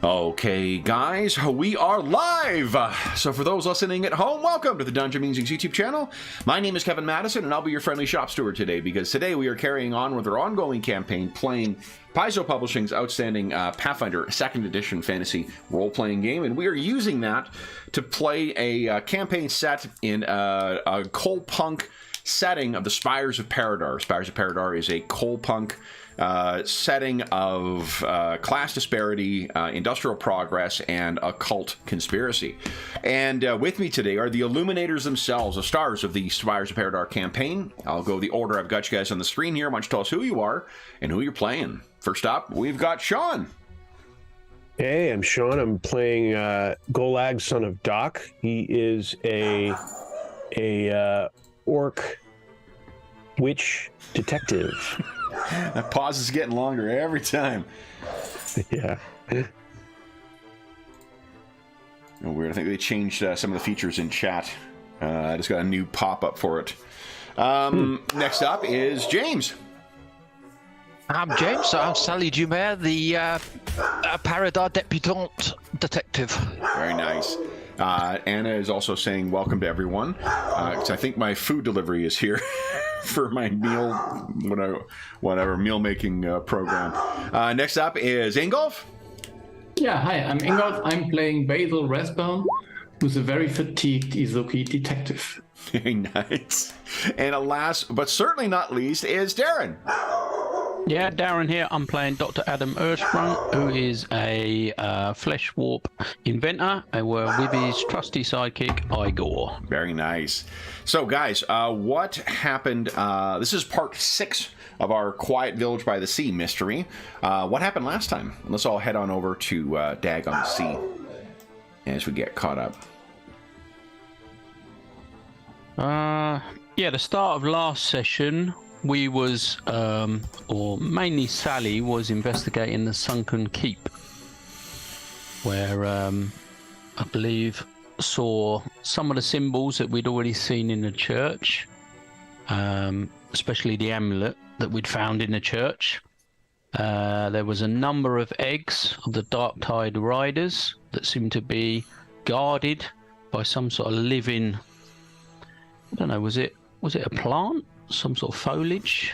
Okay, guys, we are live! So for those listening at home, welcome to the Dungeon Musings YouTube channel. My name is Kevin Madison, and I'll be your friendly shop steward today, because today we are carrying on with our ongoing campaign, playing Paizo Publishing's outstanding Pathfinder 2nd Edition fantasy role-playing game, and we are using that to play a campaign set in a Coalpunk setting of the Spires of Paridar. Spires of Paridar is a Coalpunk setting of class disparity, industrial progress, and occult conspiracy. And with me today are the Illuminators themselves, the stars of the Spires of Paridar campaign. I'll go the order I've got you guys on the screen here. Why don't you tell us who you are and who you're playing? First up, we've got Sean. Hey, I'm Sean. I'm playing Golag, son of Doc. He is a orc witch detective. That pause is getting longer every time. Yeah. Weird. I think they changed some of the features in chat. I just got a new pop-up for it. Next up is James. I'm James. I'm Sally Dumer, the Paridar debutante detective. Very nice. Anna is also saying welcome to everyone, because I think my food delivery is here for my meal, whatever meal making program. Next up is Ingolf. Yeah, hi, I'm Ingolf. I'm playing Basil Rathbone, who's a very fatigued Izuki detective. Very nice. And last, but certainly not least, is Darren. Yeah, Darren here. I'm playing Dr. Adam Ersprung, who is a flesh warp inventor, with his trusty sidekick, Igor. Very nice. So, guys, what happened? This is part 6 of our Quiet Village by the Sea mystery. What happened last time? Let's all head on over to Dag on the Sea as we get caught up. Yeah, the start of last session, we was, or mainly Sally, was investigating the Sunken Keep, where I believe saw some of the symbols that we'd already seen in the church, especially the amulet that we'd found in the church. There was a number of eggs of the Dark Tide Riders that seemed to be guarded by some sort of living, I don't know, was it a plant? Some sort of foliage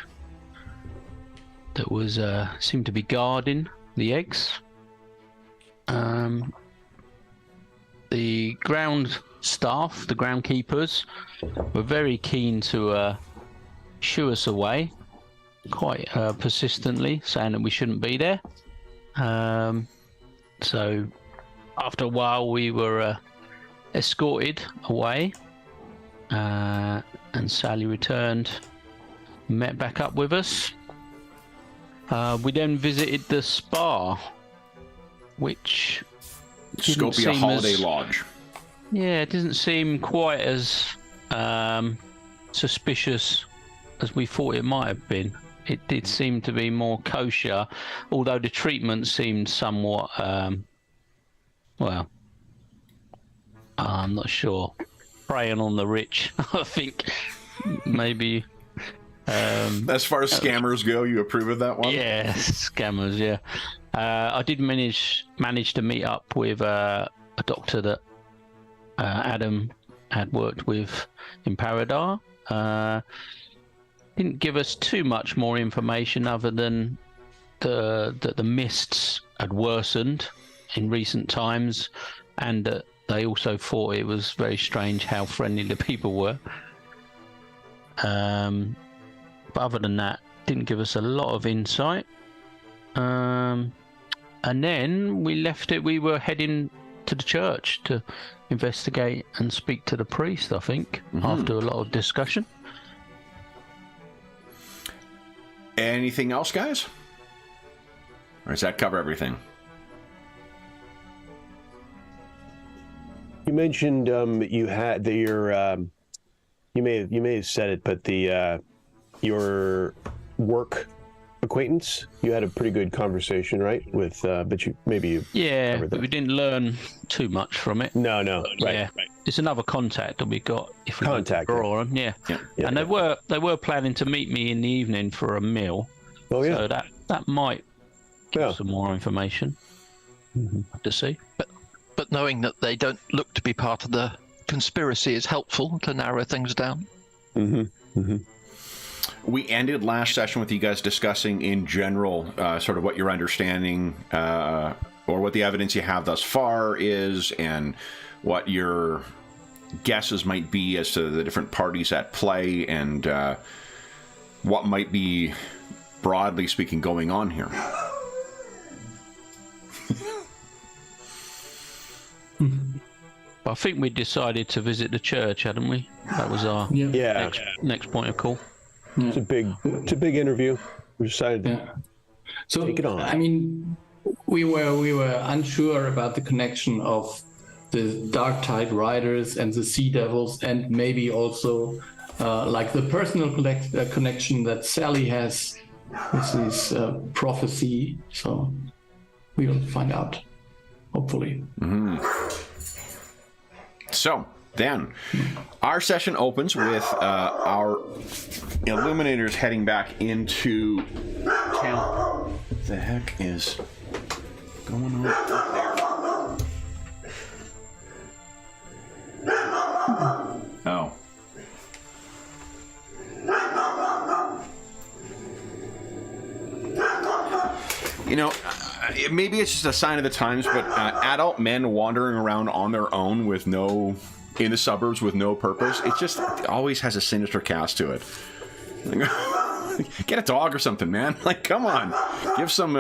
that was seemed to be guarding the eggs. The ground staff, the groundkeepers, were very keen to shoo us away, quite persistently, saying that we shouldn't be there. So after a while, we were escorted away. And Sally returned, met back up with us. We then visited the spa, which Scopia Holiday Lodge. Yeah, it doesn't seem quite as suspicious as we thought it might have been. It did seem to be more kosher, although the treatment seemed somewhat, well, I'm not sure. Preying on the rich, I think. Maybe. As far as scammers go, you approve of that one? Yeah, scammers. Yeah. I did manage to meet up with a doctor that Adam had worked with in Paridar. Didn't give us too much more information other than that the mists had worsened in recent times, and that they also thought it was very strange how friendly the people were. But other than that, didn't give us a lot of insight. And then we left it. We were heading to the church to investigate and speak to the priest, I think, after a lot of discussion. Anything else, guys? Or does that cover everything? You mentioned you had you may have said it, but your work acquaintance, you had a pretty good conversation, right? With but yeah, but we didn't learn too much from it. No, right, yeah. Right. It's another contact that we got. If we contact, on, yeah. And they were planning to meet me in the evening for a meal. Oh yeah. So that might give us some more information. to see. But knowing that they don't look to be part of the conspiracy is helpful to narrow things down. We ended last session with you guys discussing in general sort of what your understanding or what the evidence you have thus far is, and what your guesses might be as to the different parties at play, and what might be, broadly speaking, going on here. I think we decided to visit the church, hadn't we? That was our next point of call. It's a big interview. We decided to So take it on. I mean, we were unsure about the connection of the Dark Tide Riders and the Sea Devils, and maybe also like the personal connection that Sally has with this prophecy. So we will find out, hopefully. So then, our session opens with our Illuminators heading back into town. What the heck is going on up there? Oh. You know, maybe it's just a sign of the times, but adult men wandering around on their own with in the suburbs with no purpose, it always has a sinister cast to it. Get a dog or something, man. Like, come on. Give some,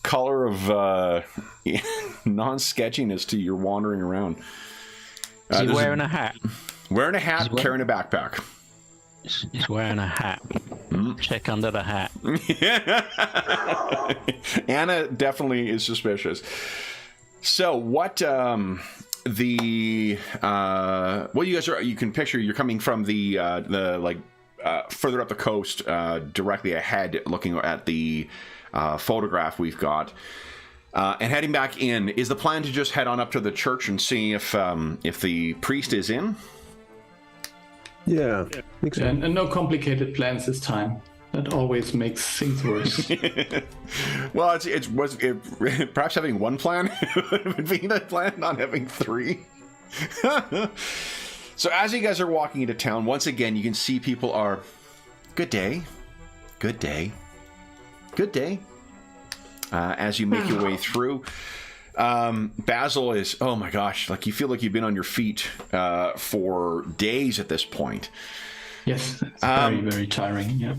color of non-sketchiness to your wandering around. Is he wearing a hat? Wearing a hat, carrying a backpack. He's wearing a hat. Check under the hat. Anna definitely is suspicious. So what you guys you can picture, you're coming from the further up the coast, directly ahead, looking at the photograph we've got, and heading back in. Is the plan to just head on up to the church and see if the priest is in? Yeah, I think so. And no complicated plans this time. That always makes things worse. Well, perhaps having one plan would be the plan, not having three. So as you guys are walking into town, once again, you can see people are, good day, good day, good day. As you make your way through, Basil is, oh my gosh, like you feel like you've been on your feet for days at this point. Yes, it's very, very tiring. Yeah.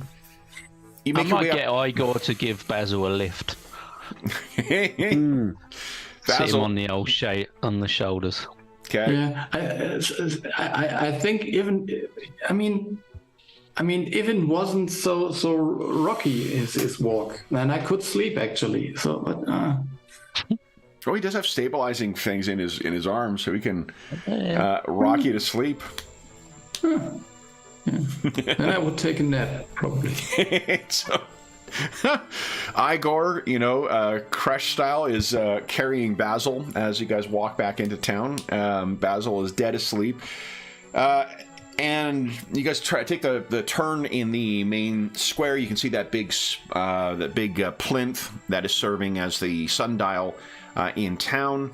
I might get Igor to give Basil a lift. Sit him on the old on the shoulders. Okay. Yeah, I think even wasn't so rocky his walk, and I could sleep actually. So, but. Oh, he does have stabilizing things in his arms, so he can rock you to sleep. Yeah. And I would take a nap, probably. So, Igor, Crush style, is carrying Basil as you guys walk back into town. Basil is dead asleep. And you guys take the turn in the main square. You can see that big plinth that is serving as the sundial in town.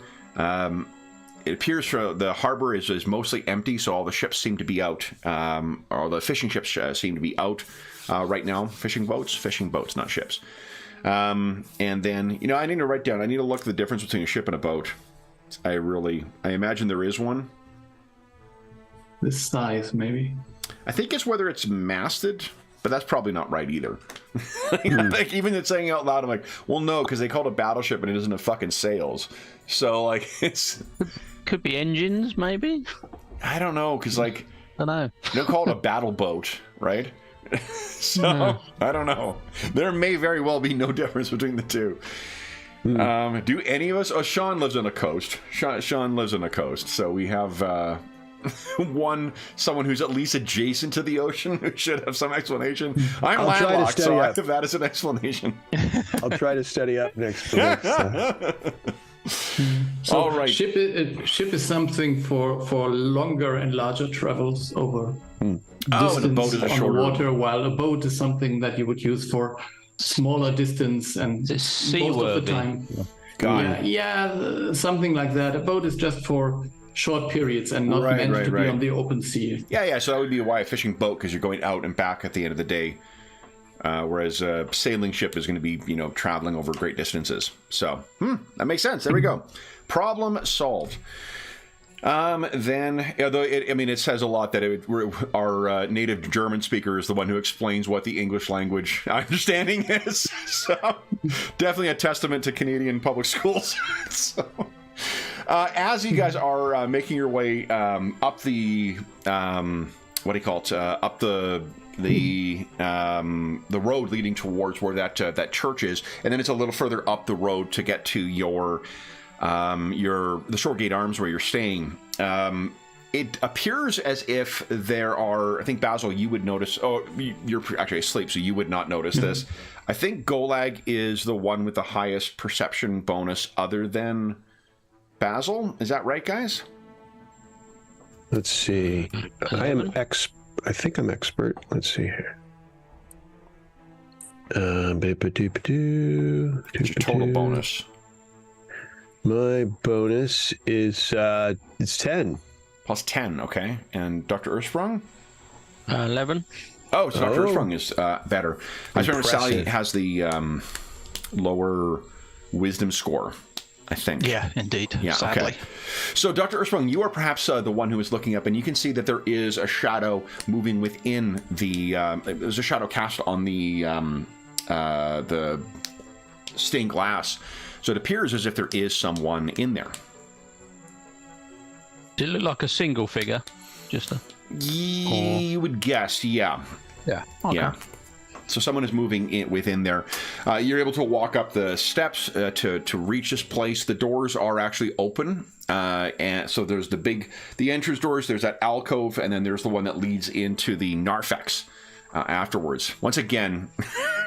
It appears the harbor is mostly empty, so all the ships seem to be out, or the fishing ships seem to be out right now. Fishing boats, not ships. And then, I need to write down, I need to look at the difference between a ship and a boat. I imagine there is one. The size, maybe. I think it's whether it's masted, but that's probably not right either. Like, even it's saying out loud, I'm like, well, no, because they call it a battleship and it doesn't have fucking sails. So, like, it's... Could be engines, maybe? I don't know, because, like... I don't know. They'll call it a battle boat, right? So, I don't know. There may very well be no difference between the two. Do any of us... Oh, Sean lives on a coast. Sean lives on a coast, so we have... someone who's at least adjacent to the ocean who should have some explanation. I'm landlocked, so I have that as an explanation. I'll try to study up next. So all right. Ship is something for longer and larger travels over distance the boat is on shorter. the water, while a boat is something that you would use for smaller distance and It's most of the seaworthy. time. gone. Yeah, something like that. A boat is just for short periods and not meant to be on the open sea. Yeah. So that would be why a fishing boat, because you're going out and back at the end of the day. Whereas a sailing ship is going to be, traveling over great distances. So, that makes sense. There we go. Problem solved. Then, although it says a lot that our native German speaker is the one who explains what the English language understanding is. So, definitely a testament to Canadian public schools. So, as you guys are making your way up the up the road leading towards where that church is, and then it's a little further up the road to get to the Shoregate Arms where you're staying. It appears as if there are, I think, Basil, you would notice. Oh, you're actually asleep, so you would not notice this. I think Golag is the one with the highest perception bonus other than Basil. Is that right, guys? Let's see. I think I'm expert. Let's see here. What's your total bonus? My bonus is it's 10. Plus 10, okay. And Dr. Ursprung? 11. Oh, so Dr. Ursprung is better. I remember Sally has the lower wisdom score, I think. Yeah, indeed. Yeah, sadly. Okay. So, Dr. Ursprung, you are perhaps the one who is looking up, and you can see that there is a shadow moving within the... there's a shadow cast on the stained glass. So it appears as if there is someone in there. Did it look like a single figure? Just a... You would guess, yeah. Yeah. Okay. Yeah. So someone is moving within there. You're able to walk up the steps to reach this place. The doors are actually open. And so there's the entrance doors, there's that alcove, and then there's the one that leads into the narthex afterwards. Once again,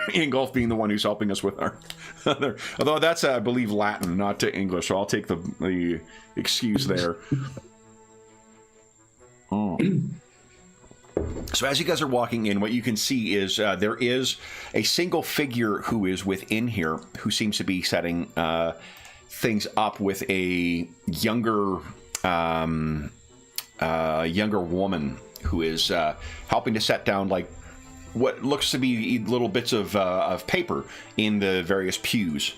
Ingolf being the one who's helping us with our other... Although that's, I believe, Latin, not to English, so I'll take the excuse there. So as you guys are walking in, what you can see is there is a single figure who is within here who seems to be setting things up with a younger woman who is helping to set down like what looks to be little bits of paper in the various pews.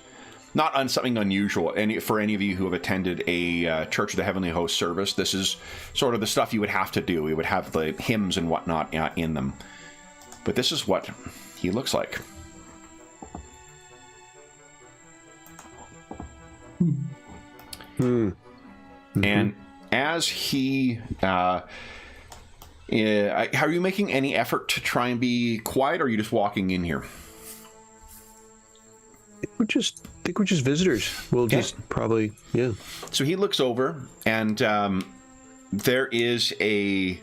Not something unusual. For any of you who have attended a Church of the Heavenly Host service, this is sort of the stuff you would have to do. You would have the hymns and whatnot in them. But this is what he looks like. And as he... are you making any effort to try and be quiet, or are you just walking in here? I think we're just visitors. We'll just probably, yeah. So he looks over, and there is a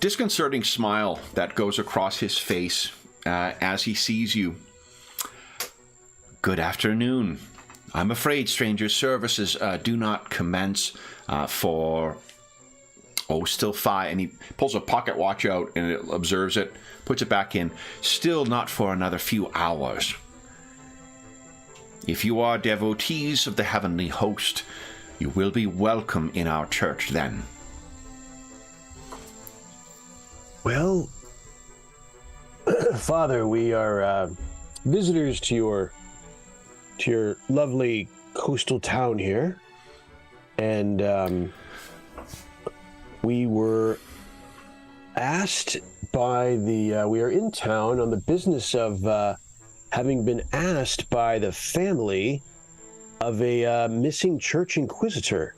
disconcerting smile that goes across his face as he sees you. Good afternoon. I'm afraid, stranger, services do not commence for... still 5. And he pulls a pocket watch out and it observes it, puts it back in. Still not for another few hours. If you are devotees of the Heavenly Host, you will be welcome in our church then. Well, Father, we are visitors to your lovely coastal town here, and we were asked by we are in town on the business of having been asked by the family of a missing church inquisitor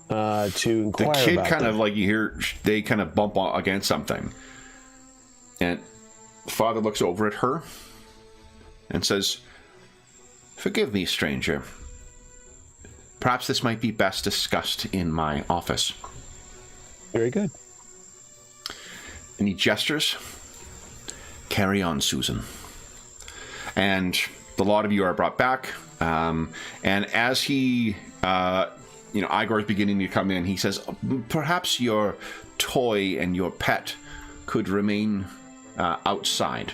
to inquire about. The kid kind of like, you hear they kind of bump against something, and Father looks over at her and says, "Forgive me, stranger. Perhaps this might be best discussed in my office." Very good. And he gestures. "Carry on, Susan." And the lot of you are brought back. And as he, Igor is beginning to come in, he says, "Perhaps your toy and your pet could remain All outside."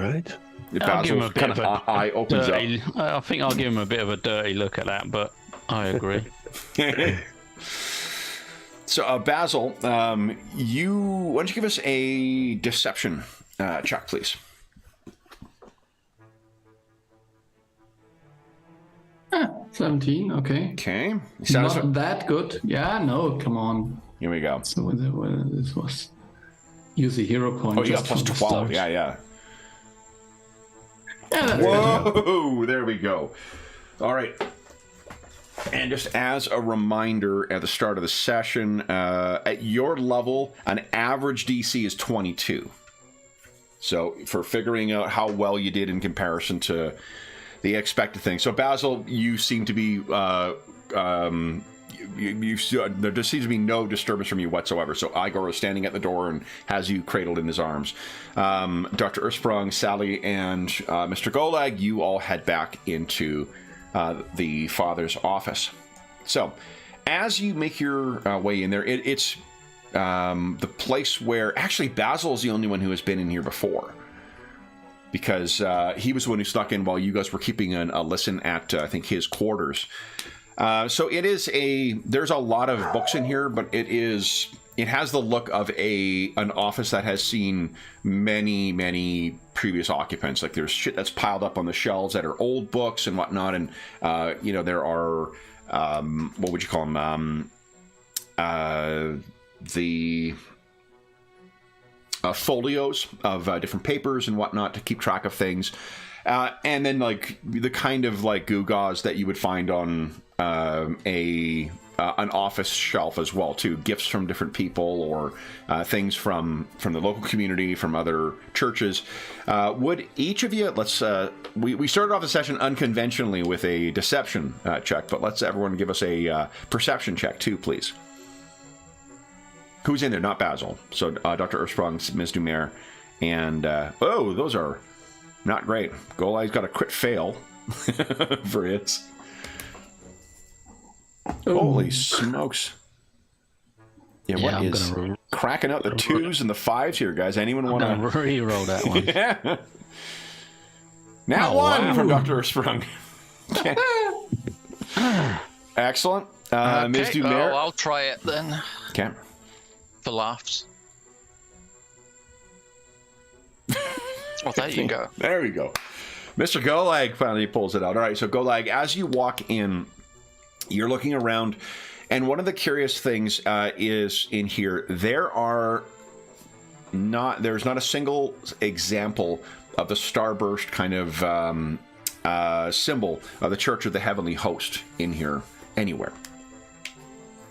right. I'll give him a Basil's bit kind of of a eye opens up. dirty. I think I'll give him a bit of a dirty look at that, but I agree. So, Basil, why don't you give us a deception check, please? Ah, 17, okay. Okay. Not that good. Yeah, no, come on. Here we go. So this was... Use a hero point. Oh, you got just plus for the 12. start. Yeah. Yeah, that's Whoa! There we go. All right. And just as a reminder at the start of the session, at your level, an average DC is 22. So for figuring out how well you did in comparison to the expected thing. So Basil, you seem to be... there just seems to be no disturbance from you whatsoever. So Igor is standing at the door and has you cradled in his arms. Dr. Ursprung, Sally, and Mr. Golag, you all head back into the father's office. So as you make your way in there, it's the place where actually Basil is the only one who has been in here before, because he was the one who snuck in while you guys were keeping a listen at I think his quarters. So it is there's a lot of books in here, but it has the look of an office that has seen many previous occupants. Like there's shit that's piled up on the shelves that are old books and whatnot, and there are what would you call them? The folios of different papers and whatnot to keep track of things, and then like the kind of like gewgaws that you would find on an office shelf as well too. Gifts from different people or things from the local community, from other churches. Would each of you, we started off the session unconventionally with a deception check, but let's everyone give us a perception check too, please. Who's in there? Not Basil. So Dr. Ursprung, Ms. Dumer, and those are not great. Golai's got a crit fail for hits. Holy smokes. Yeah, what is cracking out the 2s and the 5s here, guys? Anyone want to re-roll that one? Yeah. Now one from Dr. Ursprung. Okay. Excellent. Ms. Dumer. I'll try it then. Okay. For laughs. Well, there you go. There we go. Mr. Golag finally pulls it out. All right, so Golag, as you walk in, you're looking around, and one of the curious things is in here, there's not a single example of the starburst kind of symbol of the Church of the Heavenly Host in here anywhere.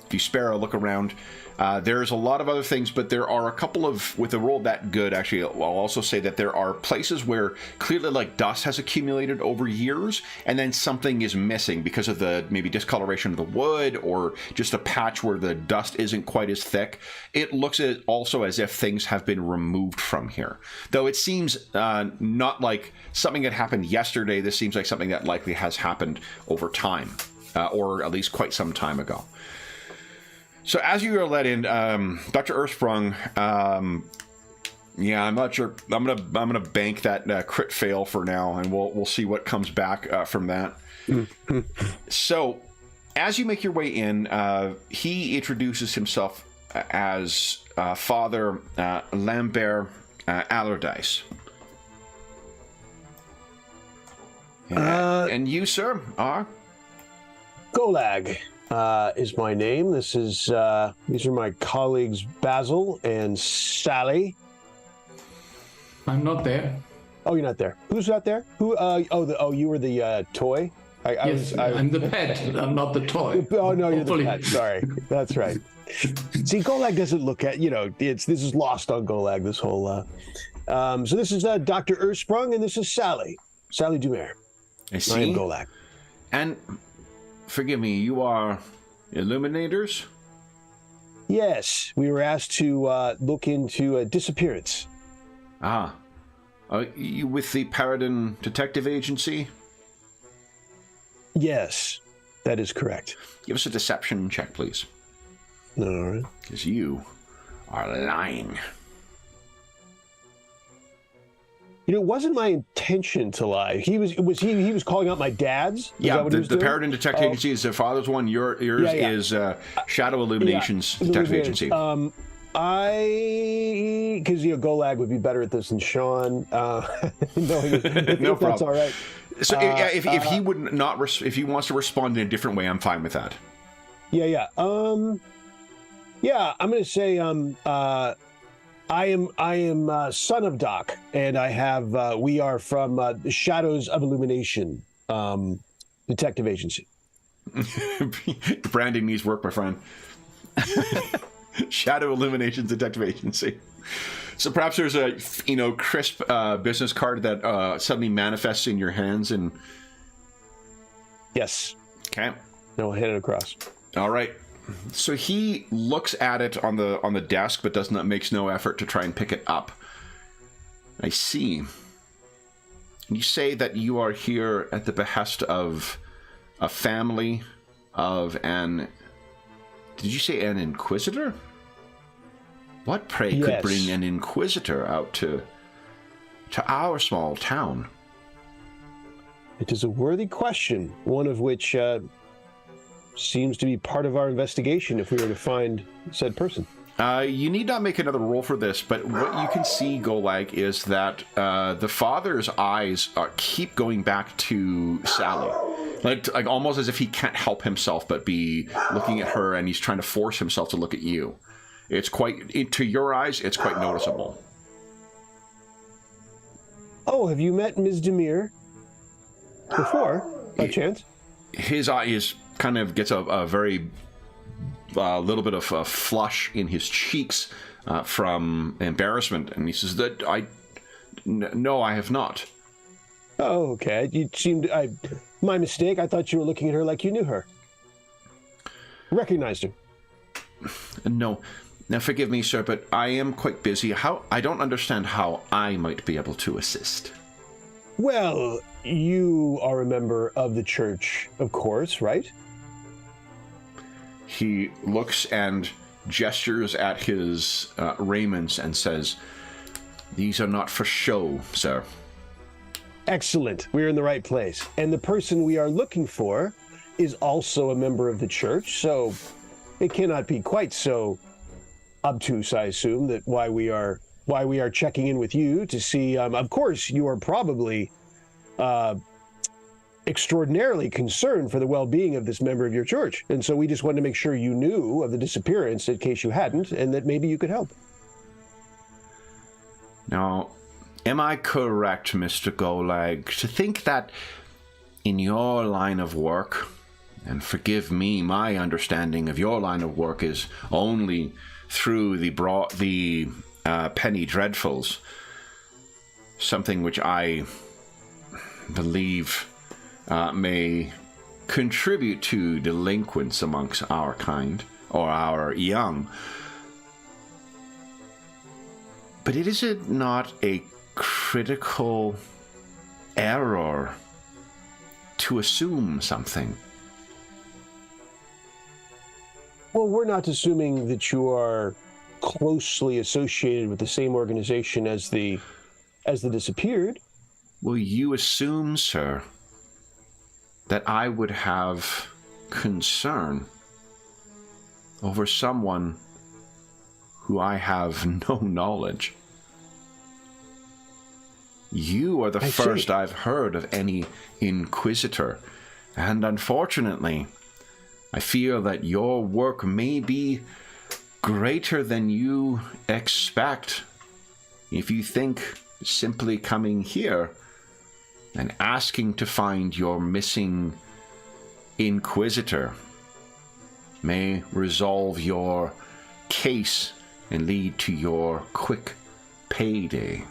If you spare a look around, there's a lot of other things, but there are a couple of, with a roll that good, actually, I'll also say that there are places where clearly like dust has accumulated over years, and then something is missing because of the maybe discoloration of the wood, or just a patch where the dust isn't quite as thick. It looks also as if things have been removed from here. Though it seems not like something that happened yesterday. This seems like something that likely has happened over time, or at least quite some time ago. So as you are let in, Dr. Ursprung, yeah, I'm not sure. I'm gonna bank that crit fail for now, and we'll see what comes back from that. So, as you make your way in, he introduces himself as Father Lambert Allardyce. And you, sir, are Golag. Is my name. This is these are my colleagues Basil and Sally. I'm not there. Oh, you're not there. Who's not there? Who? You were the toy. I'm the pet. I'm not the toy. Oh no, you're the pet. Sorry, that's right. See, Golag doesn't look at this is lost on Golag. This whole. So this is Dr. Ursprung, and this is Sally Dumer. I see. I am Golag. And forgive me, you are Illuminators? Yes, we were asked to look into a disappearance. Ah. Are you with the Paridar Detective Agency? Yes, that is correct. Give us a deception check, please. All right. Because you are lying. It wasn't my intention to lie. He was calling out my dad's. Is that what he was the doing? Paridar Detective Agency is the father's one. Yours is Shadow Illuminations Detective Agency. Because Golag would be better at this than Sean. No problem. That's all right. So if he would not, if he wants to respond in a different way, I'm fine with that. Yeah. I'm going to say I am son of Doc, and I have we are from the Shadows of Illumination Detective Agency. Branding needs work, my friend. Shadow Illuminations Detective Agency. So perhaps there's a crisp business card that suddenly manifests in your hands, and yes. Okay. No, I'll hand it across. All right. So he looks at it on the desk, but makes no effort to try and pick it up. I see. You say that you are here at the behest of a family of an... Did you say an inquisitor? What, pray, could bring an inquisitor out to our small town? It is a worthy question, one of which seems to be part of our investigation if we were to find said person. You need not make another roll for this, but what you can see, Golag, is that the father's eyes keep going back to Sally. Like almost as if he can't help himself but be looking at her, and he's trying to force himself to look at you. It's to your eyes, it's quite noticeable. Oh, have you met Ms. Demir before, by chance? His eye kind of gets a very little bit of a flush in his cheeks from embarrassment, and he says that no, I have not. Oh, okay. You seemed my mistake. I thought you were looking at her like you knew her. Recognized her. No. Now, forgive me, sir, but I am quite busy. I don't understand how I might be able to assist. Well, you are a member of the church, of course, right? He looks and gestures at his raiments and says, "These are not for show, sir." Excellent. We're in the right place. And the person we are looking for is also a member of the church, so it cannot be quite so obtuse, I assume, that why we are checking in with you to see. Of course, you are probably extraordinarily concerned for the well-being of this member of your church, and so we just wanted to make sure you knew of the disappearance in case you hadn't, and that maybe you could help. Now, am I correct, Mr. Golag, to think that in your line of work, and forgive me, my understanding of your line of work is only through the penny dreadfuls, something which I believe may contribute to delinquents amongst our kind, or our young. But is it not a critical error to assume something? Well, we're not assuming that you are closely associated with the same organization as the disappeared. Will you assume, sir, that I would have concern over someone who I have no knowledge? You are the first I've heard of any inquisitor, and unfortunately, I feel that your work may be greater than you expect if you think simply coming here and asking to find your missing inquisitor may resolve your case and lead to your quick payday.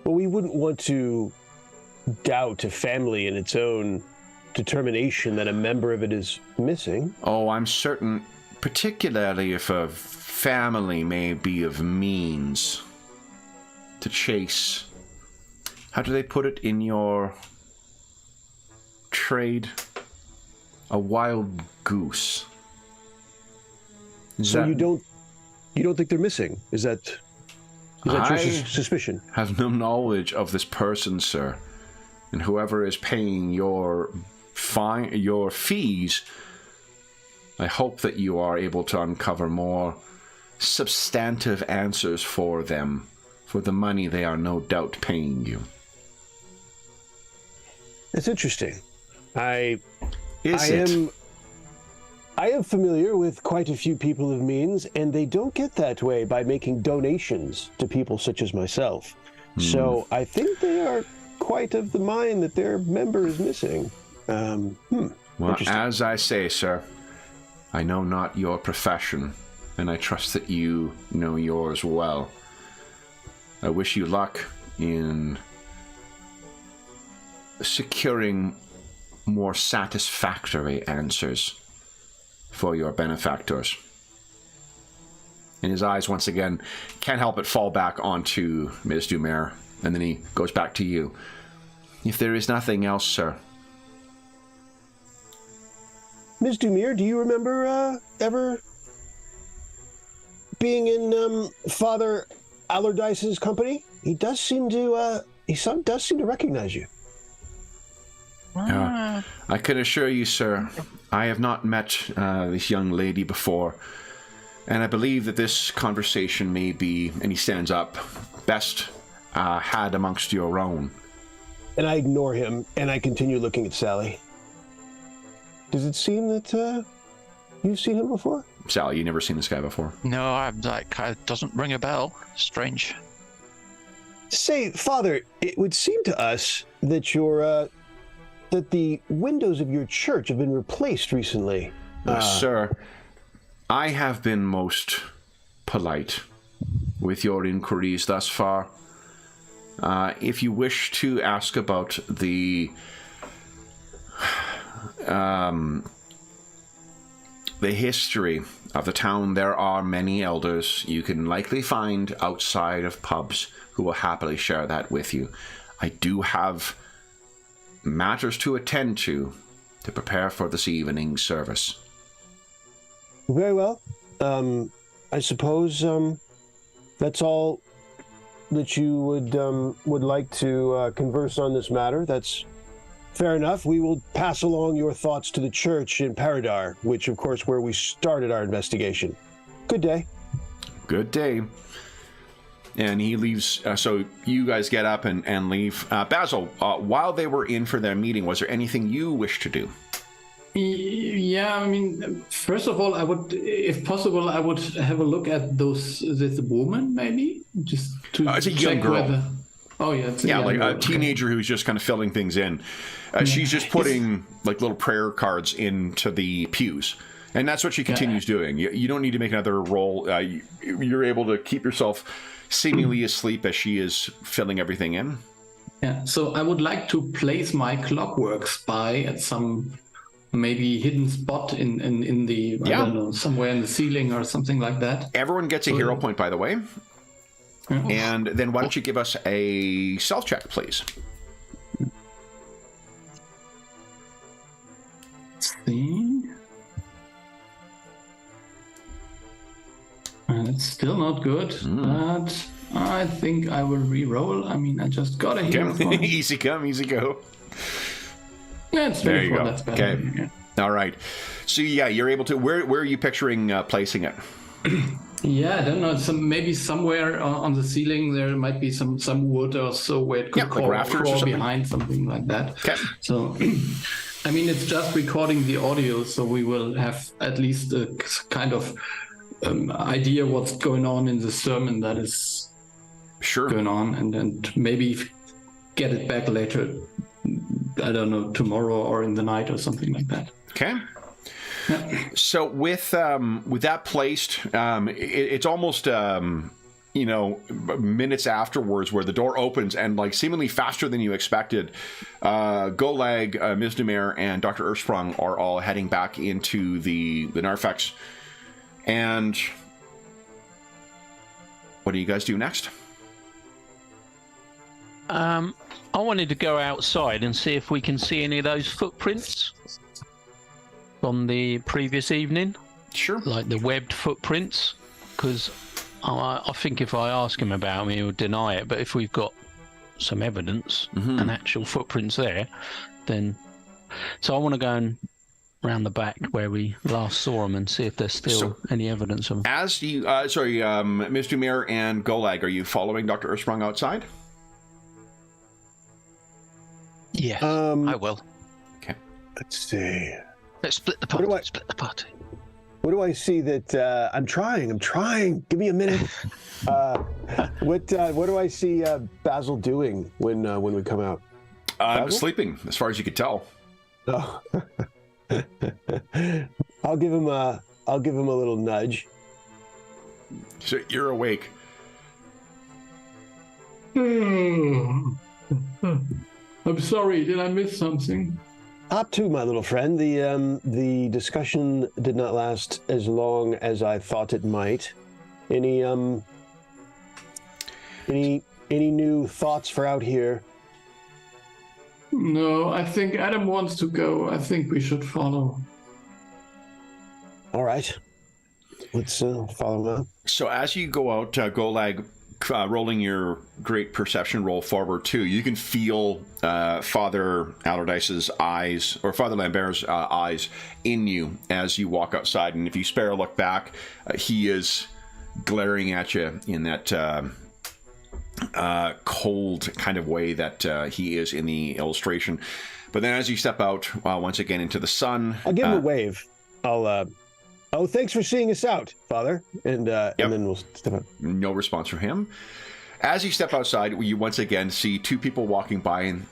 Well, we wouldn't want to doubt a family in its own determination that a member of it is missing. Oh, I'm certain, particularly if a family may be of means to chase. How do they put it in your trade? A wild goose. So you don't think they're missing? Is that? Is that your suspicion? Have no knowledge of this person, sir. And whoever is paying your fees, I hope that you are able to uncover more substantive answers for them, for the money they are no doubt paying you. It's interesting. I am familiar with quite a few people of means, and they don't get that way by making donations to people such as myself. So I think they are quite of the mind that their member is missing. Well, as I say, sir, I know not your profession, and I trust that you know yours well. I wish you luck in securing more satisfactory answers for your benefactors. And his eyes, once again, can't help but fall back onto Ms. Dumer, and then he goes back to you. If there is nothing else, sir. Ms. Dumer, do you remember ever being in Father Allardyce's company? He does seem to recognize you. I can assure you, sir, I have not met this young lady before, and I believe that this conversation may be, and he stands up, best had amongst your own. And I ignore him, and I continue looking at Sally. Does it seem that you've seen him before? Sally, you've never seen this guy before? No, I'm like, it doesn't ring a bell. Strange. Say, Father, it would seem to us that that the windows of your church have been replaced recently. Sir, I have been most polite with your inquiries thus far. If you wish to ask about the history of the town, there are many elders you can likely find outside of pubs who will happily share that with you. I do have matters to attend to prepare for this evening's service. Very well. I suppose that's all that you would like to converse on this matter. That's fair enough. We will pass along your thoughts to the church in Paridar, which, of course, where we started our investigation. Good day. Good day. And he leaves, so you guys get up and leave. Basil, while they were in for their meeting, was there anything you wish to do? Yeah, I mean, first of all, I would, if possible, I would have a look at this woman, maybe, just to it's a check young girl. whether. Oh yeah, it's a young like girl. a teenager who's just kind of filling things in. She's just putting like little prayer cards into the pews, and that's what she continues doing. You don't need to make another roll. You're able to keep yourself seemingly asleep as she is filling everything in. Yeah, so I would like to place my clockwork spy at some maybe hidden spot in the I don't know, somewhere in the ceiling or something like that. Everyone gets a hero point, by the way. And then why don't you give us a stealth check, please? Let's see. It's still not good, but I think I will re-roll. I mean, I just got a hero point. Easy come, easy go. Yeah, it's There you 24, go. that's better. Okay. Yeah. All right. So yeah, you're able to. Where are you picturing placing it? Yeah, I don't know. Maybe somewhere on the ceiling there might be some wood or so where it could like rafters or crawl something? behind something like that. Okay. So, I mean, it's just recording the audio, so we will have at least a kind of idea what's going on in the sermon that is going on, and then maybe get it back later. I don't know, tomorrow or in the night or something like that. Okay. Yeah. So with that placed, it's almost minutes afterwards where the door opens and like seemingly faster than you expected. Golag, Ms. Dumer, and Dr. Ersprung are all heading back into the Narthex. And what do you guys do next? I wanted to go outside and see if we can see any of those footprints from the previous evening. Sure. Like the webbed footprints, because I think if I ask him about me, he'll deny it. But if we've got some evidence and actual footprints there, then... So I want to go and round the back where we last saw him and see if there's still any evidence of him. As you... Mr. Mayor and Golag, are you following Dr. Ersprung outside? Yes, I will. Okay. Let's see. Let's split the party. What do I see that I'm trying? Give me a minute. What do I see Basil doing when we come out? Sleeping, as far as you could tell. Oh. I'll give him a little nudge. So you're awake. I'm sorry, did I miss something? Up to, my little friend. The discussion did not last as long as I thought it might. Any new thoughts for out here? No, I think Adam wants to go. I think we should follow. All right. Let's follow him out. So as you go out, Golag, rolling your great perception roll forward too, you can feel Father Allardyce's eyes, or Father Lambert's eyes in you as you walk outside. And if you spare a look back, he is glaring at you in that cold kind of way that he is in the illustration. But then as you step out once again into the sun, I'll give him a wave. Oh, thanks for seeing us out, Father. And then we'll step out. No response from him. As you step outside, you once again see two people walking by, and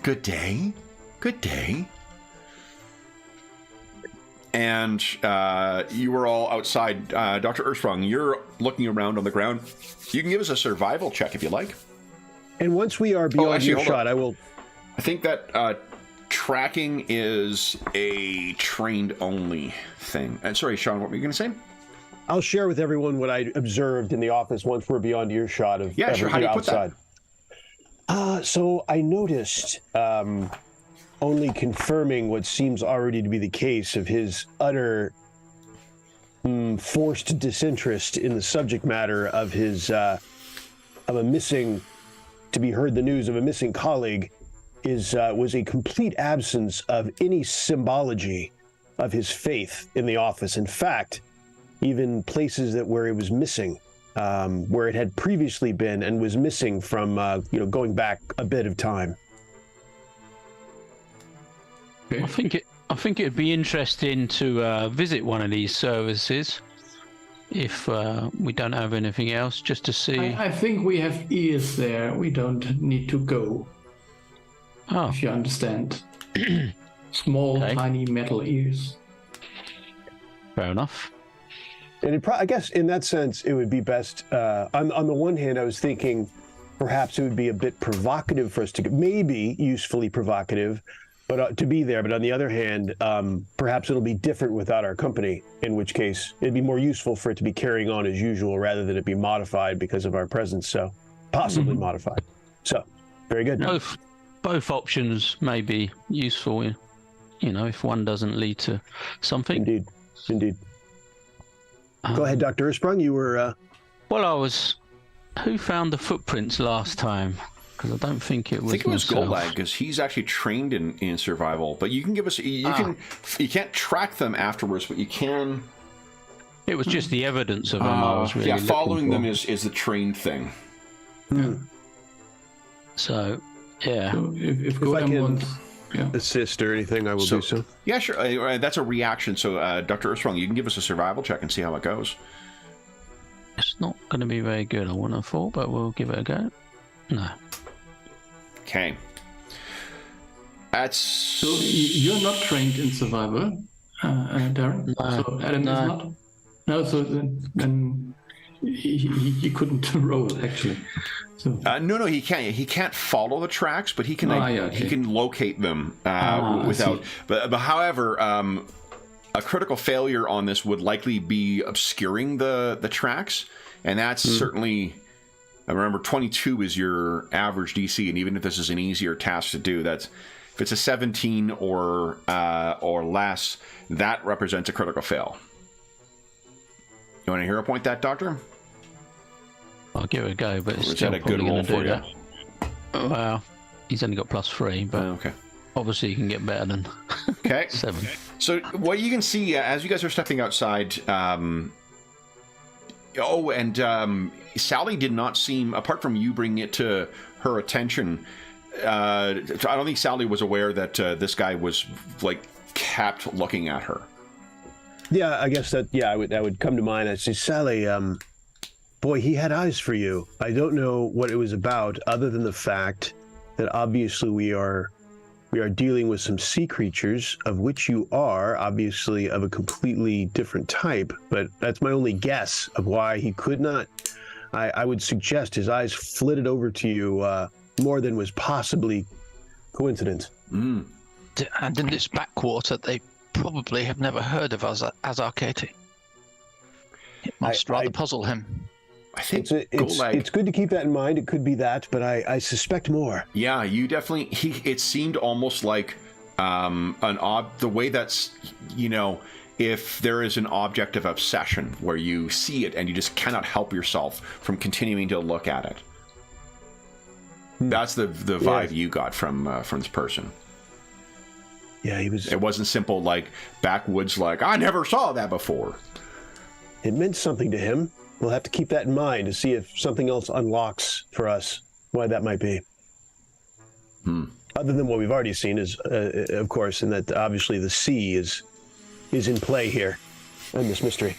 good day. And you were all outside. Dr. Ersprung, you're looking around on the ground. You can give us a survival check if you like. And once we are beyond earshot, I will... I think that tracking is a trained-only thing. And sorry, Sean, what were you going to say? I'll share with everyone what I observed in the office once we're beyond earshot of sure. How do you outside. Put that? So I noticed, only confirming what seems already to be the case of his utter forced disinterest in the subject matter of his of a missing, to be heard the news of a missing colleague, was a complete absence of any symbology of his faith in the office. In fact, even places where it was missing, where it had previously been and was missing from going back a bit of time. Okay. I think it'd be interesting to visit one of these services if we don't have anything else, just to see. I think we have ears there. We don't need to go. Oh, if you understand. Small, tiny metal ears. Fair enough. And I guess in that sense, it would be best. On the one hand, I was thinking perhaps it would be a bit provocative for us to, maybe usefully provocative, but to be there. But on the other hand, perhaps it'll be different without our company, in which case it'd be more useful for it to be carrying on as usual rather than it be modified because of our presence. So possibly modified. So very good. Both options may be useful, if one doesn't lead to something. Indeed. Go ahead, Dr. Ersprung. You were... Well, who found the footprints last time? Because I don't think it was. I think it was Golag, because he's actually trained in survival. But you can give us. You can't track them afterwards, but you can. It was just the evidence of them. I was really following them is the trained thing. So, yeah. So if I can wants, assist or anything, I will do so. Yeah, sure. That's a reaction. So, Dr. Ersprung, you can give us a survival check and see how it goes. It's not going to be very good, I wouldn't have thought, but we'll give it a go. No. Okay. So you're not trained in survival, Darren? No. So Adam is not? No, so then he couldn't roll, actually. So. No, he can't. He can't follow the tracks, but he can. He can locate them without. But however, a critical failure on this would likely be obscuring the tracks, and that's certainly. Remember, 22 is your average DC, and even if this is an easier task to do, if it's a 17 or less, that represents a critical fail. You want to hero point that, Doctor? I'll give it a go, but it's Or is still that a good probably roll going to for do you? that. Well, he's only got +3, but Okay. obviously you can get better than Okay. 7. So what you can see as you guys are stepping outside, Sally did not seem, apart from you bringing it to her attention, I don't think Sally was aware that this guy was like kept looking at her. Yeah, I guess that would come to mind. I'd say, Sally, boy, he had eyes for you. I don't know what it was about, other than the fact that obviously we are dealing with some sea creatures, of which you are obviously of a completely different type. But that's my only guess of why he could not. I would suggest his eyes flitted over to you more than was possibly coincidence. And in this backwater, they probably have never heard of us as Arcati. It must rather puzzle him. I think it's good to keep that in mind. It could be that, but I suspect more. Yeah, you definitely. It seemed almost like the way that's, if there is an object of obsession where you see it and you just cannot help yourself from continuing to look at it. That's the vibe you got from this person. Yeah, he was. It wasn't simple like backwoods, like I never saw that before. It meant something to him. We'll have to keep that in mind to see if something else unlocks for us. Why that might be. Other than what we've already seen is, of course, and that obviously the sea is in play here, and this mystery.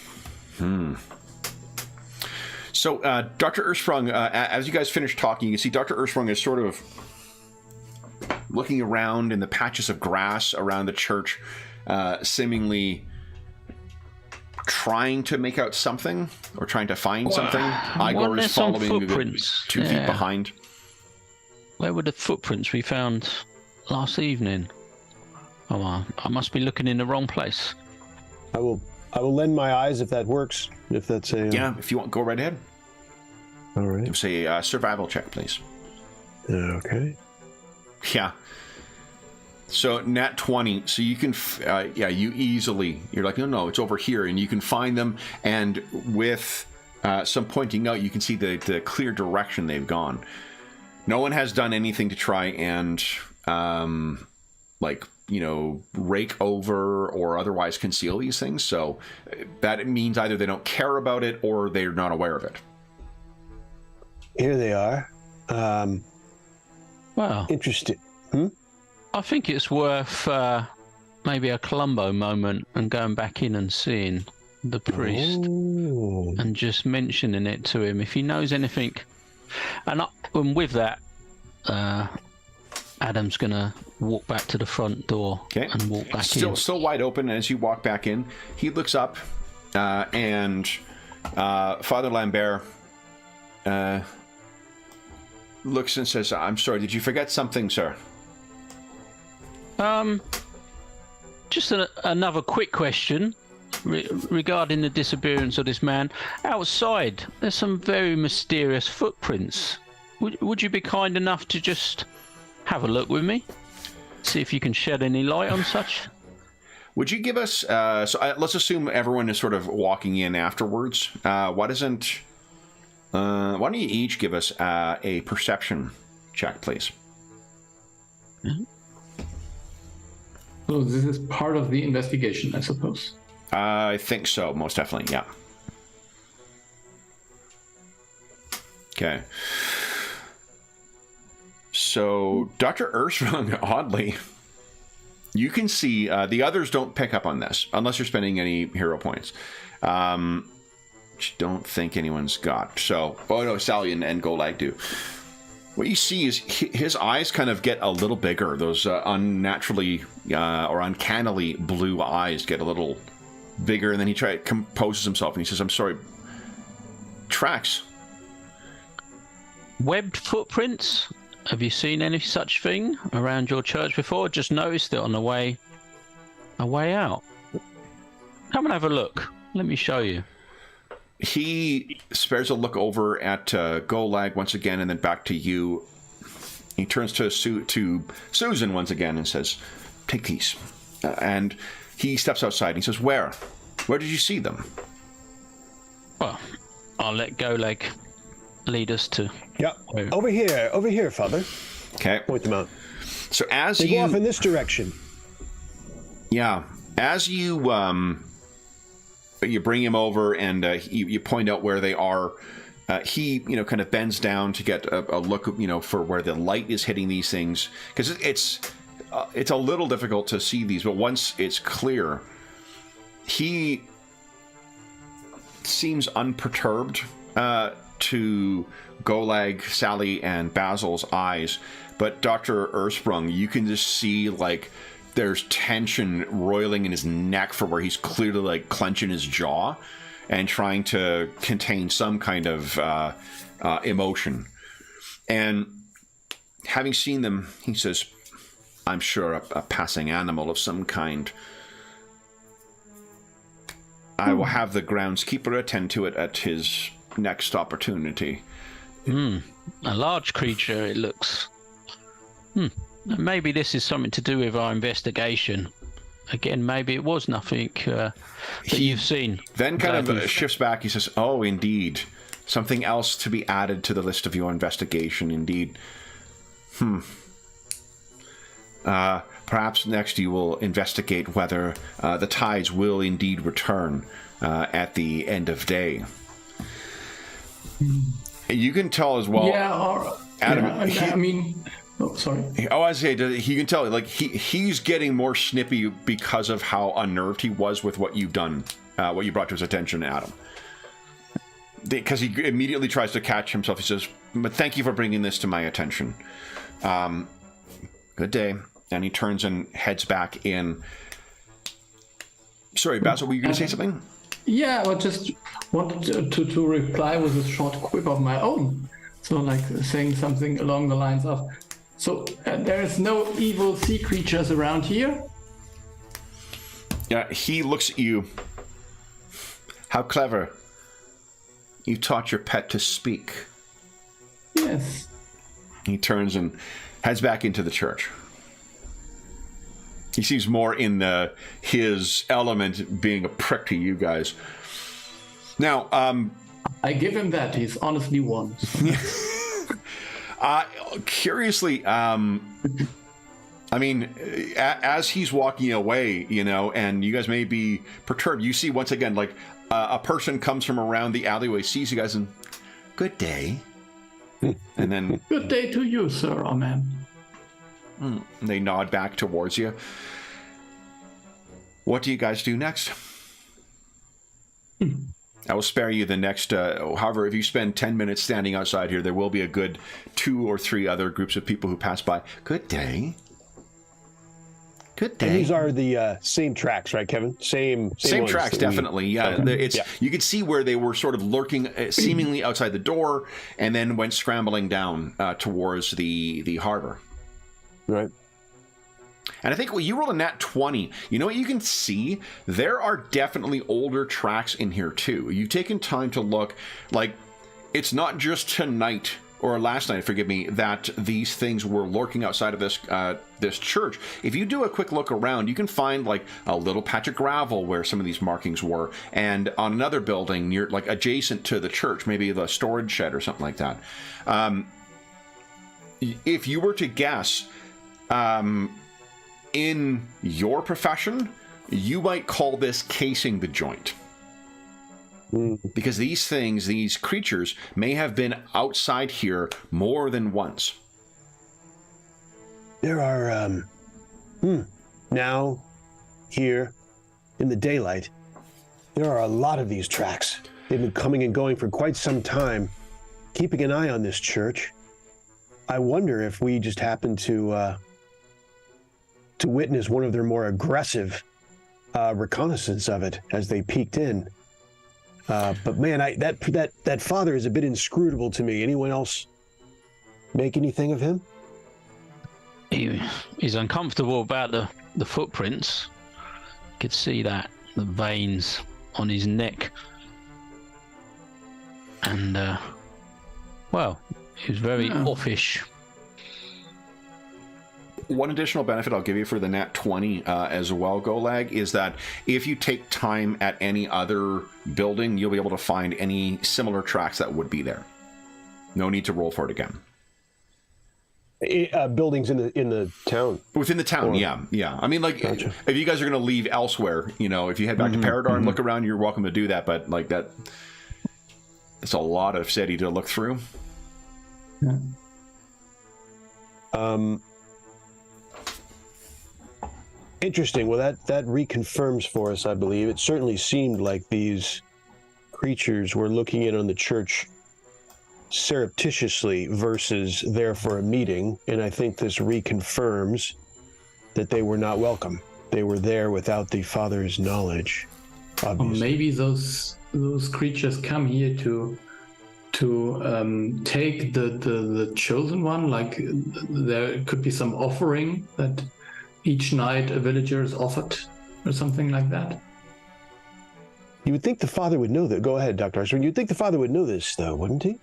So, Dr. Ursprung, as you guys finish talking, you see Dr. Ursprung is sort of looking around in the patches of grass around the church, seemingly trying to make out something or trying to find something. Igor is following 2 feet behind. Where were the footprints we found last evening? Oh, I must be looking in the wrong place. I will lend my eyes if that works. If that's a yeah, if you want, go right ahead. All right. Say a survival check, please. Okay. Yeah. So nat 20. So you can, you easily. You're like, no, it's over here, and you can find them. And with some pointing out, you can see the clear direction they've gone. No one has done anything to try and rake over or otherwise conceal these things. So that means either they don't care about it or they're not aware of it. Here they are. Well, interesting. I think it's worth maybe a Columbo moment and going back in and seeing the priest and just mentioning it to him if he knows anything. And with that, Adam's gonna walk back to the front door and walk back in. Still wide open. As you walk back in, he looks up, and Father Lambert looks and says, "I'm sorry. Did you forget something, sir?" Just another quick question regarding the disappearance of this man. Outside, there's some very mysterious footprints. Would you be kind enough to just have a look with me? See if you can shed any light on such? Would you give us... let's assume everyone is sort of walking in afterwards. Why don't you each give us a perception check, please? So this is part of the investigation, I suppose. I think so, most definitely, yeah. Okay. So, Dr. Ursprung, oddly, you can see the others don't pick up on this, unless you're spending any hero points. Which I don't think anyone's got. So, Sally and Golag do. What you see is his eyes kind of get a little bigger. Those unnaturally or uncannily blue eyes get a little bigger, and then he composes himself and he says, "I'm sorry. Tracks. Webbed footprints? Have you seen any such thing around your church before? Just noticed it on the way out. Come and have a look. Let me show you." He spares a look over at Golag once again, and then back to you. He turns to Susan once again and says, "Take these." And he steps outside and he says, Where did you see them?" Well, I'll let Golag lead us to. Yeah. Over here, Father. Okay. Point them out. So as They you go off in this direction. Yeah, as you bring him over and you point out where they are, he kind of bends down to get a look for where the light is hitting these things, because it's a little difficult to see these, but once it's clear, he seems unperturbed to Golag, Sally, and Basil's eyes, but Dr. Ursprung, you can just see like there's tension roiling in his neck for where he's clearly like clenching his jaw and trying to contain some kind of emotion. And having seen them, he says, I'm sure a passing animal of some kind. I will have the groundskeeper attend to it at his next opportunity. A large creature, it looks. Maybe this is something to do with our investigation. Again, maybe it was nothing that you've seen. Then kind of shifts back. He says, oh, indeed. Something else to be added to the list of your investigation, indeed. Perhaps next you will investigate whether the tides will indeed return at the end of day. You can tell as well. Yeah, or Adam, I mean, oh, sorry. Oh, I say he can tell. Like he's getting more snippy because of how unnerved he was with what you've done, what you brought to his attention, Adam. Because he immediately tries to catch himself. He says, "But thank you for bringing this to my attention. Good day." And he turns and heads back in. Sorry, Basil, were you going to say something? Yeah, I just wanted to reply with a short quip of my own. So, like saying something along the lines of, so there is no evil sea creatures around here? Yeah, he looks at you. How clever. You taught your pet to speak. Yes. He turns and heads back into the church. He seems more in his element, being a prick to you guys. Now, I give him that. He's honestly won. Curiously, I mean, as he's walking away, and you guys may be perturbed, you see once again, like a person comes from around the alleyway, sees you guys, and good day. And then Good day to you, sir or ma'am. They nod back towards you. What do you guys do next? I will spare you the next, however, if you spend 10 minutes standing outside here, there will be a good 2 or 3 other groups of people who pass by. Good day. Good day. And these are the same tracks, right, Kevin? Same tracks, definitely. Yeah, okay. You could see where they were sort of lurking, seemingly outside the door, and then went scrambling down towards the harbor. Right. And I think you roll a nat 20. You know what you can see? There are definitely older tracks in here too. You've taken time to look. Like, it's not just tonight or last night, forgive me, that these things were lurking outside of this church. If you do a quick look around, you can find like a little patch of gravel where some of these markings were, and on another building near, like adjacent to the church, maybe the storage shed or something like that. If you were to guess, in your profession, you might call this casing the joint. Because these things, these creatures, may have been outside here more than once. There are, now, here, in the daylight, there are a lot of these tracks. They've been coming and going for quite some time, keeping an eye on this church. I wonder if we just happened to witness one of their more aggressive reconnaissance of it as they peeked in. But man, that father is a bit inscrutable to me. Anyone else make anything of him? He's uncomfortable about the footprints. You could see that, the veins on his neck. And, well, he was very offish. One additional benefit I'll give you for the nat 20 as well, Golag, is that if you take time at any other building, you'll be able to find any similar tracks that would be there. No need to roll for it again. Buildings in the town. Within the town, yeah. I mean, like, Gotcha. if you guys are going to leave elsewhere, if you head back to Paridar and look around, you're welcome to do that. But like that, it's a lot of city to look through. Yeah. Interesting. Well, that reconfirms for us, I believe. It certainly seemed like these creatures were looking in on the church surreptitiously versus there for a meeting, and I think this reconfirms that they were not welcome. They were there without the Father's knowledge, Or obviously. maybe those creatures come here to take the chosen one. Like there could be some offering that each night a villager is offered, or something like that. You would think the Father would know that. Go ahead, Dr. Armstrong. You'd think the Father would know this, though, wouldn't he?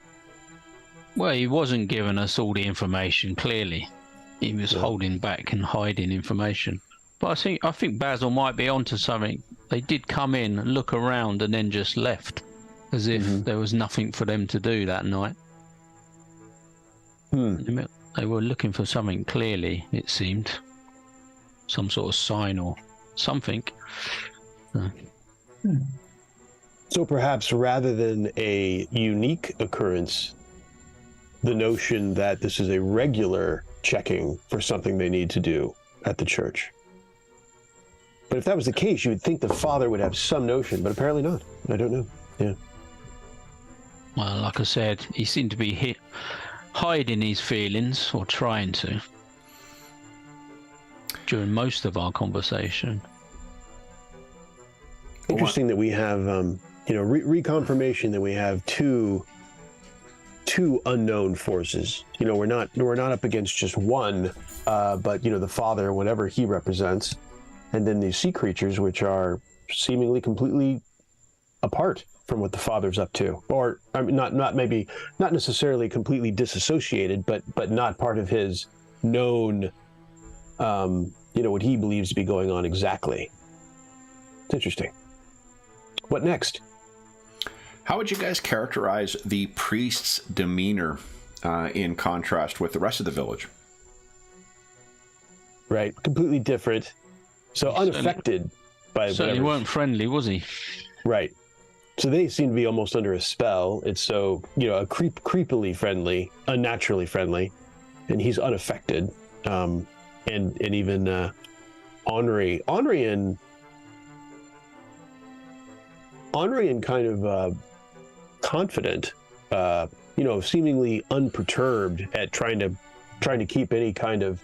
Well, he wasn't giving us all the information, clearly. He was holding back and hiding information. But I think Basil might be onto something. They did come in, look around, and then just left, as if there was nothing for them to do that night. They were looking for something, clearly, it seemed. Some sort of sign or something. So perhaps rather than a unique occurrence, the notion that this is a regular checking for something they need to do at the church. But if that was the case, you would think the Father would have some notion, but apparently not. I don't know. Yeah. Well, like I said, he seemed to be hiding his feelings, or trying to, during most of our conversation. Interesting that we have, reconfirmation that we have two unknown forces. We're not up against just one, but the Father, whatever he represents, and then these sea creatures, which are seemingly completely apart from what the Father's up to, or I mean, not necessarily completely disassociated, but not part of his known, what he believes to be going on exactly. It's interesting. What next? How would you guys characterize the priest's demeanor in contrast with the rest of the village? Right, completely different. So unaffected by Certainly whatever. weren't friendly, was he? Right. So they seem to be almost under a spell. It's so, a creepily friendly, unnaturally friendly, and he's unaffected. And even Henri and kind of confident, seemingly unperturbed at trying to keep any kind of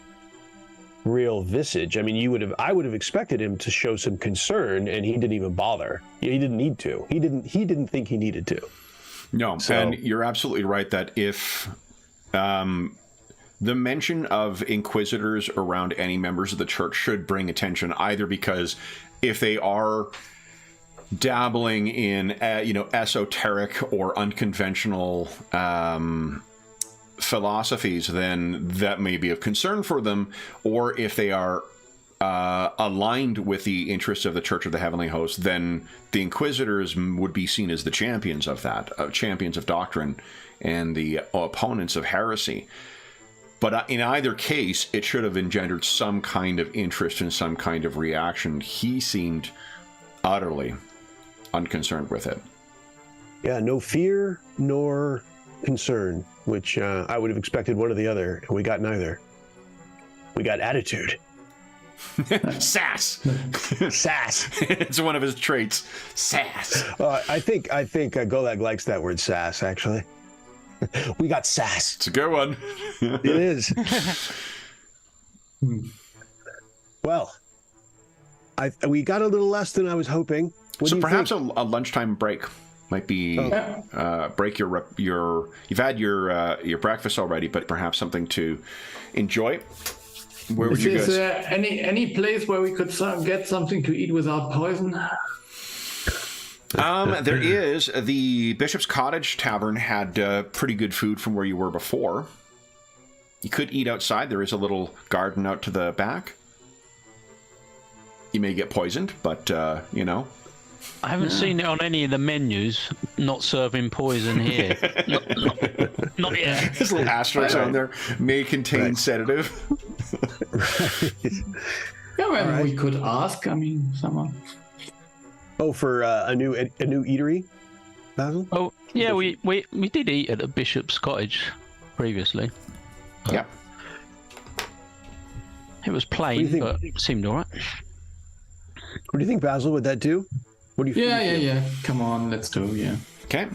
real visage. I mean, I would have expected him to show some concern, and he didn't even bother. He didn't need to. He didn't think he needed to. No, and you're absolutely right that if the mention of inquisitors around any members of the church should bring attention, either because if they are dabbling in esoteric or unconventional philosophies, then that may be of concern for them, or if they are aligned with the interests of the Church of the Heavenly Host, then the Inquisitors would be seen as the champions of that, champions of doctrine and the opponents of heresy. But in either case, it should have engendered some kind of interest and some kind of reaction. He seemed utterly unconcerned with it. Yeah, no fear nor concern, which I would have expected one or the other, and we got neither. We got attitude. Sass. Sass. It's one of his traits. Sass. I think Golag likes that word sass, actually. We got sass. It's a good one. It is. Well, we got a little less than I was hoping. So perhaps a lunchtime break might be break your you've had your breakfast already, but perhaps something to enjoy. Where would you guys? Is there any place where we could get something to eat without poison? There is. The Bishop's Cottage Tavern had pretty good food from where you were before. You could eat outside. There is a little garden out to the back. You may get poisoned, but I haven't seen it on any of the menus. Not serving poison here. not yet. There's little asterisks on there. May contain sedative. Yeah, well, we could ask. I mean, someone. Oh, for a new eatery, Basil? Oh, yeah, we did eat at a bishop's cottage previously. Yeah. It was plain, but it seemed all right. What do you think, Basil? Would that do? What do you? Yeah. Come on, let's do. Yeah. Okay.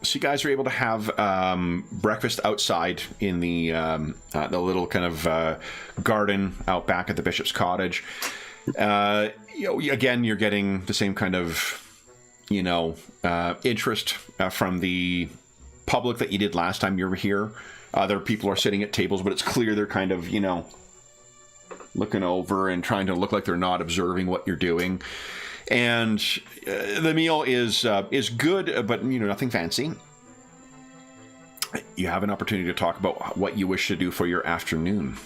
So you guys are able to have breakfast outside in the little kind of garden out back at the bishop's cottage. Again, you're getting the same kind of, interest from the public that you did last time you were here. Other people are sitting at tables, but it's clear they're kind of, looking over and trying to look like they're not observing what you're doing. And the meal is good, but nothing fancy. You have an opportunity to talk about what you wish to do for your afternoon.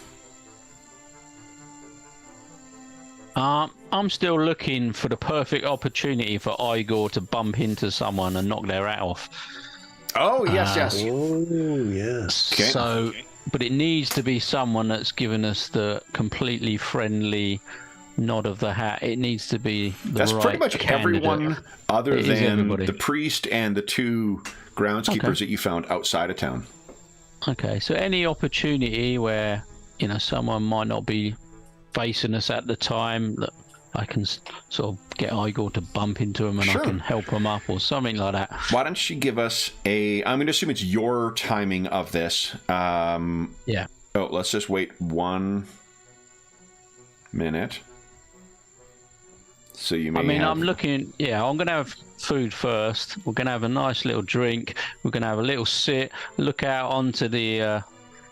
I'm still looking for the perfect opportunity for Igor to bump into someone and knock their hat off. Oh, yes. Oh, yes. Okay. So, but it needs to be someone that's given us the completely friendly nod of the hat. It needs to be That's right pretty much candidate. everyone other than everybody. the priest and the two groundskeepers that you found outside of town. Okay, so any opportunity where someone might not be facing us at the time, that I can sort of get Igor to bump into him and Sure. I can help him up or something like that. Why don't you give us I'm going to assume it's your timing of this. Yeah. Oh, let's just wait 1 minute. So you may I'm looking, I'm going to have food first. We're going to have a nice little drink. We're going to have a little sit, look out onto the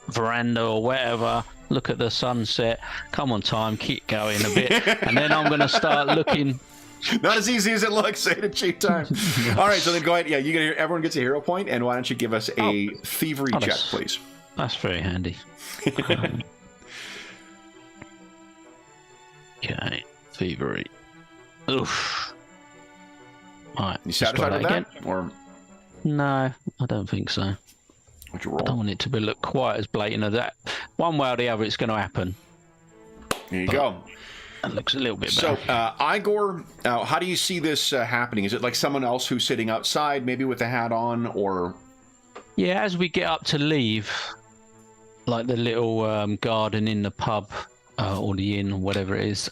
veranda or whatever, look at the sunset. Come on, time, keep going a bit. And then I'm going to start looking. Not as easy as it looks. Say it at cheap time. All right, so then go ahead. Yeah, everyone gets a hero point, and why don't you give us a thievery check, please? That's very handy. Okay, thievery. Oof. All right. You satisfied with that? Or No, I don't think so. what'd you I don't roll? want it to be look quite as blatant as that. One way or the other, it's going to happen. There you go. That looks a little bit So, better. Igor, how do you see this happening? Is it like someone else who's sitting outside, maybe with a hat on, or? Yeah, as we get up to leave, like the little garden in the pub or the inn, whatever it is,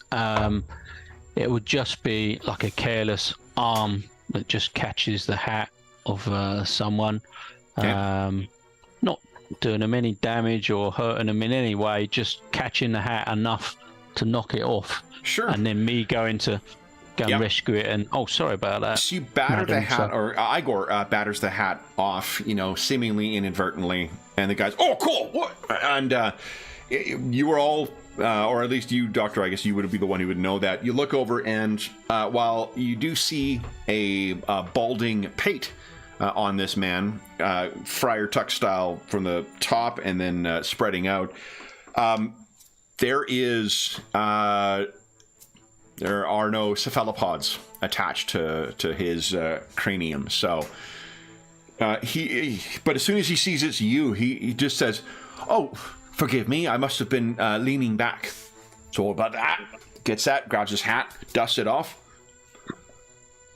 it would just be like a careless arm that just catches the hat of someone. Yeah. Not doing them any damage or hurting them in any way, just catching the hat enough to knock it off. Sure. And then me going to go and rescue it and, sorry about that. So you batter the hat, or Igor batters the hat off, seemingly inadvertently, and the guy's, oh, cool, what? And you were all, or at least you, Doctor, I guess you would be the one who would know that. You look over, and while you do see a balding pate on this man, friar tuck style from the top and then spreading out, there are no cephalopods attached to his cranium. So but as soon as he sees it's you, he just says, "Oh, forgive me, I must have been leaning back." It's all about that. Gets that, grabs his hat, dusts it off.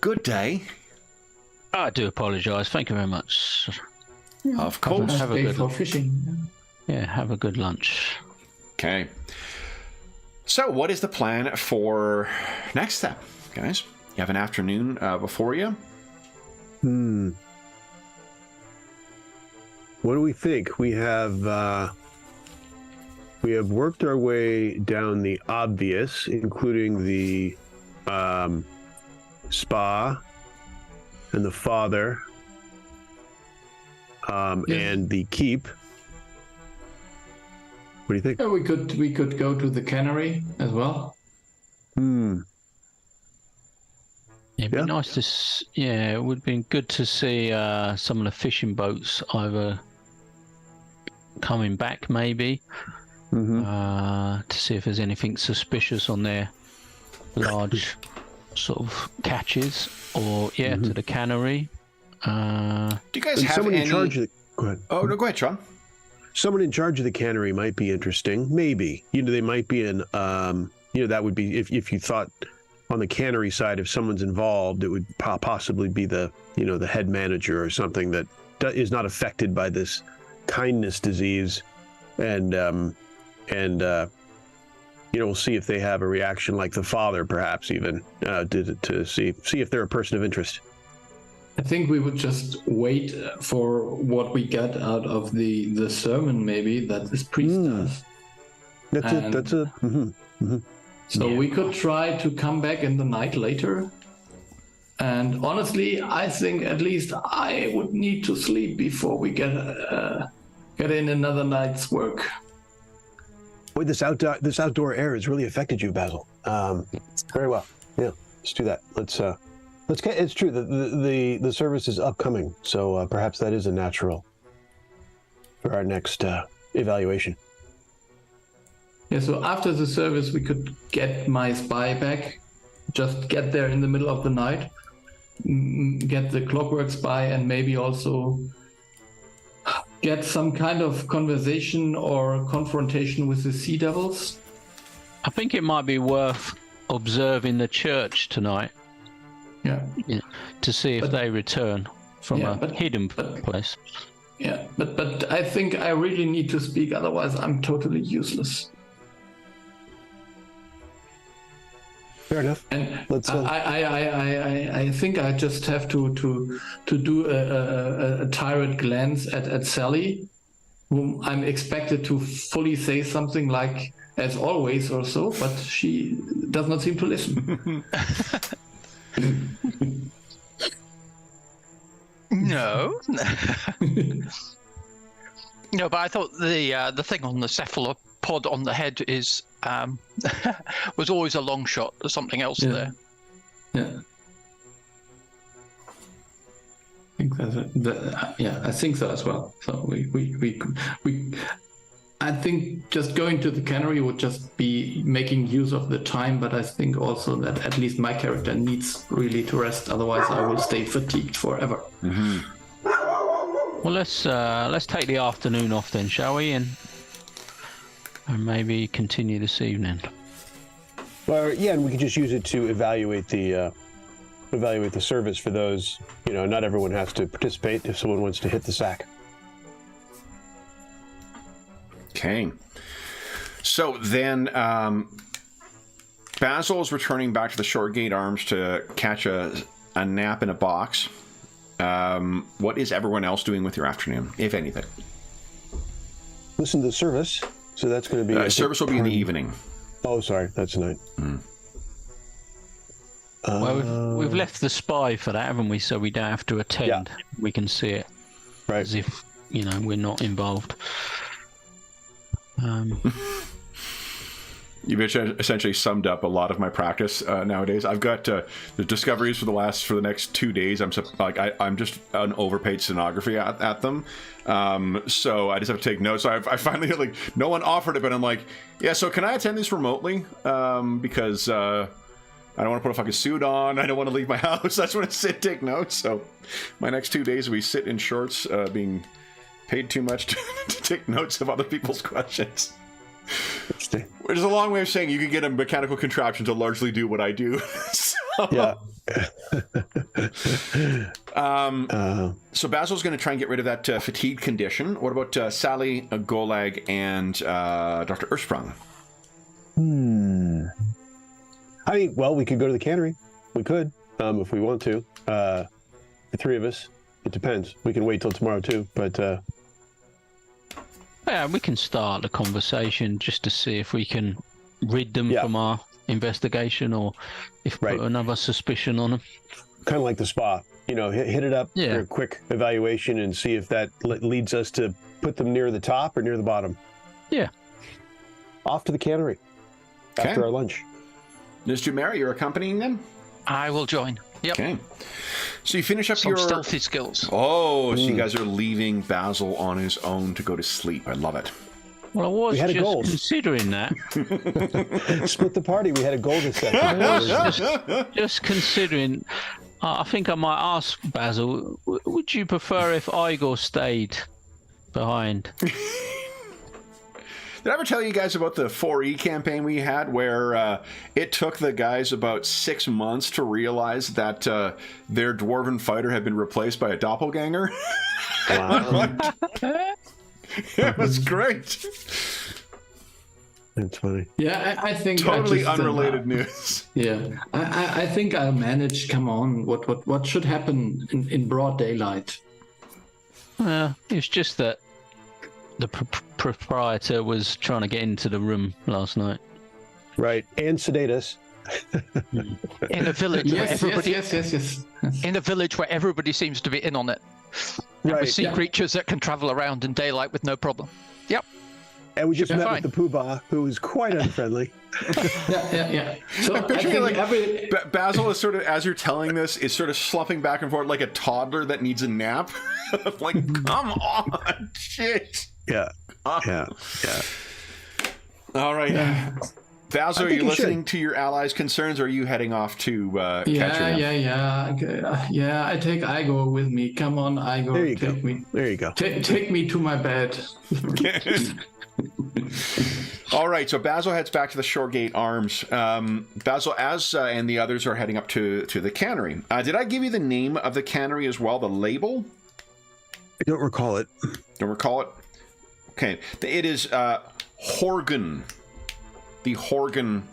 Good day. I do apologise. Thank you very much. Of course. Have a Day good for fishing. Yeah, have a good lunch. Okay. So, what is the plan for next step, guys? You have an afternoon before you. What do we think? We have worked our way down the obvious, including the spa and the father and the keep. What do you think? Yeah, we could go to the cannery as well. It'd be nice to, it would have been good to see some of the fishing boats either coming back, maybe, to see if there's anything suspicious on their large sort of catches, or to the cannery. Do you guys have someone any... in charge of the... Go ahead. Oh, no, go ahead, Sean. Someone in charge of the cannery might be interesting. Maybe. They might be in... that would be... If you thought on the cannery side, if someone's involved, it would possibly be the, the head manager or something that is not affected by this kindness disease. And we'll see if they have a reaction like the father, perhaps even, to see if they're a person of interest. I think we would just wait for what we get out of the sermon, maybe, that this priest does. So we could try to come back in the night later. And honestly, I think at least I would need to sleep before we get in another night's work. Boy, this outdoor air has really affected you, Basil. Very well. Yeah, let's do that. Let's get. It's true that the service is upcoming, so perhaps that is a natural for our next evaluation. Yeah. So after the service, we could get my spy back. Just get there in the middle of the night, get the clockwork spy, and maybe also get some kind of conversation or confrontation with the sea devils. I think it might be worth observing the church tonight. Yeah. To see if they return from a hidden place. Yeah, but I think I really need to speak, otherwise I'm totally useless. Fair enough. And Let's. I think I just have to do a tyrant glance at Sally, whom I'm expected to fully say something like "as always" or so, but she does not seem to listen. No. No, but I thought the thing on the cephalopod on the head is was always a long shot. There's something else there. Yeah. I think I think so as well. So we I think just going to the cannery would just be making use of the time, but I think also that at least my character needs really to rest. Otherwise, I will stay fatigued forever. Mm-hmm. Well, let's take the afternoon off then, shall we? And maybe continue this evening. Well, yeah, and we could just use it to evaluate the service for those. Not everyone has to participate if someone wants to hit the sack. Okay. So then Basil is returning back to the Shortgate Arms to catch a nap in a box. What is everyone else doing with your afternoon, if anything? Listen to the service. So that's going to be... service will be in the evening. Oh, sorry. That's tonight. Mm. Well, we've left the spy for that, haven't we? So we don't have to attend. Yeah. We can see it. Right. As if, we're not involved. You've essentially summed up a lot of my practice nowadays. I've got the discoveries for the next 2 days. I'm just an overpaid stenography at them, so I just have to take notes. So I finally no one offered it, but I'm like, yeah. So can I attend this remotely? Because I don't want to put a fucking suit on. I don't want to leave my house. I just want to sit, take notes. So my next 2 days we sit in shorts, being paid too much to take notes of other people's questions. Which is a long way of saying you can get a mechanical contraption to largely do what I do. Yeah. So Basil's going to try and get rid of that fatigue condition. What about Sally, Golag, and Dr. Ursprung? Well, we could go to the cannery. We could, if we want to. The three of us. It depends. We can wait till tomorrow too, but... Yeah, we can start the conversation just to see if we can rid them from our investigation, or if put another suspicion on them. Kind of like the spa, hit it up for a quick evaluation and see if that leads us to put them near the top or near the bottom. Yeah. Off to the cannery after our lunch. Ms. Jumeri, you're accompanying them? I will join. Yep. Okay. So you finish up some stealthy skills. Oh, so you guys are leaving Basil on his own to go to sleep. I love it. Well, I was We had a just goal. considering that. Split the party. We had a goal to set. I was just considering. I think I might ask Basil. Would you prefer if Igor stayed behind? Did I ever tell you guys about the 4E campaign we had where it took the guys about 6 months to realize that their dwarven fighter had been replaced by a doppelganger? Wow. It was great. That's funny. Yeah, I think Totally I just, unrelated news. Yeah, I think I'll manage. Come on, what should happen in broad daylight? It's just that the proprietor was trying to get into the room last night. Right, and sedate us. In a village where everybody Yes. in a village where everybody seems to be in on it. And Right. we see creatures that can travel around in daylight with no problem. Yep. And we just Yeah, met fine. with the Poobah, who was quite unfriendly. Yeah. So I Picturing think like Basil is sort of, as you're telling this, is sort of slumping back and forth like a toddler that needs a nap. Like, come on, shit. Yeah. Yeah. All right. Basil, are think you you listening should. to your allies' concerns, or are you heading off to catch her? Yeah. I take Igor with me. Come on, Igor. There you take go. me. There you go. Take me to my bed. All right, so Basil heads back to the Shoregate Arms. Basil, as and the others are heading up to the cannery. Did I give you the name of the cannery as well, the label? I don't recall it. Don't recall it? Okay, it is Horgan. The Horgan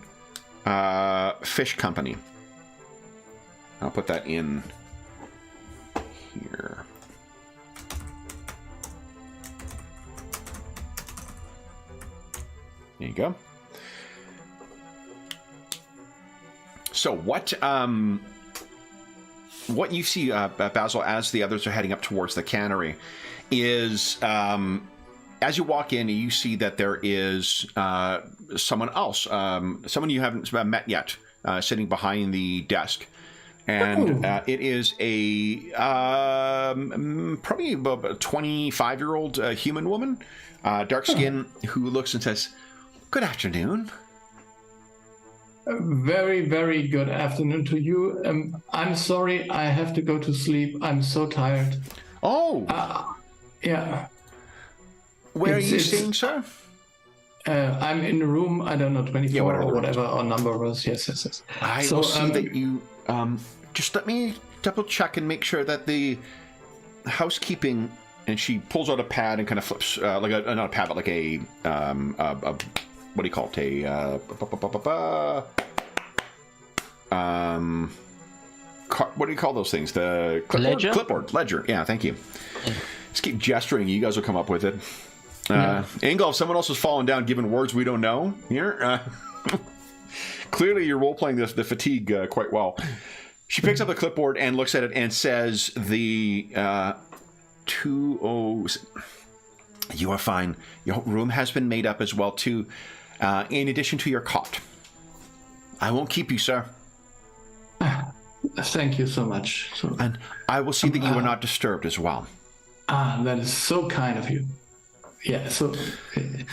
Fish Company. I'll put that in here. There you go. So what you see, Basil, as the others are heading up towards the cannery, is as you walk in, you see that there is someone else, someone you haven't met yet, sitting behind the desk. And it is a probably about a 25-year-old human woman, dark skin, who looks and says, "Good afternoon." Very, very good afternoon to you. I'm sorry, I have to go to sleep. I'm so tired. Oh, Yeah. where are you it's- staying, sir? I'm in the room, I don't know, 24 whatever or the room whatever our number was. Yes. I So, will see that you. Just let me double check and make sure that the housekeeping. And she pulls out a pad and kind of flips, like a not a pad, but like a what do you call it? What do you call those things? The clipboard? Ledger? Clipboard, ledger. Yeah, thank you. Just keep gesturing. You guys will come up with it. Ingolf, if someone else is falling down, giving words we don't know here. Clearly, you're role playing the fatigue quite well. She picks up the clipboard and looks at it and says, "The 2 You are fine. Your room has been made up as well too. In addition to your cot. I won't keep you, sir. Thank you so much. So, And I will see that you are not disturbed as well." that is so kind of you. Yeah, so...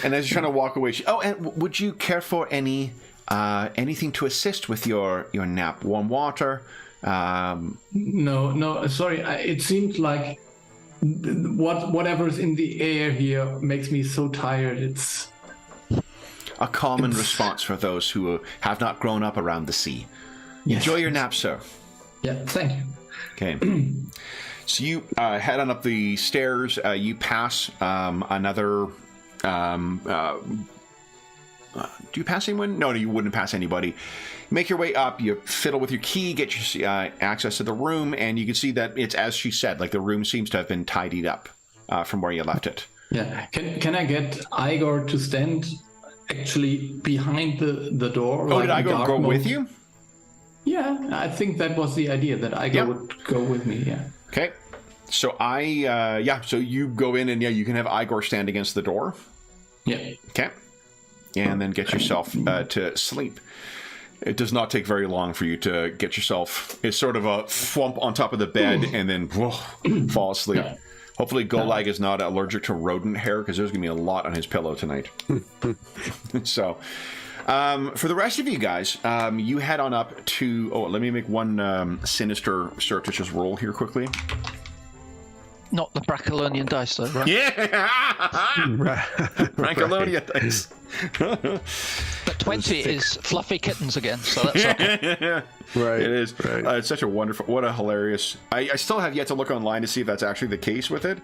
And as you're trying to walk away, and would you care for anything to assist with your nap? Warm water? No, sorry. It seems like whatever's in the air here makes me so tired. It's A common response for those who have not grown up around the sea. yes. Enjoy your nap, sir. Yeah, thank you. Okay. So you head on up the stairs. You pass another. Do you pass anyone? No, you wouldn't pass anybody. You make your way up. You fiddle with your key, get your access to the room, and you can see that it's as she said. Like the room seems to have been tidied up from where you left it. Yeah. Can I get Igor to stand actually behind the door? Oh, like did Igor guard go mode? with you? Yeah, I think that was the idea, that Igor Yeah. would go with me, yeah. Okay. So so you go in and you can have Igor stand against the door. Yeah. Okay. And then get yourself to sleep. It does not take very long for you to get yourself. It's sort of a thwump on top of the bed and then fall asleep. Yeah. Hopefully Golag is not allergic to rodent hair, because there's going to be a lot on his pillow tonight. So, for the rest of you guys, you head on up to... Oh, let me make one sinister surreptitious roll here quickly. Not the Brackalonian dice, though, right? Yeah! Brackalonian dice. But 20 is fluffy kittens again, so that's okay. Right. It is. Right. It's such a wonderful... What a hilarious... I still have yet to look online to see if that's actually the case with it,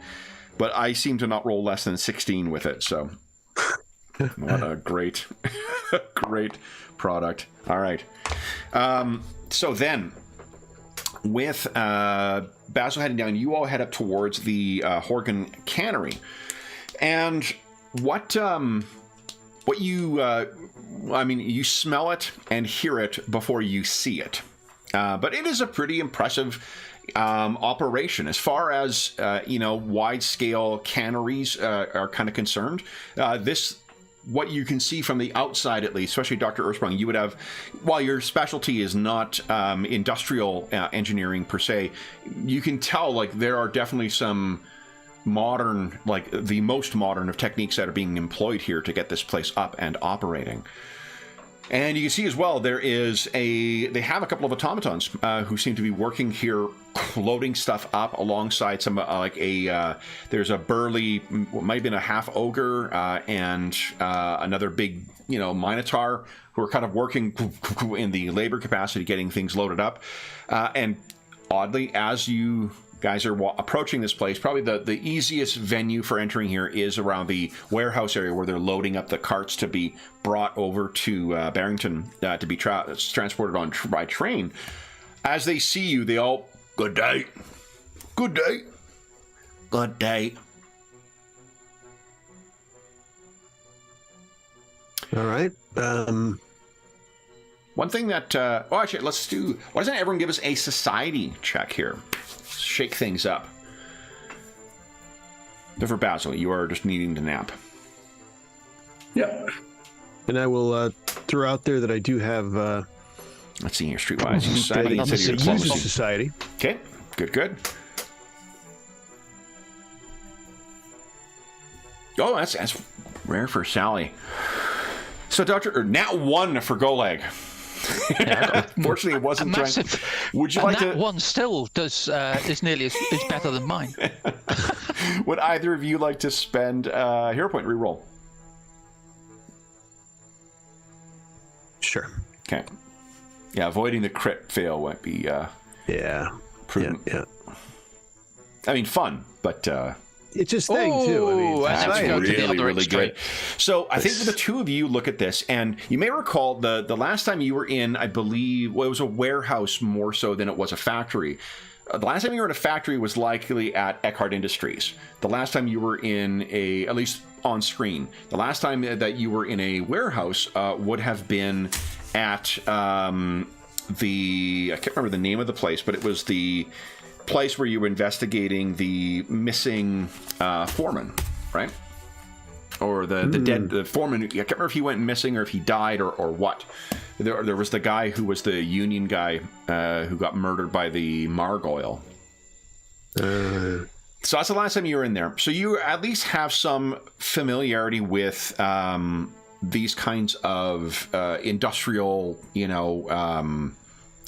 but I seem to not roll less than 16 with it, so... What a great, great product. All right. So then, with Basil heading down, you all head up towards the Horgan Cannery. And what you, I mean, you smell it and hear it before you see it. But it is a pretty impressive operation as far as, wide-scale canneries are kind of concerned. What you can see from the outside, at least, especially Dr. Earthsprung, you would have, while your specialty is not industrial engineering per se, you can tell, like, there are definitely some modern, like, the most modern of techniques that are being employed here to get this place up and operating. And you can see as well, they have a couple of automatons who seem to be working here, loading stuff up alongside some, there's a burly, what might have been a half ogre, and another big, minotaur, who are kind of working in the labor capacity, getting things loaded up. And oddly, as you guys are approaching this place, probably the easiest venue for entering here is around the warehouse area where they're loading up the carts to be brought over to Barrington to be transported by train. As they see you, they all, good day, good day, good day. All right. One thing that, actually, why doesn't everyone give us a society check here? Shake things up. But for Basil, you are just needing to nap. Yeah. And I will throw out there that I do have... Let's see here, Streetwise. Society instead of your diplomacy. Society. Okay, good. Oh, that's rare for Sally. So, Nat 1 for Golag. Fortunately, it wasn't massive. Would you like that to? One still does is nearly is better than mine. Would either of you like to spend hero point reroll? Sure. Okay. Yeah, avoiding the crit fail won't be prudent. Yeah. I mean, fun, but it's just thing too. I mean, that's really good. So I think the two of you look at this, and you may recall the last time you were in, I believe, it was a warehouse more so than it was a factory. The last time you were in a factory was likely at Eckhart Industries. The last time you were in at least on screen, the last time that you were in a warehouse would have been at I can't remember the name of the place, but it was the place where you were investigating the missing foreman, right? Or the dead foreman. I can't remember if he went missing or if he died or what. There was the guy who was the union guy who got murdered by the Margoyle. So that's the last time you were in there. So you at least have some familiarity with these kinds of industrial,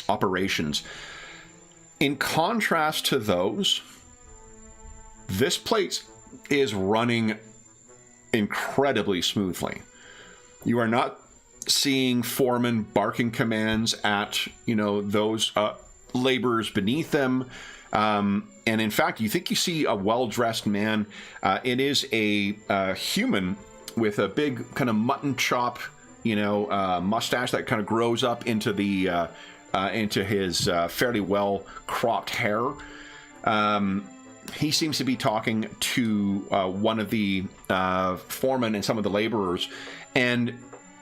operations. In contrast to those, this place is running incredibly smoothly. You are not seeing foremen barking commands at, those laborers beneath them. And in fact, you think you see a well-dressed man. It is a human with a big kind of mutton chop, mustache that kind of grows up into the into his fairly well cropped hair. He seems to be talking to one of the foremen and some of the laborers, and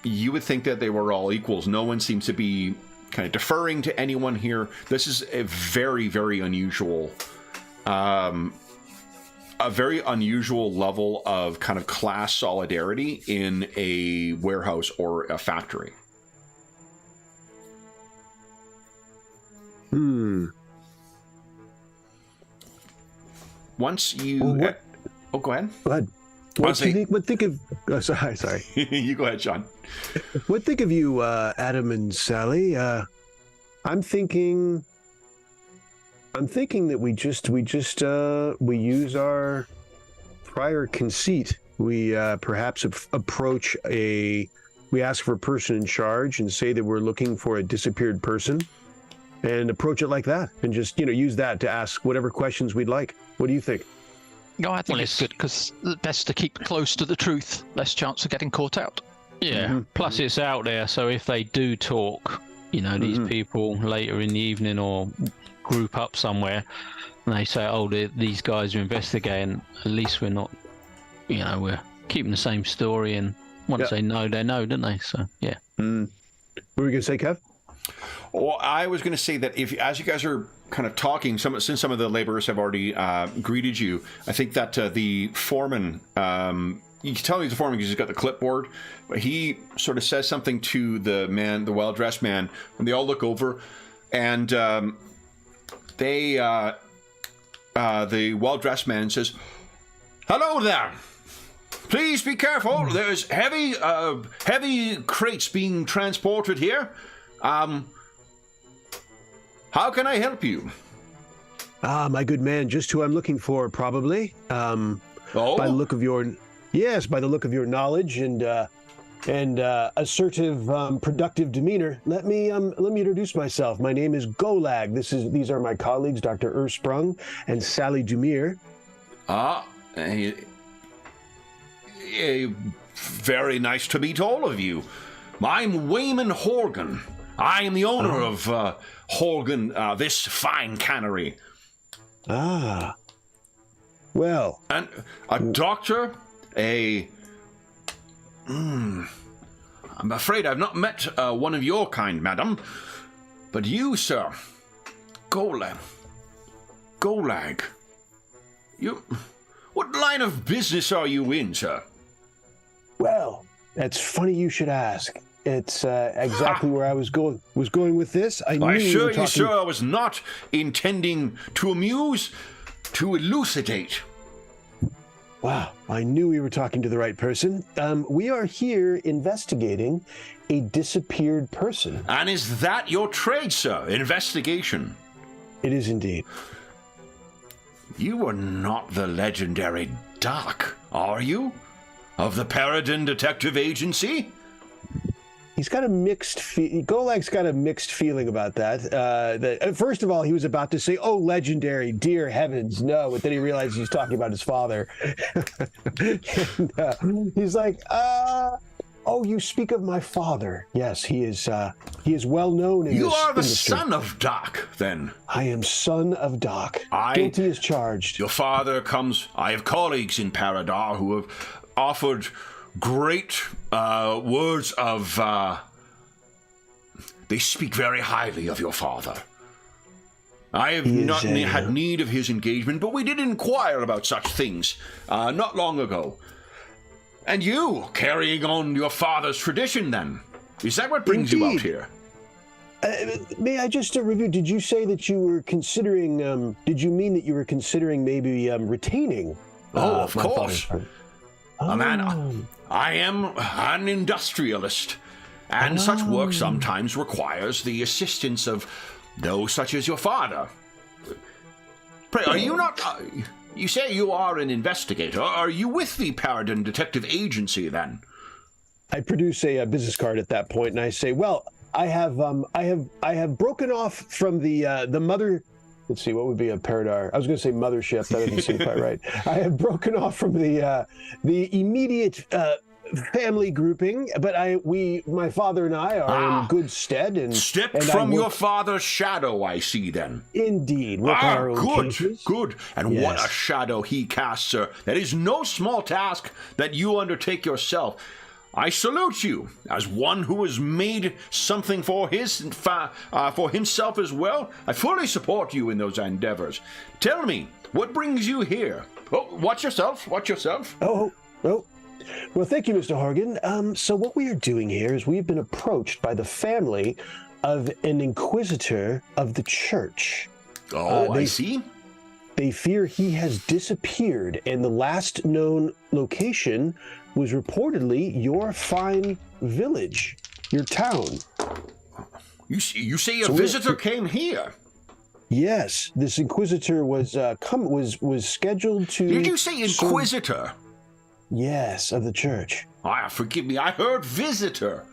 you would think that they were all equals. No one seems to be kind of deferring to anyone here. This is a very, very unusual, level of kind of class solidarity in a warehouse or a factory. once you... go ahead. Go ahead. What think of... Oh, sorry. You go ahead, Sean. What think of you, Adam and Sally? I'm thinking that we use our prior conceit. We perhaps approach we ask for a person in charge and say that we're looking for a disappeared person, and approach it like that, and just use that to ask whatever questions we'd like. What do you think? No, I think it's good because best to keep close to the truth, less chance of getting caught out. Yeah. Mm-hmm. Plus, it's out there, so if they do talk, these people later in the evening or group up somewhere, and they say, "Oh, these guys are investigating," at least we're not, we're keeping the same story. And once they know, don't they? So yeah. What were you gonna say, Kev? Well, I was going to say that as you guys are kind of talking, since some of the laborers have already greeted you, I think that the foreman, you can tell he's the foreman because he's got the clipboard, but he sort of says something to the well-dressed man, when they all look over, and the well-dressed man says, "Hello there. Please be careful. There's heavy crates being transported here. How can I help you?" My good man, just who I'm looking for, probably. By the look of your knowledge and assertive, productive demeanor. Let me introduce myself. My name is Golag. These are my colleagues, Dr. Ursprung and Sally Dumir. Very nice to meet all of you. I'm Wayman Horgan. I am the owner of Horgan, this fine cannery. Well. And a doctor, I'm afraid I've not met one of your kind, madam. But you, sir, Golag. What line of business are you in, sir? Well, that's funny you should ask. It's exactly where I was going with this. I assure you, sir, I was not intending to amuse, to elucidate. Wow, I knew we were talking to the right person. We are here investigating a disappeared person. And is that your trade, sir? Investigation? It is indeed. You are not the legendary Doc, are you? Of the Paridar Detective Agency? He's got a mixed Golag's got a mixed feeling about that. First of all, he was about to say, "Oh, legendary, dear heavens, no," but then he realized he's talking about his father. And, he's like, "Oh, you speak of my father? Yes, he is well known in this industry." You are the son of Doc, then. I am son of Doc. Guilty as charged. Your father comes. I have colleagues in Paridar who have offered great words of... they speak very highly of your father. I have not had need of his engagement, but we did inquire about such things not long ago. And you, carrying on your father's tradition, then? Is that what brings you out here? May I just review, did you say that you were considering, did you mean that you were considering maybe retaining? Of course. Man, I am an industrialist, and such work sometimes requires the assistance of those such as your father. Pray, are you not... you say you are an investigator. Are you with the Paridar Detective Agency, then? I produce a business card at that point, and I say, "Well, I have broken off from the mother." Let's see, what would be a Paridar? I was going to say mothership. That doesn't seem quite right. I have broken off from the immediate family grouping, but my father and I are in good stead. And stepped from your father's shadow, I see. Then indeed, with our own cases. Good. And yes. What a shadow he casts, sir! That is no small task that you undertake yourself. I salute you as one who has made something for himself as well. I fully support you in those endeavors. Tell me, what brings you here? Oh, watch yourself. Oh. Well, thank you, Mr. Horgan. So what we are doing here is we've been approached by the family of an inquisitor of the church. Oh, I see. They fear he has disappeared, and the last known location was reportedly your fine village, your town. You say a visitor came here? Yes, this inquisitor was scheduled to. Did you say inquisitor? Yes, of the church. Ah, forgive me. I heard visitor.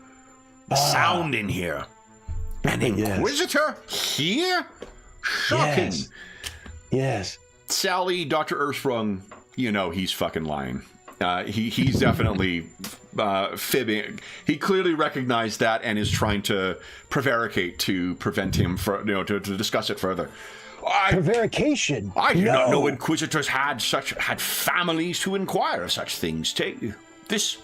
Sound in here. An inquisitor here? Shocking. Yes. Sally, Dr. Ersprung, you know he's fucking lying. He's definitely fibbing. He clearly recognized that and is trying to prevaricate to prevent him to discuss it further. Prevarication. I did not know inquisitors had families to inquire of such things. This.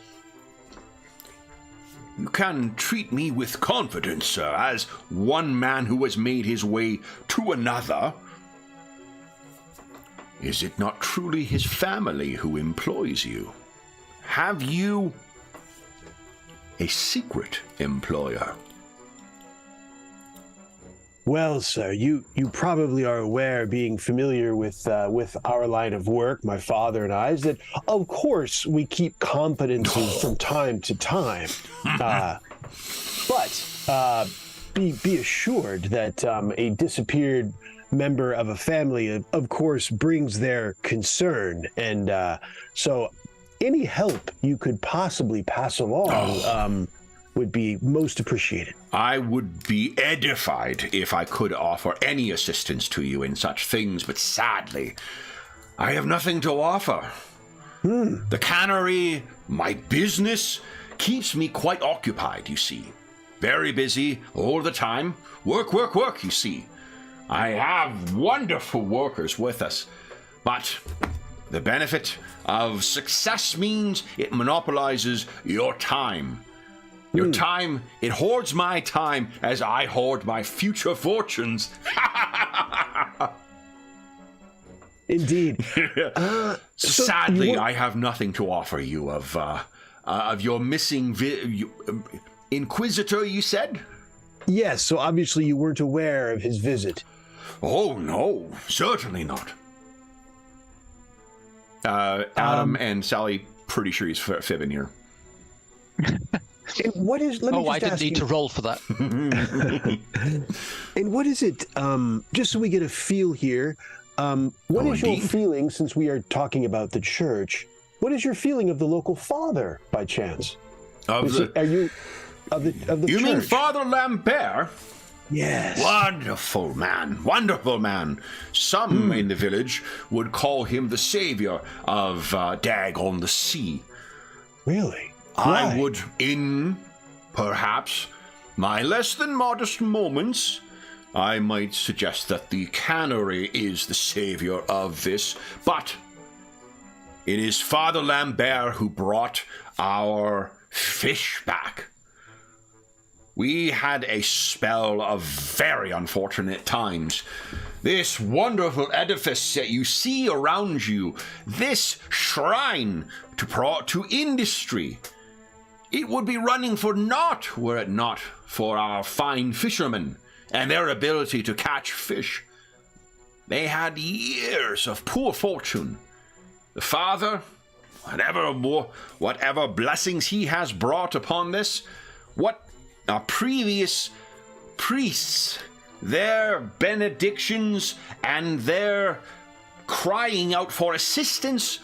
You can treat me with confidence, sir, as one man who has made his way to another. Is it not truly his family who employs you? Have you a secret employer? Well, sir, you probably are aware, being familiar with our line of work, my father and I, is that, of course, we keep confidences from time to time. But be assured that a disappeared member of a family, of course, brings their concern. And so any help you could possibly pass along would be most appreciated. I would be edified if I could offer any assistance to you in such things, but sadly, I have nothing to offer. The cannery, my business, keeps me quite occupied, you see. Very busy all the time. Work, you see. I have wonderful workers with us, but the benefit of success means it monopolizes your time. Your time, it hoards my time as I hoard my future fortunes. Indeed. Sadly, I have nothing to offer you of your missing Inquisitor, you said? Yes, so obviously you weren't aware of his visit. Oh, no, certainly not. Adam and Sally, pretty sure he's fibbing here. And what is? Let me I didn't need to roll for that. And what is it? Just so we get a feel here, what is your feeling? Since we are talking about the church, what is your feeling of the local father, by chance? Are you of the You church? mean Father Lambert? Yes. Wonderful man. Some in the village would call him the savior of Dag on the Sea. Really? I would, in perhaps my less than modest moments, I might suggest that the cannery is the savior of this, but it is Father Lambert who brought our fish back. We had a spell of very unfortunate times. This wonderful edifice that you see around you, this shrine to industry, it would be running for naught were it not for our fine fishermen and their ability to catch fish. They had years of poor fortune. The Father, whatever blessings he has brought upon this, what our previous priests, their benedictions and their crying out for assistance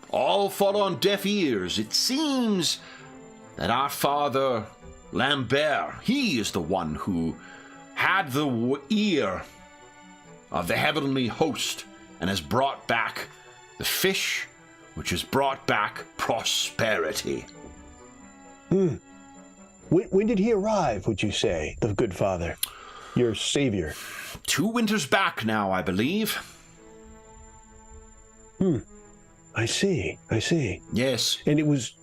all fall on deaf ears. It seems that our Father Lambert, he is the one who had the ear of the heavenly host and has brought back the fish, which has brought back prosperity. When did he arrive, would you say, the good father, your savior? 2 winters back now, I believe. I see. Yes. And it was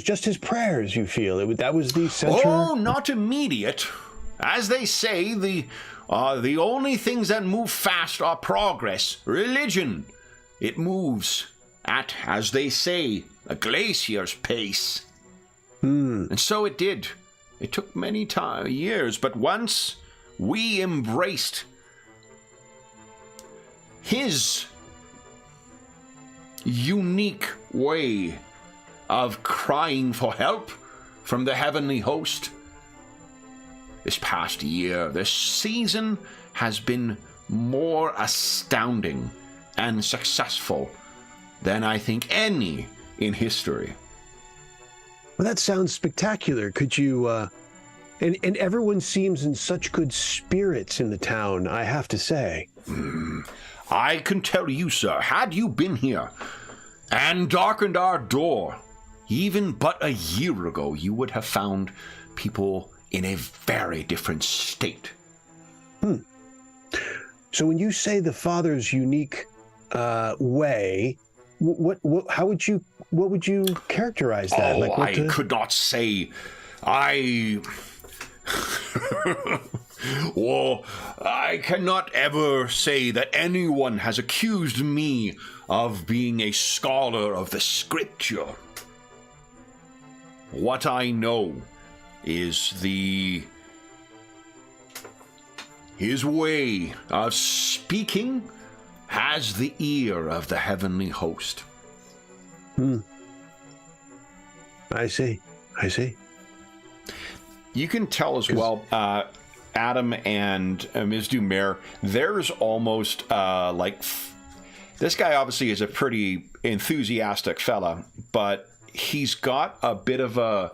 just his prayers, you feel? That was the center? Oh, not immediate. As they say, the only things that move fast are progress, religion. It moves at, as they say, a glacier's pace. And so it did. It took many years, but once we embraced his unique way of crying for help from the heavenly host. This past year, this season has been more astounding and successful than I think any in history. Well, that sounds spectacular. Could you, and everyone seems in such good spirits in the town, I have to say. I can tell you, sir, had you been here and darkened our door even but a year ago, you would have found people in a very different state. So when you say the Father's unique way, what would you characterize that? I could not say. Well, I cannot ever say that anyone has accused me of being a scholar of the scripture. What I know is his way of speaking has the ear of the heavenly host. I see. You can tell as well, Adam and Ms. Dumer, there's almost this guy obviously is a pretty enthusiastic fella, but he's got a bit of a,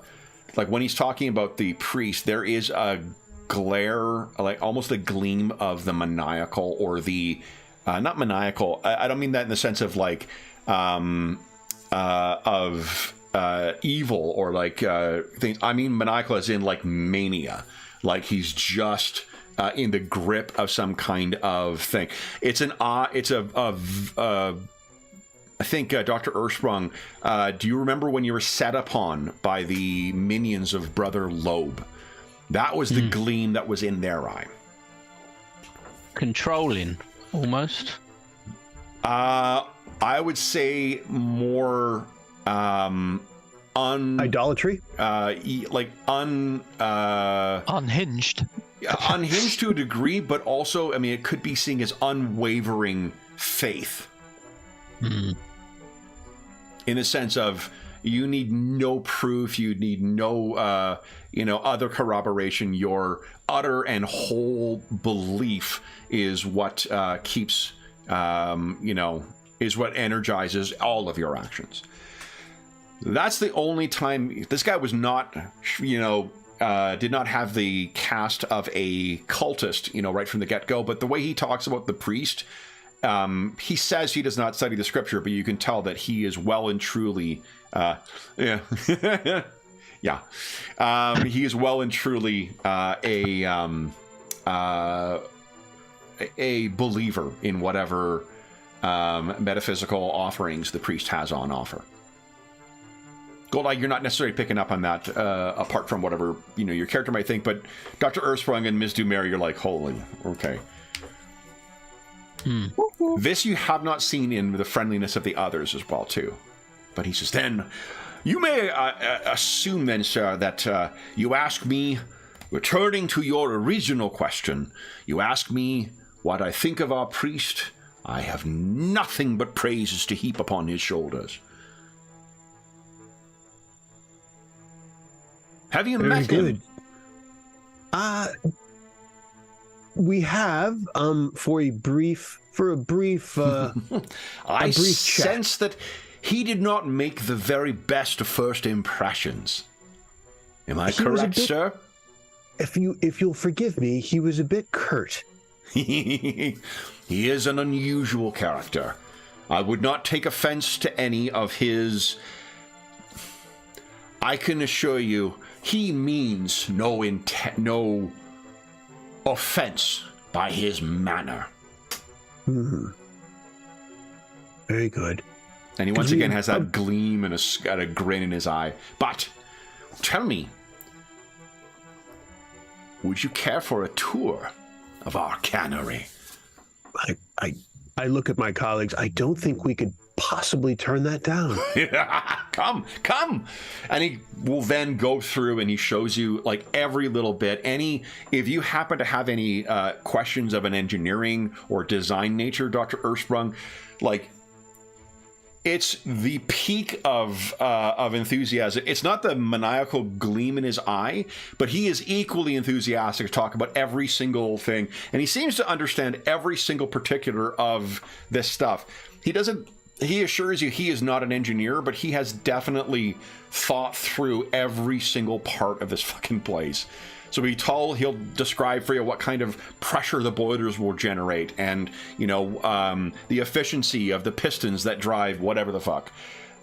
like when he's talking about the priest, there is a glare, like almost a gleam of the maniacal or the, not maniacal, I don't mean that in the sense of like, evil or like things. I mean maniacal as in like mania, like he's just in the grip of some kind of thing. It's I think Dr. Ursprung, do you remember when you were set upon by the minions of Brother Loeb? That was the gleam that was in their eye. Controlling, almost. I would say more idolatry, unhinged. Unhinged to a degree, but also, I mean, it could be seen as unwavering faith. In the sense of you need no proof, you need no other corroboration. Your utter and whole belief is what keeps is what energizes all of your actions. That's the only time this guy was not, did not have the cast of a cultist, right from the get-go. But the way he talks about the priest, he says he does not study the scripture, but you can tell that he is well and truly, he is well and truly a believer in whatever metaphysical offerings the priest has on offer. Goldeye, you're not necessarily picking up on that, apart from whatever your character might think, but Dr. Ursprung and Ms. Dumer, you're like, holy, okay. This you have not seen in the friendliness of the others as well, too. But he says, then, you may assume then, sir, that you ask me, returning to your original question, you ask me what I think of our priest. I have nothing but praises to heap upon his shoulders. Have you met him? We have for a brief I sense that he did not make the very best of first impressions. Am I correct, sir? If you'll forgive me, he was a bit curt. He is an unusual character. I would not take offense to any of his. I can assure you, he means no offense by his manner. Very good. And he once again has that gleam and a grin in his eye. But tell me, would you care for a tour of our cannery? I look at my colleagues. I don't think we could possibly turn that down. Come. And he will then go through and he shows you like every little bit. If you happen to have any questions of an engineering or design nature, Dr. Ursprung, like it's the peak of enthusiasm. It's not the maniacal gleam in his eye, but he is equally enthusiastic to talk about every single thing, and he seems to understand every single particular of this stuff. He assures you he is not an engineer, but he has definitely thought through every single part of this fucking place. So he'll describe for you what kind of pressure the boilers will generate, and the efficiency of the pistons that drive whatever the fuck.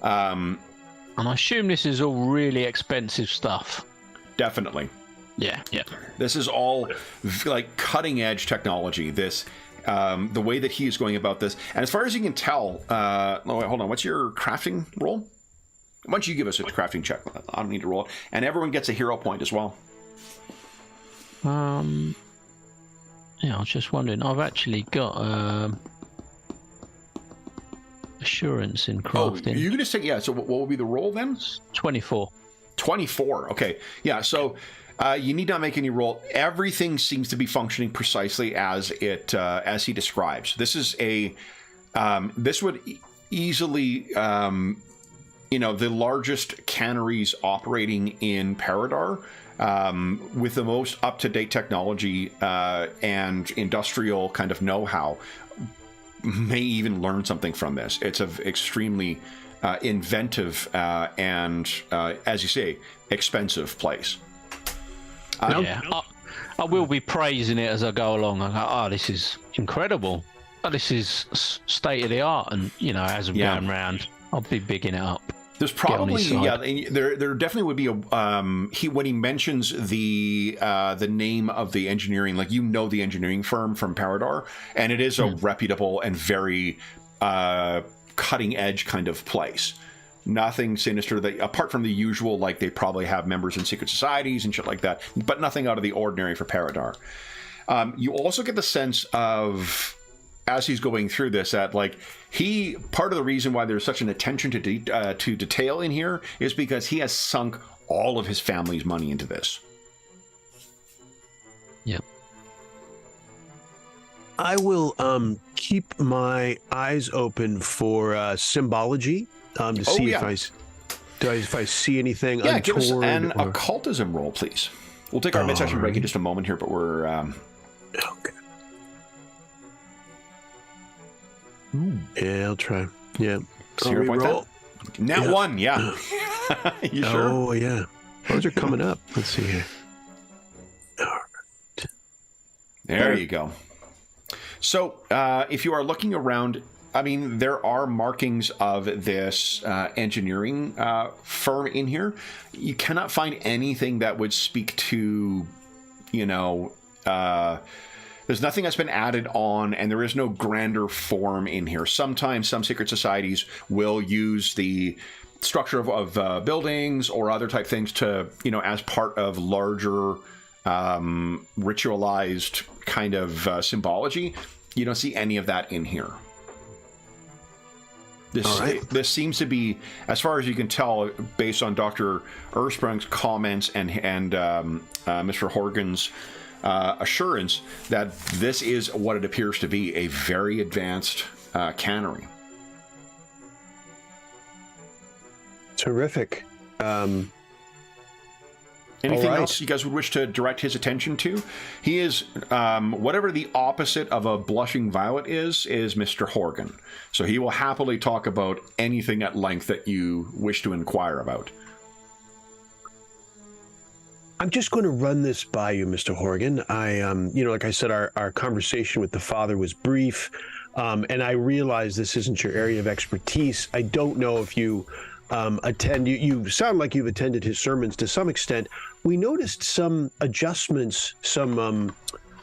And I assume this is all really expensive stuff. Definitely. Yeah. This is all like cutting edge technology. This, the way that he is going about this, and as far as you can tell, hold on. What's your crafting roll? Why don't you give us a crafting check? I don't need to roll it, and everyone gets a hero point as well. Yeah, I was just wondering. I've actually got assurance in crafting. Oh, you can just take, yeah. So what will be the roll then? 24. 24. Okay. Yeah. So you need not make any roll. Everything seems to be functioning precisely as he describes. This is this would easily, the largest canneries operating in Paridar. With the most up-to-date technology and industrial kind of know-how, may even learn something from this. It's an extremely inventive and, as you say, expensive place. Yeah, I will be praising it as I go along. I go, this is incredible. This is state-of-the-art, and, as I'm going around, I'll be bigging it up. There's probably there definitely would be a when he mentions the name of the engineering, like the engineering firm from Paridar, and it is a reputable and very cutting edge kind of place. Nothing sinister that apart from the usual, like they probably have members in secret societies and shit like that, but nothing out of the ordinary for Paridar. You also get the sense of, as he's going through this, that part of the reason why there's such an attention to detail in here is because he has sunk all of his family's money into this. Yep. I will keep my eyes open for symbology to see if I see anything untoward. Give us an occultism roll, please. We'll take our mid-session break in just a moment here, but we're okay. Yeah, I'll try. Yeah. Zero point roll. Nat 1, yeah. You sure? Oh, yeah. Those are coming up. Let's see here. All right. There you go. So, if you are looking around, I mean, there are markings of this engineering firm in here. You cannot find anything that would speak to, there's nothing that's been added on, and there is no grander form in here. Sometimes some secret societies will use the structure of buildings or other type things to, as part of larger ritualized kind of symbology. You don't see any of that in here. This seems to be, as far as you can tell, based on Dr. Ersprung's comments and Mr. Horgan's assurance, that this is what it appears to be, a very advanced cannery. Terrific. Anything else you guys would wish to direct his attention to? He is, whatever the opposite of a blushing violet is Mr. Horgan. So he will happily talk about anything at length that you wish to inquire about. I'm just going to run this by you, Mr. Horgan. Like I said, our conversation with the father was brief, and I realize this isn't your area of expertise. I don't know if you you sound like you've attended his sermons to some extent. We noticed some adjustments, some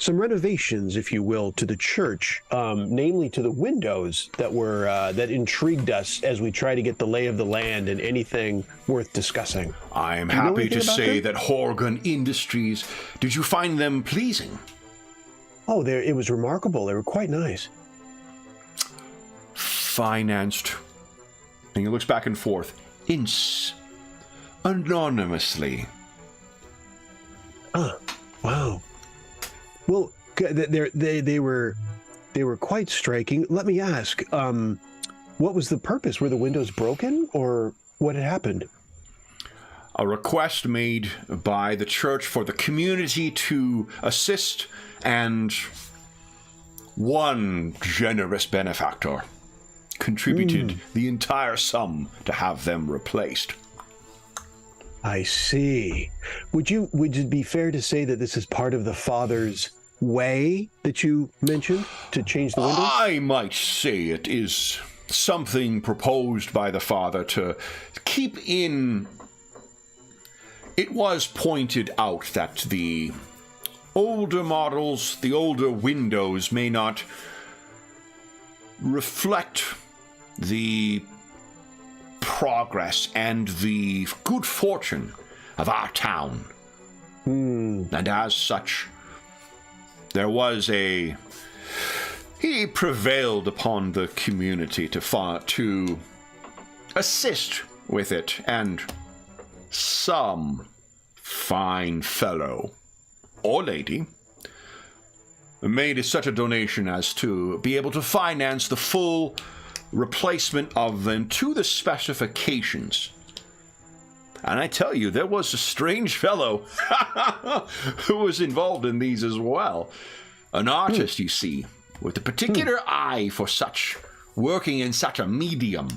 renovations, if you will, to the church, namely to the windows that intrigued us as we try to get the lay of the land and anything worth discussing. I'm happy to say that Horgan Industries, did you find them pleasing? Oh, it was remarkable. They were quite nice. Financed. And he looks back and forth. Anonymously. Wow. Well, they were quite striking. Let me ask, what was the purpose? Were the windows broken, or what had happened? A request made by the church for the community to assist, and one generous benefactor contributed the entire sum to have them replaced. I see. Would it be fair to say that this is part of the Father's way that you mentioned to change the windows? I might say it is something proposed by the Father to keep in... It was pointed out that the older models, the older windows, may not reflect the progress and the good fortune of our town. And as such, there was he prevailed upon the community to assist with it, and some fine fellow or lady made such a donation as to be able to finance the full replacement of them to the specifications. And I tell you, there was a strange fellow who was involved in these as well. An artist, you see, with a particular eye for such, working in such a medium.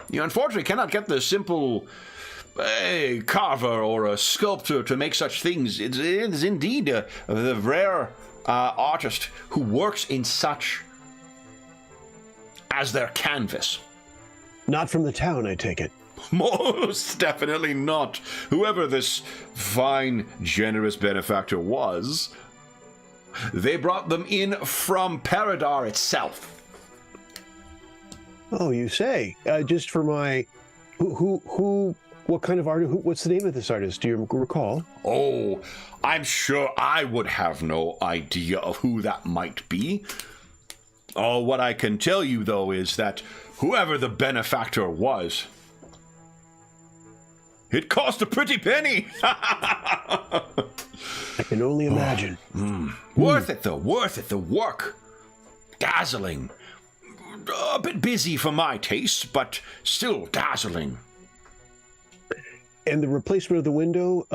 You unfortunately cannot get the simple carver or a sculptor to make such things. It is indeed the rare artist who works in such as their canvas. Not from the town, I take it. Most definitely not. Whoever this fine, generous benefactor was, they brought them in from Paridar itself. Oh, you say? Just for my... What kind of artist? What's the name of this artist? Do you recall? Oh, I'm sure I would have no idea of who that might be. Oh, what I can tell you, though, is that whoever the benefactor was, it cost a pretty penny. I can only imagine. Worth it, though. Worth it. The work. Dazzling. A bit busy for my taste, but still dazzling. And the replacement of the window,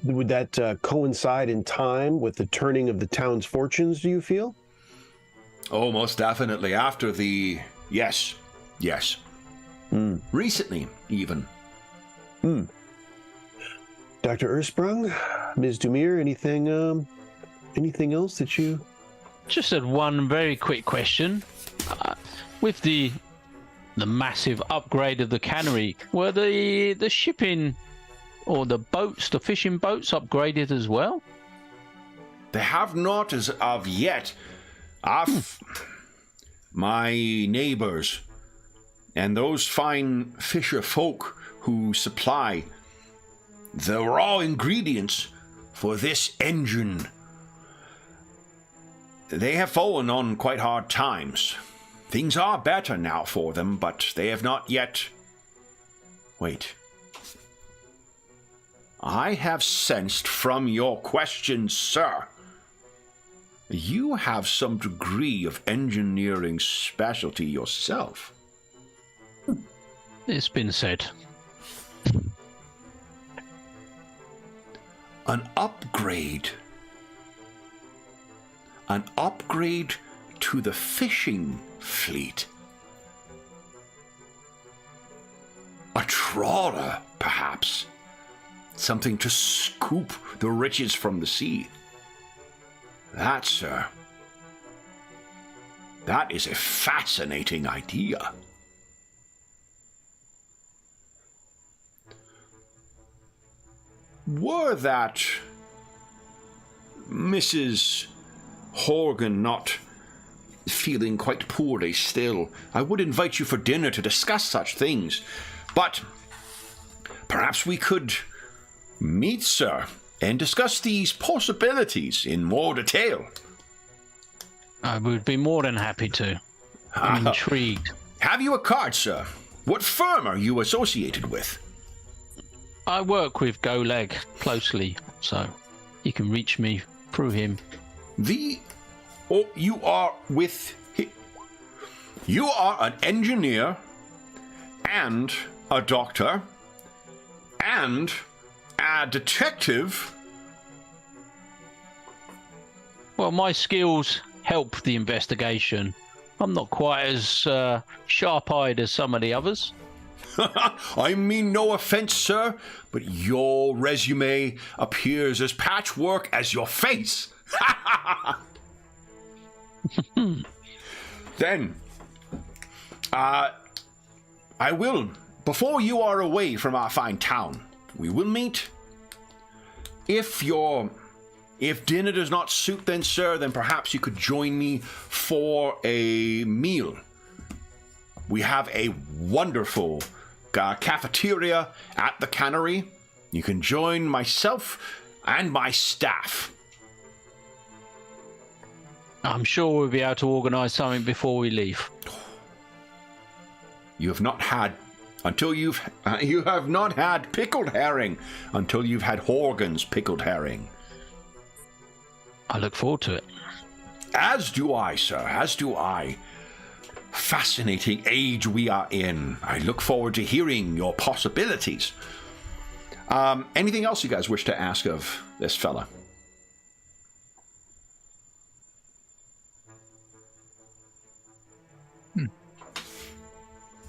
would that coincide in time with the turning of the town's fortunes, do you feel? Oh, most definitely. After the... Yes. Recently, even. Dr. Ersprung, Ms. Dumir, anything else that you... Just had one very quick question. With the massive upgrade of the cannery, were the shipping or the boats, the fishing boats, upgraded as well? They have not as of yet. My neighbors and those fine fisher folk who supply the raw ingredients for this engine, they have fallen on quite hard times. Things are better now for them, but they have not yet... Wait. I have sensed from your questions, sir, you have some degree of engineering specialty yourself. It's been said. An upgrade to the fishing fleet. A trawler, perhaps. Something to scoop the riches from the sea. That, sir, that is a fascinating idea. Were that Mrs. Horgan not feeling quite poorly still, I would invite you for dinner to discuss such things. But perhaps we could meet, sir, and discuss these possibilities in more detail. I would be more than happy to. I'm intrigued. Have you a card, sir? What firm are you associated with? I work with Goleg closely, so you can reach me through him. You are with... You are an engineer, and a doctor, and a detective. Well, my skills help the investigation. I'm not quite as sharp-eyed as some of the others. I mean no offense, sir, but your resume appears as patchwork as your face. Then, I will, before you are away from our fine town, we will meet. If dinner does not suit, then, sir, then perhaps you could join me for a meal. We have a wonderful cafeteria at the cannery. You can join myself and my staff. I'm sure we'll be able to organise something before we leave. You have not had you have not had pickled herring until you've had Horgan's pickled herring. I look forward to it. As do I, sir, as do I. Fascinating age we are in. I look forward to hearing your possibilities. Anything else you guys wish to ask of this fella?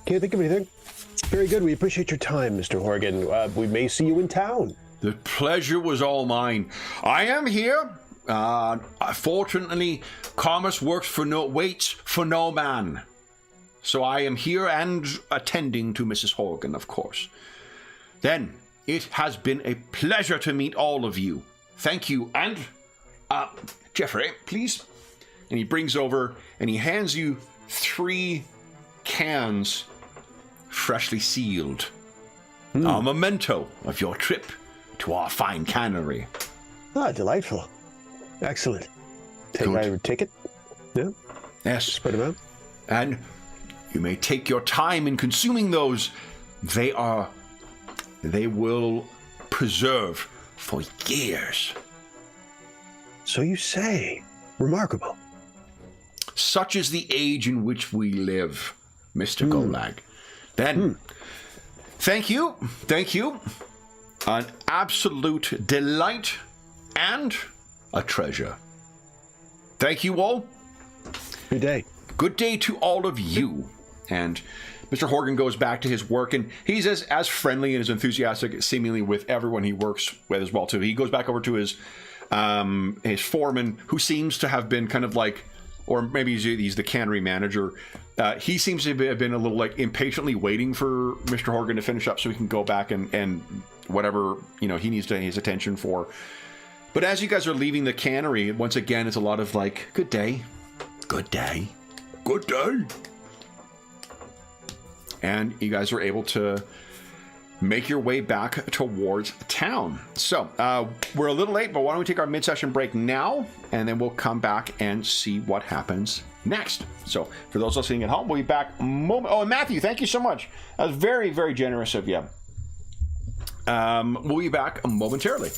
Can't think of anything. Very good. We appreciate your time, Mr. Horgan. We may see you in town. The pleasure was all mine. I am here. Fortunately, commerce waits for no man. So I am here and attending to Mrs. Horgan, of course. Then, it has been a pleasure to meet all of you. Thank you. And, Jeffrey, please. And he brings over and he hands you 3 cans, freshly sealed. A memento of your trip to our fine cannery. Ah, delightful. Excellent. Take my ticket? Yeah? Yes. Spread them out. And you may take your time in consuming those. They will preserve for years. So you say. Remarkable. Such is the age in which we live, Mr. Golag. Then, thank you. An absolute delight and a treasure. Thank you all. Good day. Good day to all of you. And Mr. Horgan goes back to his work, and he's as friendly and as enthusiastic, seemingly, with everyone he works with as well, too. He goes back over to his foreman, who seems to have been kind of like, or maybe he's the cannery manager. He seems to have been a little like impatiently waiting for Mr. Horgan to finish up so he can go back and whatever he needs to his attention for. But as you guys are leaving the cannery, once again, it's a lot of like, good day, good day, good day. And you guys are able to make your way back towards town. So we're a little late, but why don't we take our mid-session break now, and then we'll come back and see what happens next. So for those listening at home, we'll be back. Oh, and Matthew, thank you so much. That was very, very generous of you. We'll be back momentarily.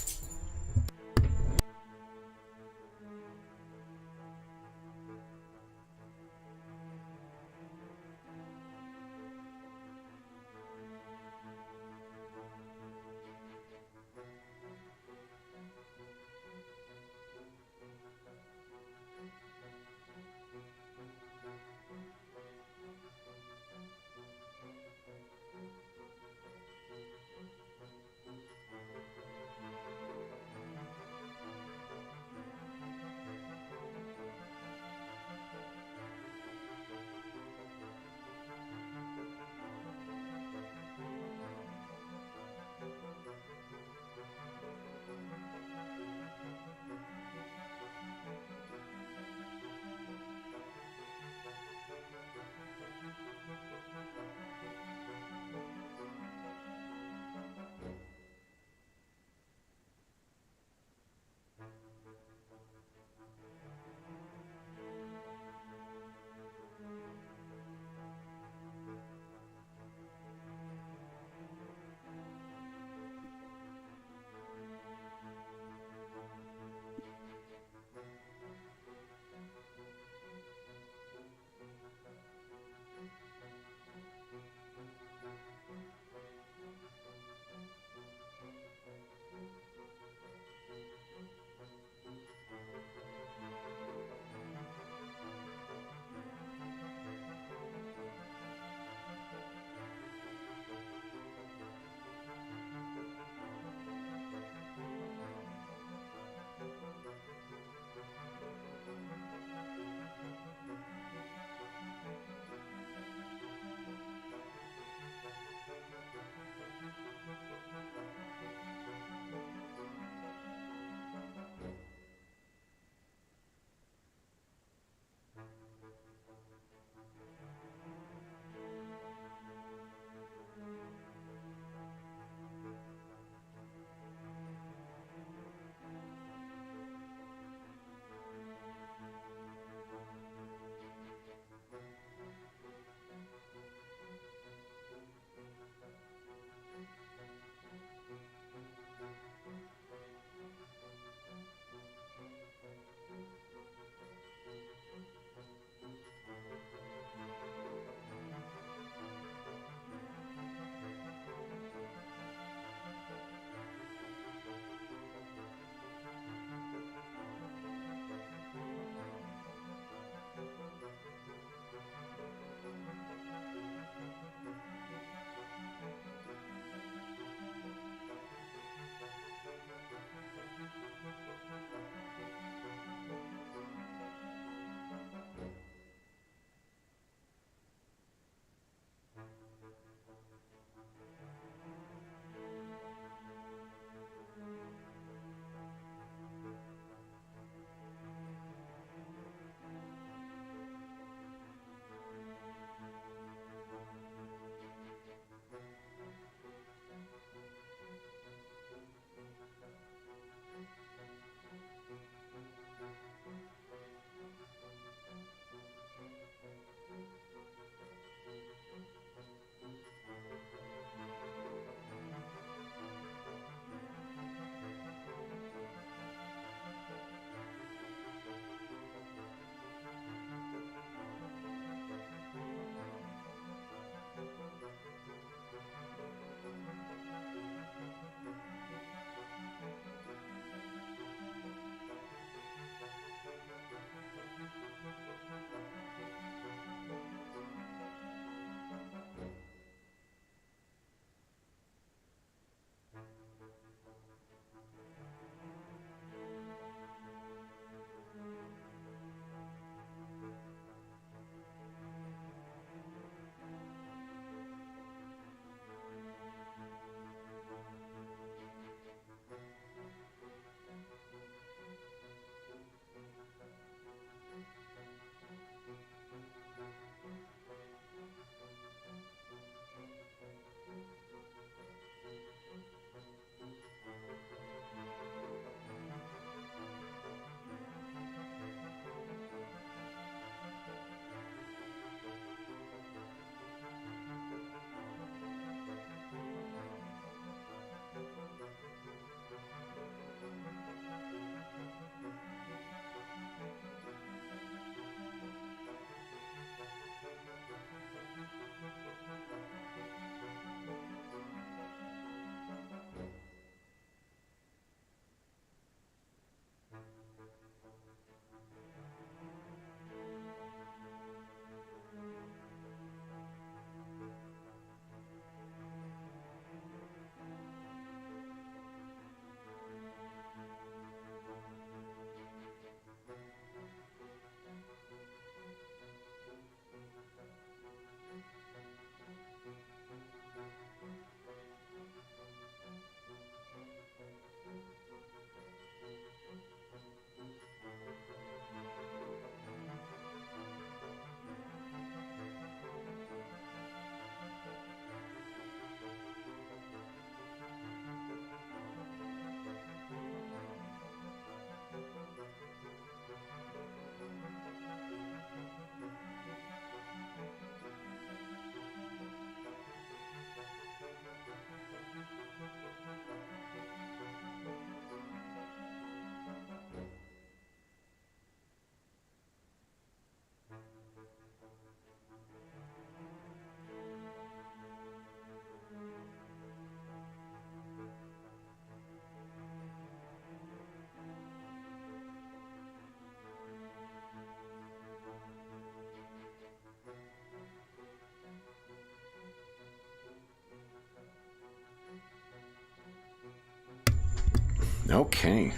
Okay.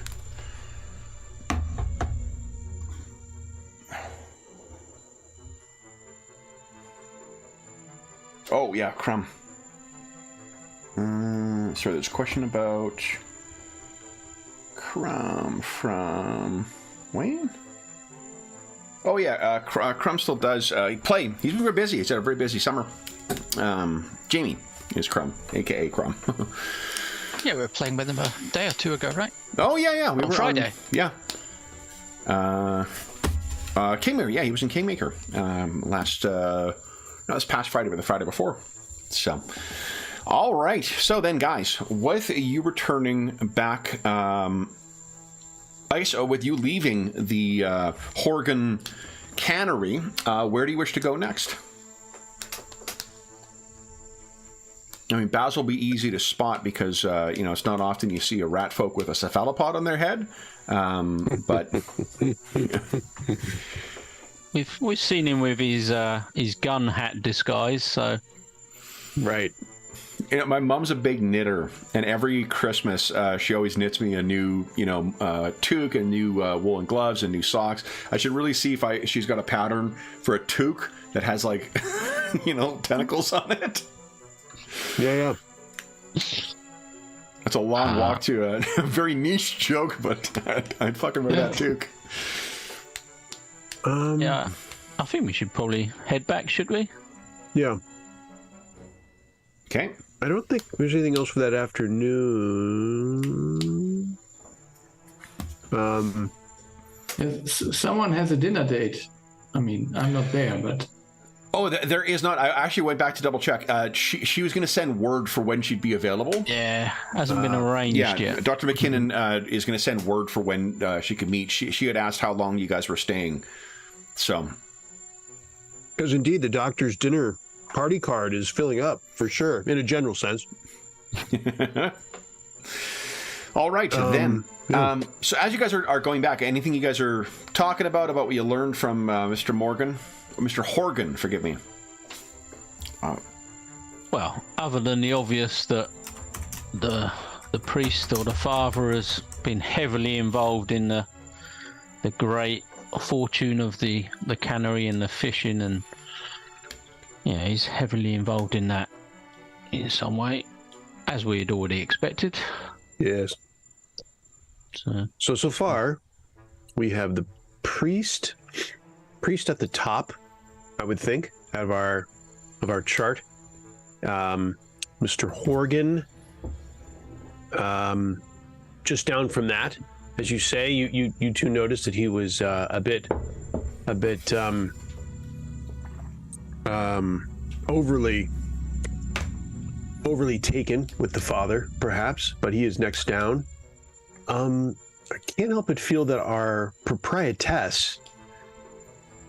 Oh, yeah, Crumb. Sorry, there's a question about Crumb from Wayne? Oh, yeah, Crumb still does play. He's been very busy. He's had a very busy summer. Jamie is Crumb, a.k.a. Crumb. Yeah, we were playing with him a day or two ago, right? Oh, yeah. We On were Friday. Yeah. Kingmaker, yeah, he was in Kingmaker not this past Friday, but the Friday before. So, all right. So then, guys, with you returning back, I guess with you leaving the Horgan Cannery, where do you wish to go next? I mean, Basil will be easy to spot because, it's not often you see a rat folk with a cephalopod on their head. But we've seen him with his gun hat disguise, so Right. my mom's a big knitter, and every Christmas she always knits me a new, toque, and new woolen gloves and new socks. I should really see if she's got a pattern for a toque that has like, tentacles on it. Yeah. That's a long walk to a very niche joke, but I'd fucking wear that toque. yeah. I think we should probably head back, should we? Yeah. Okay. I don't think there's anything else for that afternoon. Someone has a dinner date. I mean, I'm not there, but... Oh, there is not. I actually went back to double check. She was going to send word for when she'd be available. Yeah, hasn't been arranged yet. Dr. McKinnon is going to send word for when she could meet. She had asked how long you guys were staying. So, Because indeed, the doctor's dinner party card is filling up, for sure, in a general sense. all right, then. yeah. So as you guys are going back, anything you guys are talking about what you learned from Mr. Morgan? Or Mr. Horgan, forgive me. Well, other than the obvious that the priest or the father has been heavily involved in the great fortune of the cannery and the fishing, and he's heavily involved in that in some way, as we had already expected. Yes. So far, we have the priest at the top, I would think, of our chart. Mr. Horgan, just down from that, as you say, you two noticed that he was a bit overly taken with the father, perhaps, but he is next down. I can't help but feel that our proprietess,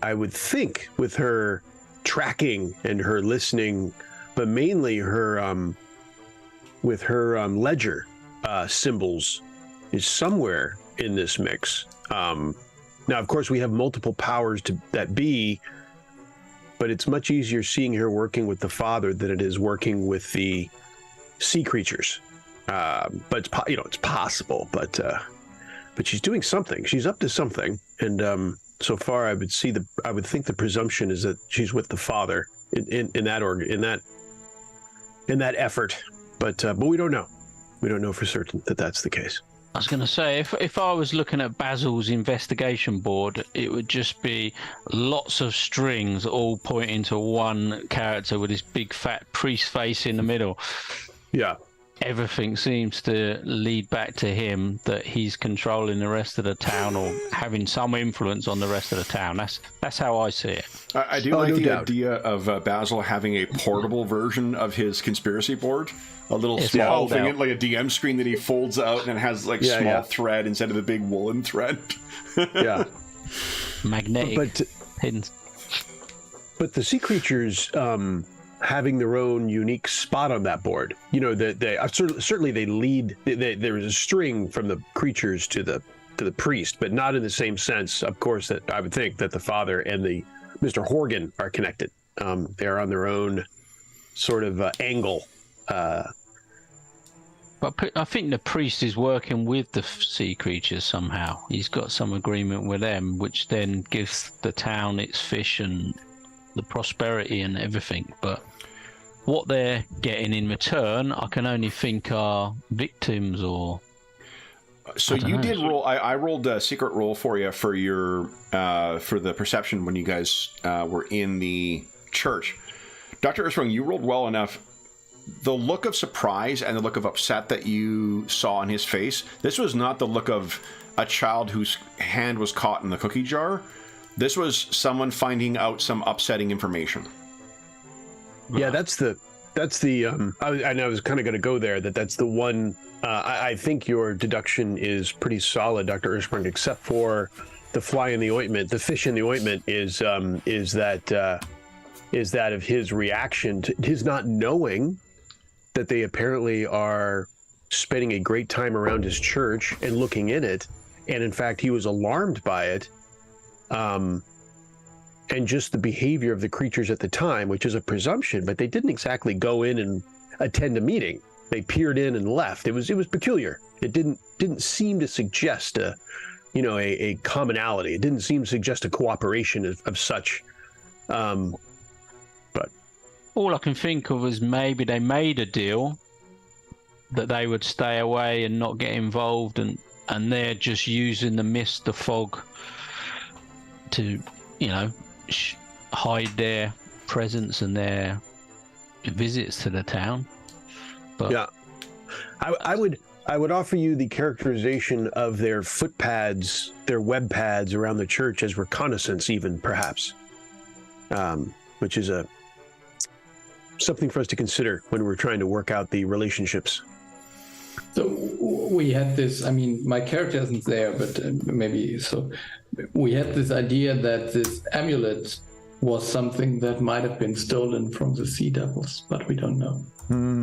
I would think, with her tracking and her listening, but mainly her with her ledger symbols, is somewhere in this mix. Now, of course, we have multiple powers that be, but it's much easier seeing her working with the father than it is working with the sea creatures. But it's possible. But she's doing something. She's up to something. And so far, I would think the presumption is that she's with the father in that effort. But we don't know. We don't know for certain that that's the case. I was going to say, if I was looking at Basil's investigation board, it would just be lots of strings all pointing to one character with this big fat priest face in the middle. Yeah. Everything seems to lead back to him, that he's controlling the rest of the town or having some influence on the rest of the town. That's how I see it. I do like the idea of Basil having a portable version of his conspiracy board. A little small thing, like a DM screen that he folds out, and it has like small thread instead of the big woolen thread. Yeah. Magnetic. But the sea creatures having their own unique spot on that board. They certainly they lead. There is a string from the creatures to the priest, but not in the same sense, of course, that I would think that the father and the Mr. Horgan are connected. They are on their own sort of angle. But I think the priest is working with the sea creatures somehow. He's got some agreement with them, which then gives the town its fish and the prosperity and everything. But what they're getting in return, I can only think are victims or... So you did roll. I rolled a secret roll for you for your for the perception when you guys were in the church. Dr. Ersprung, you rolled well enough. The look of surprise and the look of upset that you saw in his face, this was not the look of a child whose hand was caught in the cookie jar. This was someone finding out some upsetting information. Yeah, that's the. I was kind of going to go there. That's the one. I think your deduction is pretty solid, Dr. Ersprung, except for the fly in the ointment. The fish in the ointment is that of his reaction to his not knowing that they apparently are spending a great time around his church and looking in it, and in fact he was alarmed by it, and just the behavior of the creatures at the time, which is a presumption, but they didn't exactly go in and attend a meeting. They peered in and left. It was peculiar. It didn't seem to suggest a commonality. It didn't seem to suggest a cooperation of such. But all I can think of is maybe they made a deal that they would stay away and not get involved, and they're just using the mist, the fog, to hide their presence and their visits to the town. But yeah, I would offer you the characterization of their footpads, their web pads around the church as reconnaissance, even perhaps, which is something for us to consider when we're trying to work out the relationships. So we had this, I mean, my character isn't there, but maybe so. We had this idea that this amulet was something that might have been stolen from the Sea Devils, but we don't know.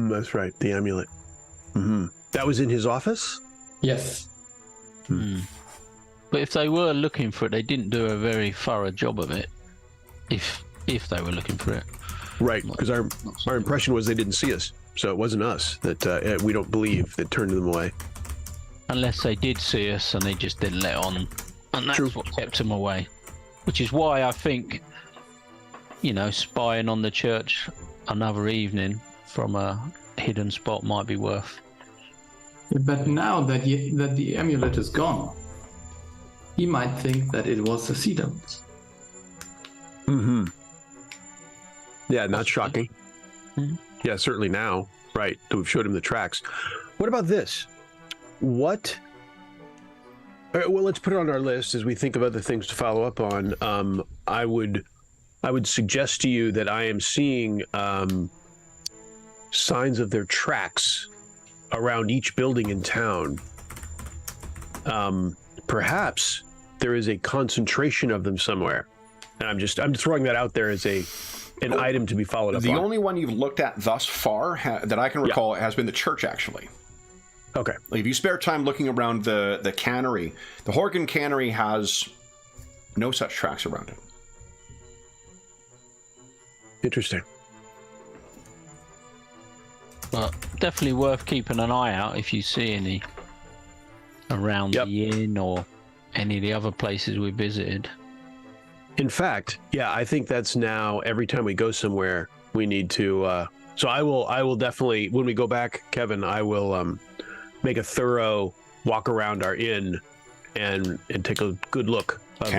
That's right, the amulet. Mm-hmm. That was in his office? Yes. But if they were looking for it, they didn't do a very thorough job of it. If they were looking for it. Right, because our impression was they didn't see us. So it wasn't us that we don't believe that turned them away. Unless they did see us and they just didn't let on. And that's True. what kept them away. Which is why I think, spying on the church another evening from a hidden spot might be worth. But now that the amulet is gone, he might think that it was the Sea Devils. Mm-hmm. Yeah, not shocking. Mm-hmm. Yeah, certainly now. Right, we've showed him the tracks. What about this? Well, let's put it on our list as we think of other things to follow up on. I would suggest to you that I am seeing signs of their tracks around each building in town. Perhaps there is a concentration of them somewhere, and I'm just throwing that out there as an item to be followed up on. The only one you've looked at thus far that I can recall has been the church, actually. Okay. Like, if you spare time looking around the cannery, the Horgan cannery has no such tracks around it. Interesting. But definitely worth keeping an eye out if you see any around the inn or any of the other places we visited. In fact, yeah, I think that's now every time we go somewhere, we need to. So I will definitely, when we go back, Kevin, I will make a thorough walk around our inn and take a good look of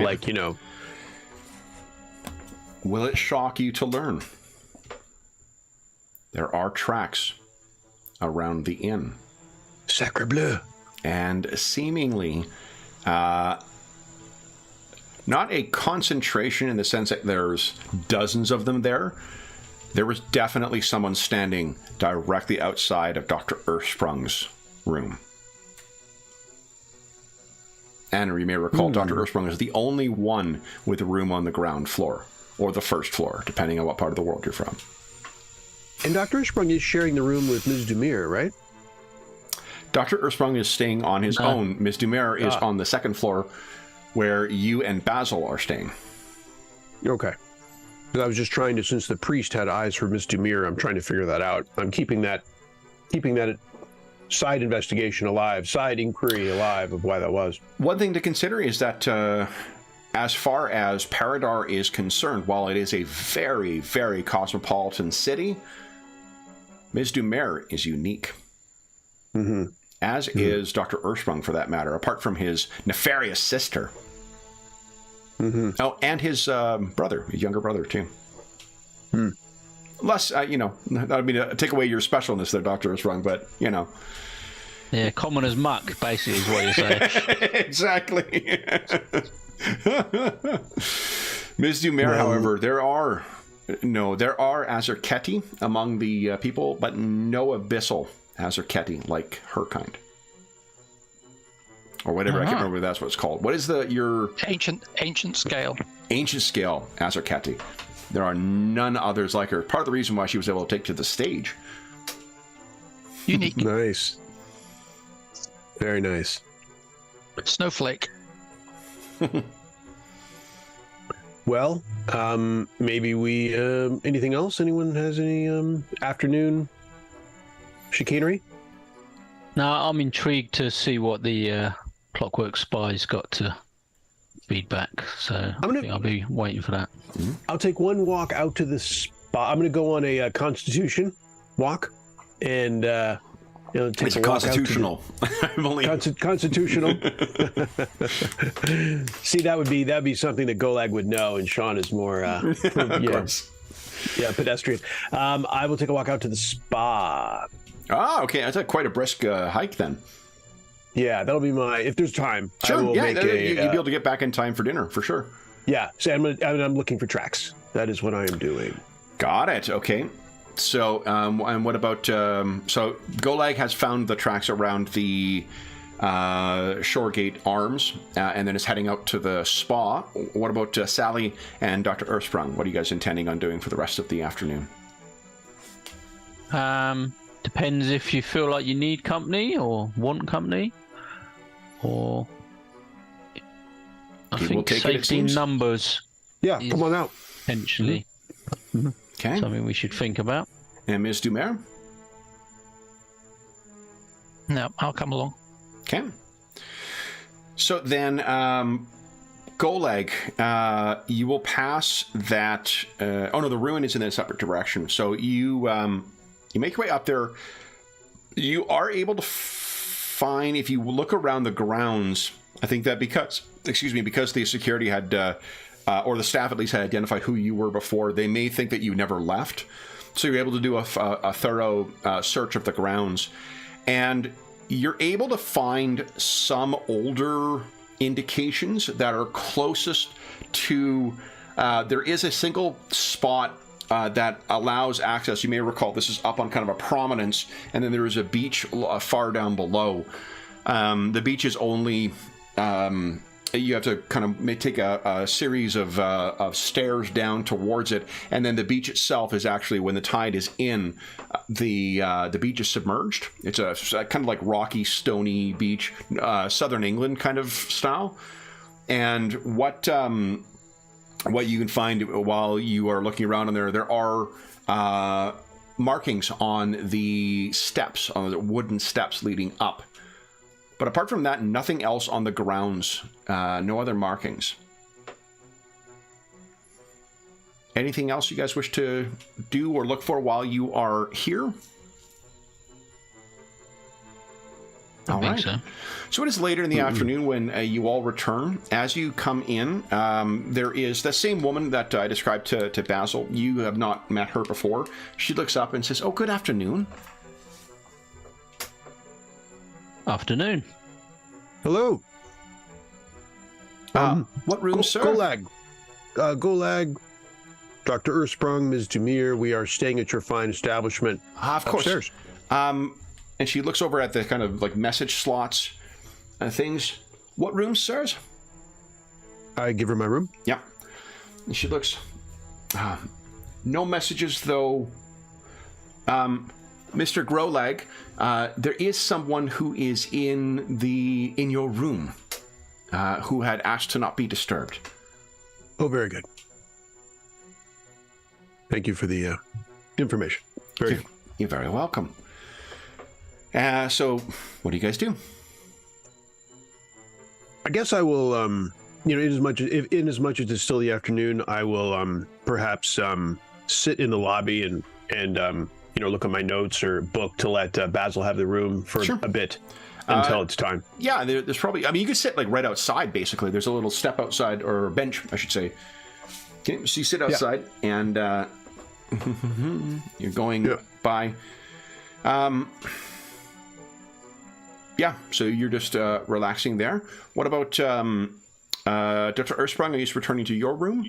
Will it shock you to learn there are tracks around the inn? Sacre bleu. And seemingly, not a concentration in the sense that there's dozens of them there. There was definitely someone standing directly outside of Dr. Ersprung's room. And you may recall Dr. Ersprung is the only one with a room on the ground floor, or the first floor, depending on what part of the world you're from. And Dr. Ersprung is sharing the room with Ms. Dumire, right? Dr. Ersprung is staying on his own. Ms. Dumire is on the second floor, where you and Basil are staying. Okay. Because I was just trying to, since the priest had eyes for Ms. Dumire, I'm trying to figure that out. I'm keeping that side investigation alive, side inquiry alive of why that was. One thing to consider is that as far as Paridar is concerned, while it is a very, very cosmopolitan city, Ms. Dumer is unique. Mm-hmm. As is Dr. Ursprung, for that matter, apart from his nefarious sister. Mm-hmm. Oh, and his brother, his younger brother, too. Hmm. Less, that would mean to take away your specialness there, Dr. Ursprung, but, Yeah, common as muck, basically, is what you're saying. Exactly. Ms. Dumer, however, there are Azerketi among the people, but no abyssal Azerketi like her kind. Or whatever, I can't remember if that's what it's called. What is your... Ancient scale. Ancient scale Azerketi. There are none others like her. Part of the reason why she was able to take to the stage. Unique. Nice. Very nice. Snowflake. Well, maybe we... anything else? Anyone has any afternoon chicanery? No, I'm intrigued to see what the Clockwork Spires got to feedback, so I think I'll be waiting for that. I'll take one walk out to the spot. I'm going to go on a Constitution walk, and take It's a constitutional. Constitutional. See, that'd be something that Golag would know, and Sean is more, pedestrian. I will take a walk out to the spa. Ah, okay. That's quite a brisk hike then. Yeah, that'll be if there's time. Sure. I will Yeah, make you'll be able to get back in time for dinner for sure. Yeah, so I'm looking for tracks. That is what I am doing. Got it. Okay. So, and what about? So, Golag has found the tracks around the Shoregate Arms, and then is heading out to the spa. What about Sally and Dr. Ursprung? What are you guys intending on doing for the rest of the afternoon? Depends if you feel like you need company or want company, or I think safety in numbers. Yeah, come on out. Potentially. Okay. Something we should think about. And Ms. Dumer? No, I'll come along. Okay. So then, Golag, you will pass that... the ruin is in a separate direction. So you make your way up there. You are able to find, if you look around the grounds, I think that because the security had... or the staff at least had identified who you were before, they may think that you never left. So you're able to do a thorough search of the grounds. And you're able to find some older indications that are closest to... there is a single spot that allows access. You may recall this is up on kind of a prominence, and then there is a beach far down below. The beach is only... you have to kind of take a series of stairs down towards it, and then the beach itself is actually, when the tide is in, the beach is submerged. It's a kind of like rocky, stony beach, southern England kind of style. And what you can find while you are looking around on there are markings on the steps, on the wooden steps leading up. But apart from that, nothing else on the grounds. No other markings. Anything else you guys wish to do or look for while you are here? I think so. So it is later in the afternoon when you all return. As you come in, there is the same woman that I described to Basil. You have not met her before. She looks up and says, "Oh, good afternoon." Afternoon. Hello. What room, sir? Golag, Dr. Ursprung, Ms. Demir, we are staying at your fine establishment. Of course. Upstairs. And she looks over at the kind of like message slots and things. What room, sirs? I give her my room. Yeah. And she looks. No messages, though. Mr. Grolag, there is someone who is in your room who had asked to not be disturbed. Oh, very good. Thank you for the information. Very good. You're very welcome. So, what do you guys do? I guess I will, in as much as it's still the afternoon, I will perhaps sit in the lobby and look at my notes or book to let Basil have the room for a bit until it's time. Yeah, there's probably. I mean, you could sit like right outside. Basically, there's a little step outside or bench, I should say. Okay, so you sit outside and you're going by. Yeah, so you're just relaxing there. What about Dr. Earthsprung? Are you returning to your room?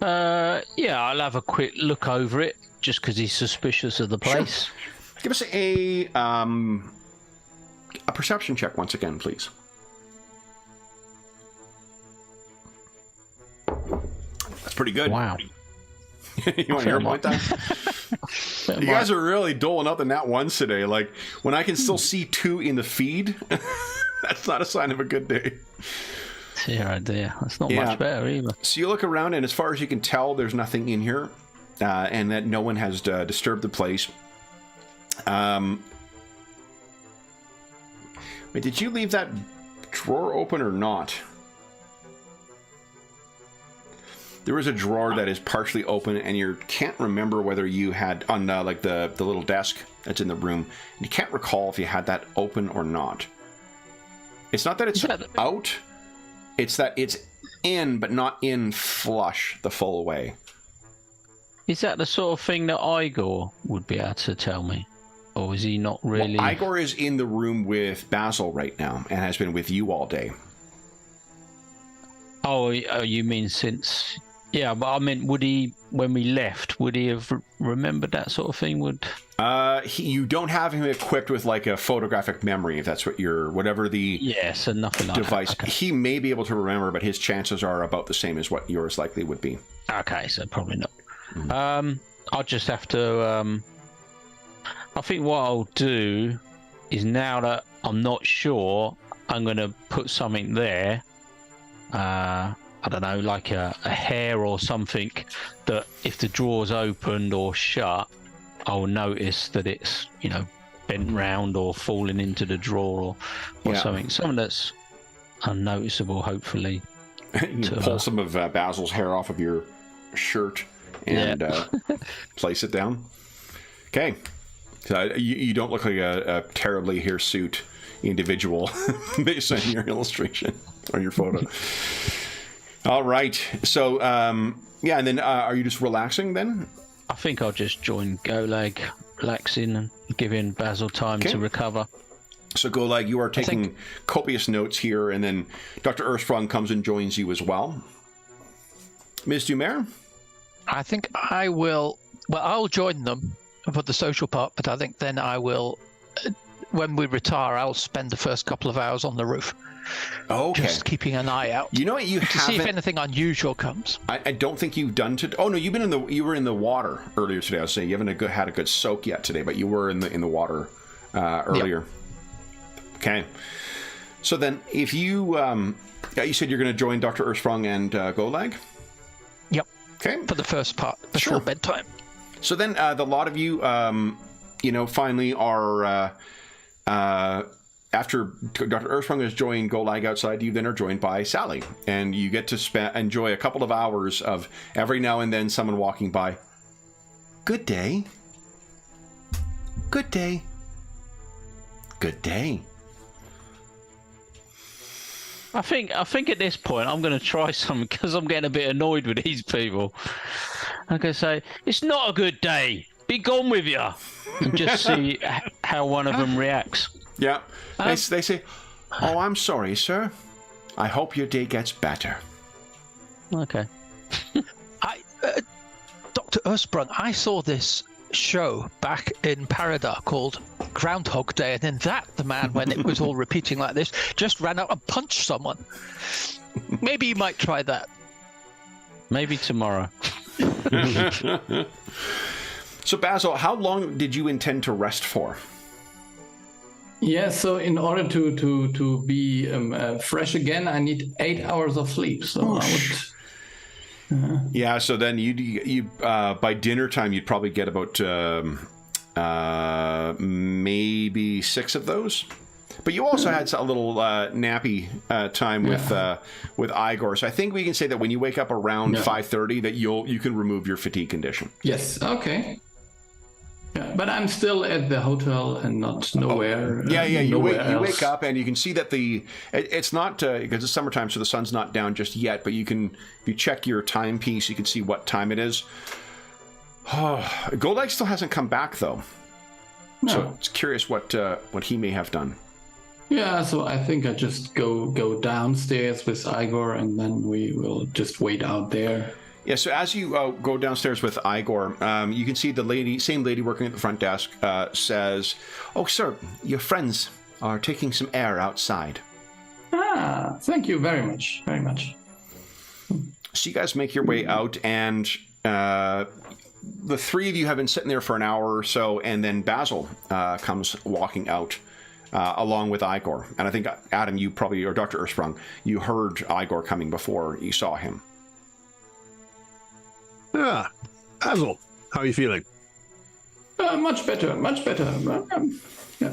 Yeah, I'll have a quick look over it, just because he's suspicious of the place. Sure. Give us a perception check once again, please. That's pretty good. Wow. You want to hear about that? You guys are really doling out the nat ones today. Like, when I can still see 2 in the feed, that's not a sign of a good day. Yeah, dear. That's not much better either. So you look around, and as far as you can tell, there's nothing in here, and that no one has disturbed the place. Wait, did you leave that drawer open or not? There was a drawer that is partially open, and you can't remember whether you had on like the little desk that's in the room. And you can't recall if you had that open or not. It's not that it's out; it's that it's in, but not in flush the full way. Is that the sort of thing that Igor would be able to tell me, or is he not really? Well, Igor is in the room with Basil right now, and has been with you all day. Oh, you mean since? Yeah, but I mean, would he, when we left, would he have remembered that sort of thing? You don't have him equipped with like a photographic memory, if that's what whatever the so nothing like device. That. Okay. He may be able to remember, but his chances are about the same as what yours likely would be. Okay, so probably not. Mm-hmm. I'll just have to. I think what I'll do is, now that I'm not sure, I'm going to put something there. I don't know, like a hair or something, that if the drawer's opened or shut, I'll notice that it's, bent round or falling into the drawer or something. Something that's unnoticeable, hopefully. You pull some of Basil's hair off of your shirt and place it down. Okay. So you don't look like a terribly hirsute individual based on your illustration or your photo. All right. So, and then are you just relaxing then? I think I'll just join Golag, relaxing and giving Basil time to recover. So, Golag, you are taking copious notes here, and then Dr. Earthsprung comes and joins you as well. Ms. Dumer? I think I will... Well, I'll join them for the social part, but I think then I will... When we retire, I'll spend the first couple of hours on the roof. Okay. Just keeping an eye out. You know what you to see if anything unusual comes. I don't think you've done to. Oh no, you were in the water earlier today. I was saying you haven't had a good soak yet today, but you were in the water earlier. Yep. Okay. So then, if you you said you're going to join Dr. Earthsprung and Golag. Yep. Okay. For the first part before bedtime. So then, the lot of you, finally are. After Dr. Earthsprung has joined Golag outside, you then are joined by Sally, and you get to enjoy a couple of hours of every now and then someone walking by. Good day. Good day. Good day. I think at this point I'm going to try something, because I'm getting a bit annoyed with these people. I'm going to say, it's not a good day. Be gone with you. And just see how one of them reacts. Yeah. They say, oh, I'm sorry, sir. I hope your day gets better. Okay. Dr. Earthsprung, I saw this show back in Paridar called Groundhog Day, and in that, the man, when it was all repeating like this, just ran out and punched someone. Maybe you might try that. Maybe tomorrow. So, Basil, how long did you intend to rest for? Yeah, so in order to be fresh again, I need 8 hours of sleep. So I would. Yeah, so then you by dinner time you'd probably get about maybe 6 of those. But you also had a little nappy time with Igor. So I think we can say that when you wake up around 5:30, that you can remove your fatigue condition. Yes. Okay. Yeah, but I'm still at the hotel and not nowhere. You wake up and you can see that it's not because it's summertime, so the sun's not down just yet. But if you check your timepiece, you can see what time it is. Goldike still hasn't come back though, so it's curious what he may have done. Yeah, so I think I just go downstairs with Igor, and then we will just wait out there. Yeah, so as you go downstairs with Igor, you can see the same lady working at the front desk says, "Oh, sir, your friends are taking some air outside." Ah, thank you very much, very much. So you guys make your way out, and the 3 of you have been sitting there for an hour or so, and then Basil comes walking out along with Igor. And I think, Adam, you probably, or Dr. Ursprung, you heard Igor coming before you saw him. Ah, Basil, how are you feeling? Much better, much better. Yeah.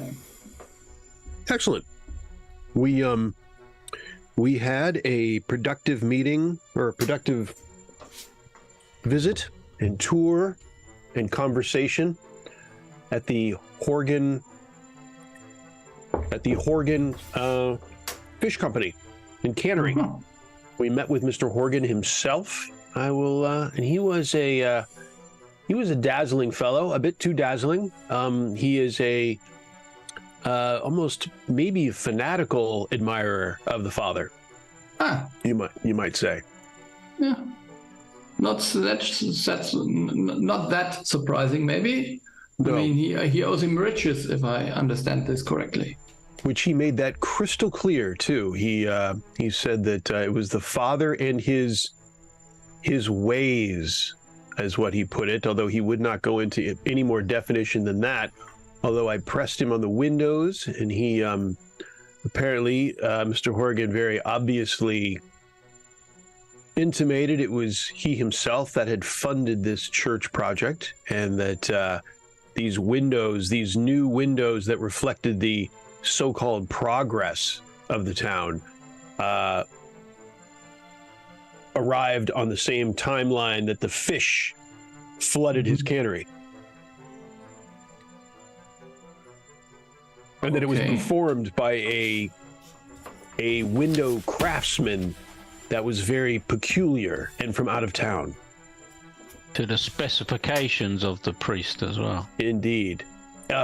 Excellent. We had a productive meeting, or a productive visit and tour and conversation at the Horgan Fish Company in Cannery. Uh-huh. We met with Mr. Horgan himself. And he was a dazzling fellow, a bit too dazzling. He is a almost maybe fanatical admirer of the father. Ah, you might say. yeah. That's not that surprising, maybe. No. I mean, he owes him riches, if I understand this correctly. Which he made that crystal clear too. He said that it was the father and his ways, as what he put it, although he would not go into any more definition than that. Although I pressed him on the windows, and he apparently, Mr. Horgan very obviously intimated it was he himself that had funded this church project, and that these new windows that reflected the so-called progress of the town, arrived on the same timeline that the fish flooded his cannery. And that it was performed by a window craftsman that was very peculiar and from out of town. To the specifications of the priest as well. Indeed.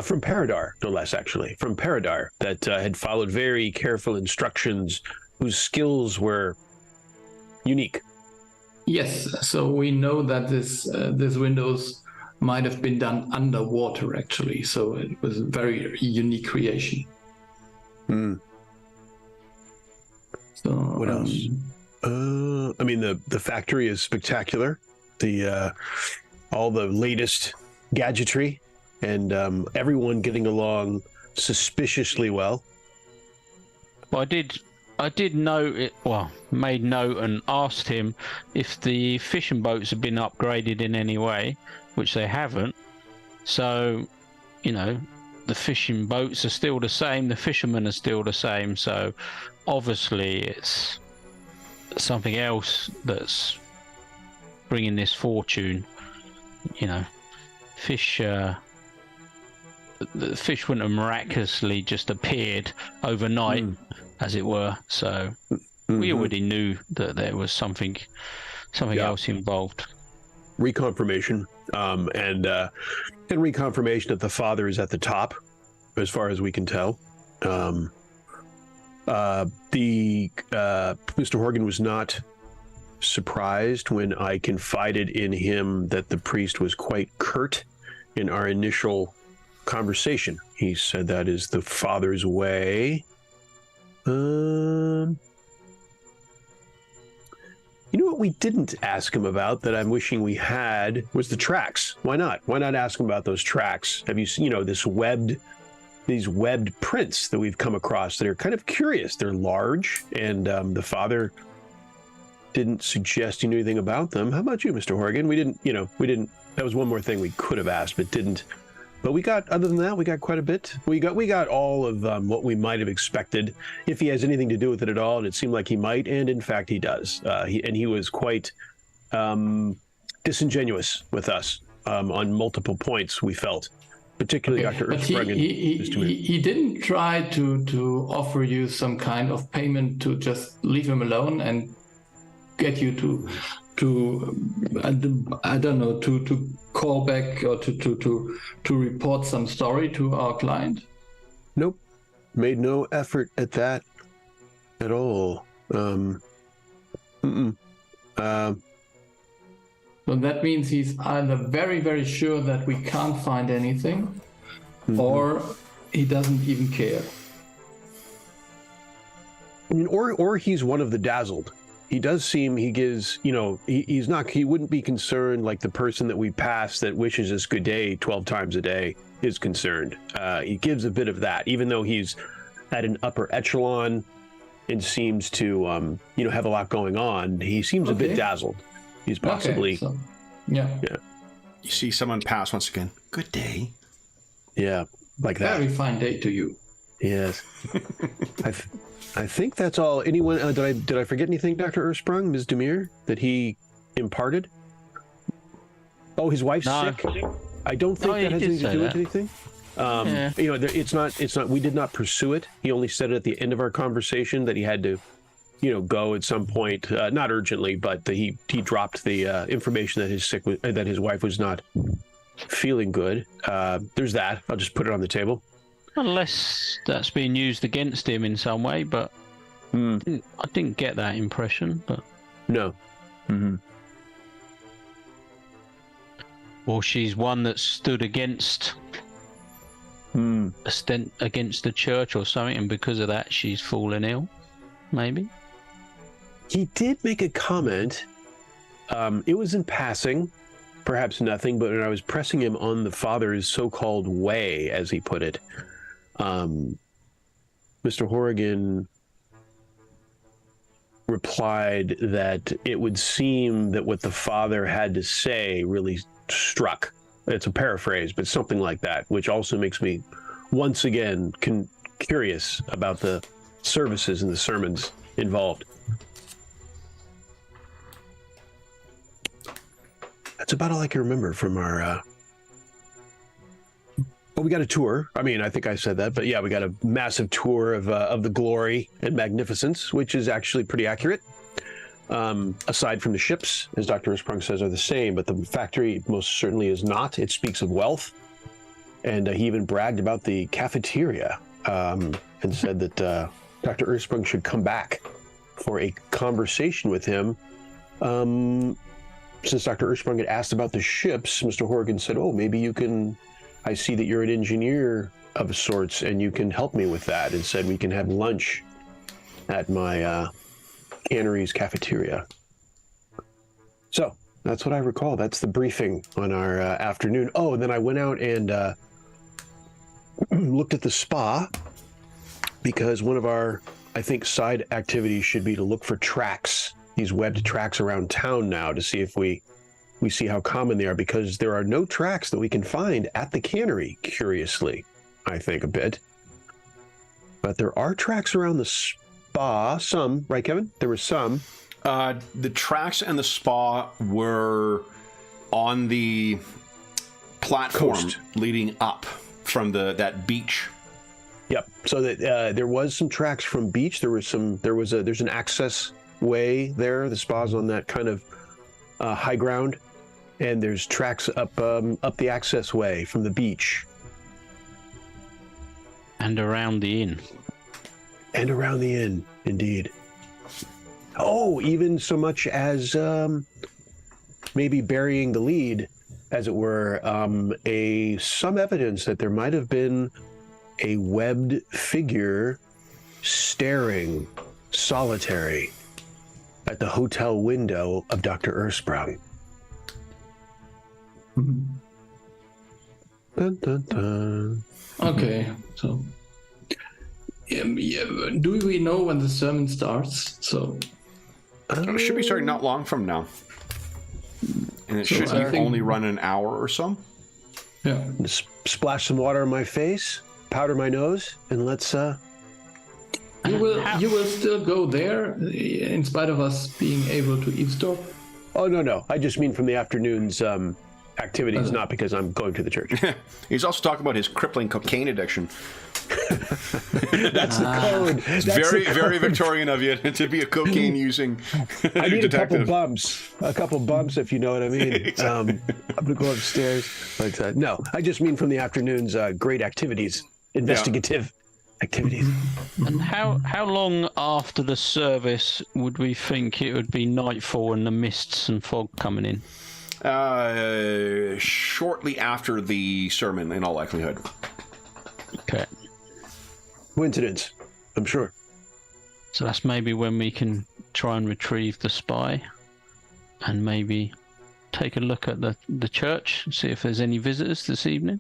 From Paridar, no less, actually. From Paridar, that had followed very careful instructions, whose skills were unique. Yes, so we know that this windows might have been done underwater, actually. So it was a very unique creation. So what else? I mean, the factory is spectacular. All the latest gadgetry, and everyone getting along suspiciously well. Well, I did note it. Well, made note and asked him if the fishing boats have been upgraded in any way, which they haven't. So, the fishing boats are still the same. The fishermen are still the same. So, obviously, it's something else that's bringing this fortune. Fish. The fish wouldn't have miraculously just appeared overnight, as it were. So we already knew that there was something else involved. Reconfirmation, and reconfirmation that the father is at the top, as far as we can tell. Mr. Horgan was not surprised when I confided in him that the priest was quite curt in our initial conversation. He said that is the father's way. You know what we didn't ask him about that I'm wishing we had was the tracks. Why not? Why not ask him about those tracks? Have you seen, these webbed prints that we've come across that are kind of curious. They're large, and the father didn't suggest he knew anything about them. How about you, Mr. Horgan? We didn't. That was one more thing we could have asked, but didn't But we got, other than that, we got quite a bit. We got all of what we might have expected, if he has anything to do with it at all, and it seemed like he might, and in fact he does. He was quite disingenuous with us on multiple points, we felt. Particularly Dr. Erzsprung. He didn't try to offer you some kind of payment to just leave him alone and get you to I don't know, to call back or to report some story to our client? Nope. Made no effort at that at all. So that means he's either very, very sure that we can't find anything, or he doesn't even care. I mean, or he's one of the dazzled. He does seem, he gives, you know, he wouldn't be concerned like the person that we pass that wishes us good day 12 times a day is concerned. He gives a bit of that, even though he's at an upper echelon and seems to, have a lot going on. He seems a bit dazzled. He's possibly, yeah. You see someone pass once again. Good day. Yeah, like that. Very fine day to you. Yes. I think that's all. Anyone? Did I forget anything, Dr. Erzsprung, Ms. Demir, that he imparted? Oh, his wife's sick. I don't think that has anything to do with anything. It's not. We did not pursue it. He only said it at the end of our conversation that he had to, go at some point. Not urgently, but he dropped the information that his wife was not feeling good. There's that. I'll just put it on the table. Unless that's being used against him in some way, but I didn't get that impression. But no. Or she's one that stood against against the church or something, and because of that, she's fallen ill. Maybe. He did make a comment. It was in passing, perhaps nothing, but when I was pressing him on the father's so-called way, as he put it, Mr. Horrigan replied that it would seem that what the father had to say really struck. It's a paraphrase, but something like that, which also makes me once again curious about the services and the sermons involved. That's about all I can remember from our we got a tour. I mean, I think I said that, but yeah, we got a massive tour of the glory and magnificence, which is actually pretty accurate. Aside from the ships, as Dr. Erzsprung says, are the same, but the factory most certainly is not. It speaks of wealth, and he even bragged about the cafeteria and said that Dr. Erzsprung should come back for a conversation with him. Since Dr. Erzsprung had asked about the ships, Mr. Horrigan said, "Oh, maybe you can. I see that you're an engineer of sorts, and you can help me with that." And said we can have lunch at my cannery's cafeteria. So that's what I recall. That's the briefing on our afternoon. Oh, and then I went out and looked at the spa, because one of our, I think, side activities should be to look for tracks, these webbed tracks around town now, to see if we see how common they are, because there are no tracks that we can find at the cannery, curiously, I think a bit. But there are tracks around the spa, some, right, Kevin? There were some. The tracks and the spa were on the platform leading up from that beach. Yep. So that there was some tracks from beach. There's an access way there. The spa's on that kind of high ground, and there's tracks up the access way from the beach. And around the inn. And around the inn, indeed. Oh, even so much as maybe burying the lead, as it were, some evidence that there might have been a webbed figure staring solitary at the hotel window of Dr. Erzsprung. Dun, dun, dun. Okay, so do we know when the sermon starts? So it should be starting not long from now, and it should only run an hour or so. Yeah. Splash some water on my face, powder my nose, and let's. You will still go there in spite of us being able to eavesdrop? Oh no! I just mean from the afternoon's activities, not because I'm going to the church. He's also talking about his crippling cocaine addiction. That's the code. It's very Victorian of you to be a cocaine using I need detective. a couple bumps, if you know what I mean. Exactly. I'm gonna go upstairs. But no, I just mean from the afternoon's great activities, investigative activities. And how long after the service would we think it would be nightfall and the mists and fog coming in? Shortly after the sermon, in all likelihood. Okay. Coincidence, I'm sure. So that's maybe when we can try and retrieve the spy and maybe take a look at the church, see if there's any visitors this evening.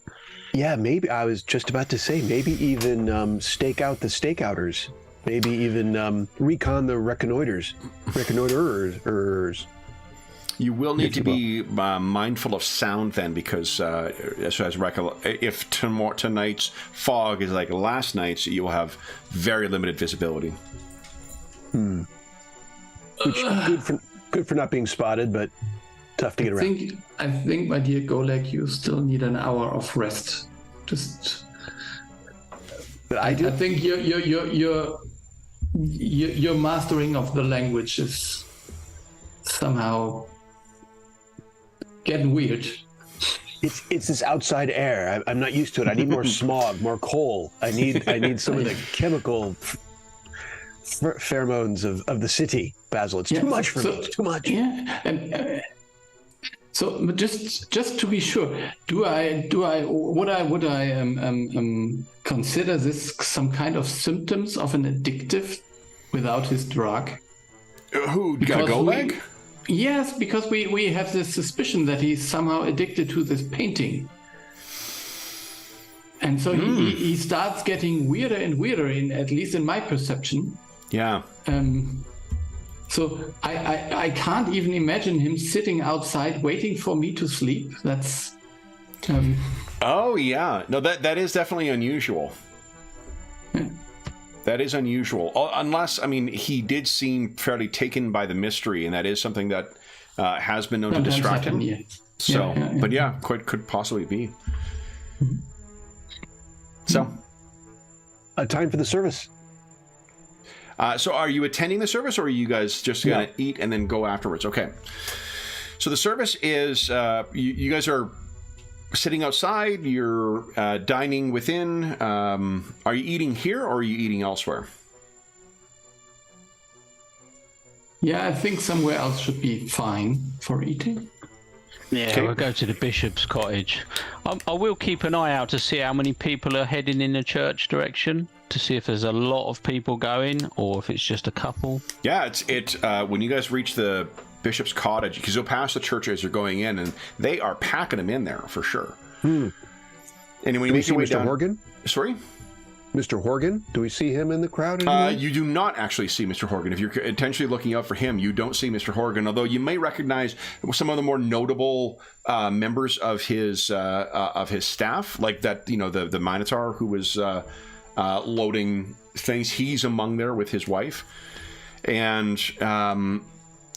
Yeah, maybe. I was just about to say, maybe even stake out the stakeouters. Maybe even recon the reconnoiters. You will need to be mindful of sound then, because if tonight's fog is like last night's, you will have very limited visibility. Which good for not being spotted, but tough to get around. I think, my dear Golek, you still need an hour of rest. Just. But I do. I think your mastering of the language is somehow getting weird. It's this outside air. I'm not used to it. I need more smog, more coal. I need some of the chemical pheromones of the city, Basil. It's too much for me. It's too much. Yeah, and so just to be sure, would I consider this some kind of symptoms of an addictive without his drug? Who got Golek? Yes, because we have this suspicion that he's somehow addicted to this painting. And so he starts getting weirder and weirder, at least in my perception. Yeah. So I can't even imagine him sitting outside waiting for me to sleep. That's... Oh, yeah. No, that is definitely unusual. Yeah. That is unusual. Unless, I mean, he did seem fairly taken by the mystery, and that is something that has been known to distract him. Yeah. So, Yeah. But yeah, could possibly be. So, time for the service. So are you attending the service, or are you guys just going to eat and then go afterwards? Okay. So the service is, you guys are sitting outside, you're dining within. Are you eating here, or are you eating elsewhere? Yeah, I think somewhere else should be fine for eating. Yeah, Okay. we'll go to the bishop's cottage. I will keep an eye out to see how many people are heading in the church direction, to see if there's a lot of people going or if it's just a couple. Yeah, when you guys reach the bishop's cottage, because you'll pass the church as you're going in, and they are packing them in there for sure. And when you make your way Mr. down, Horgan? Sorry? Mr. Horgan? Do we see him in the crowd? You do not actually see Mr. Horgan. If you're intentionally looking out for him, you don't see Mr. Horgan, although you may recognize some of the more notable members of his staff, like that, the Minotaur who was loading things. He's among there with his wife. And when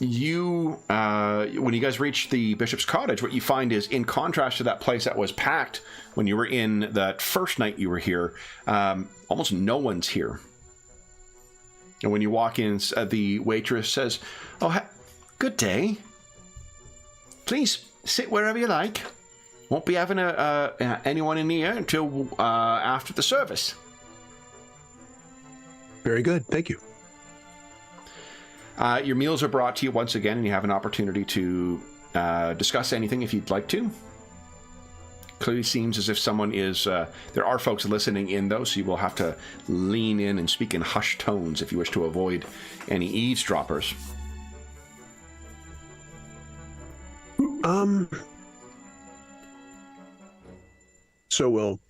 you guys reach the bishop's cottage, what you find is, in contrast to that place that was packed when you were in that first night you were here, almost no one's here. And when you walk in, the waitress says, good day. Please sit wherever you like. Won't be having anyone in here until after the service. Very good. Thank you. Your meals are brought to you once again, and you have an opportunity to discuss anything if you'd like to. Clearly seems as if someone is... there are folks listening in, though, so you will have to lean in and speak in hushed tones if you wish to avoid any eavesdroppers. So we'll...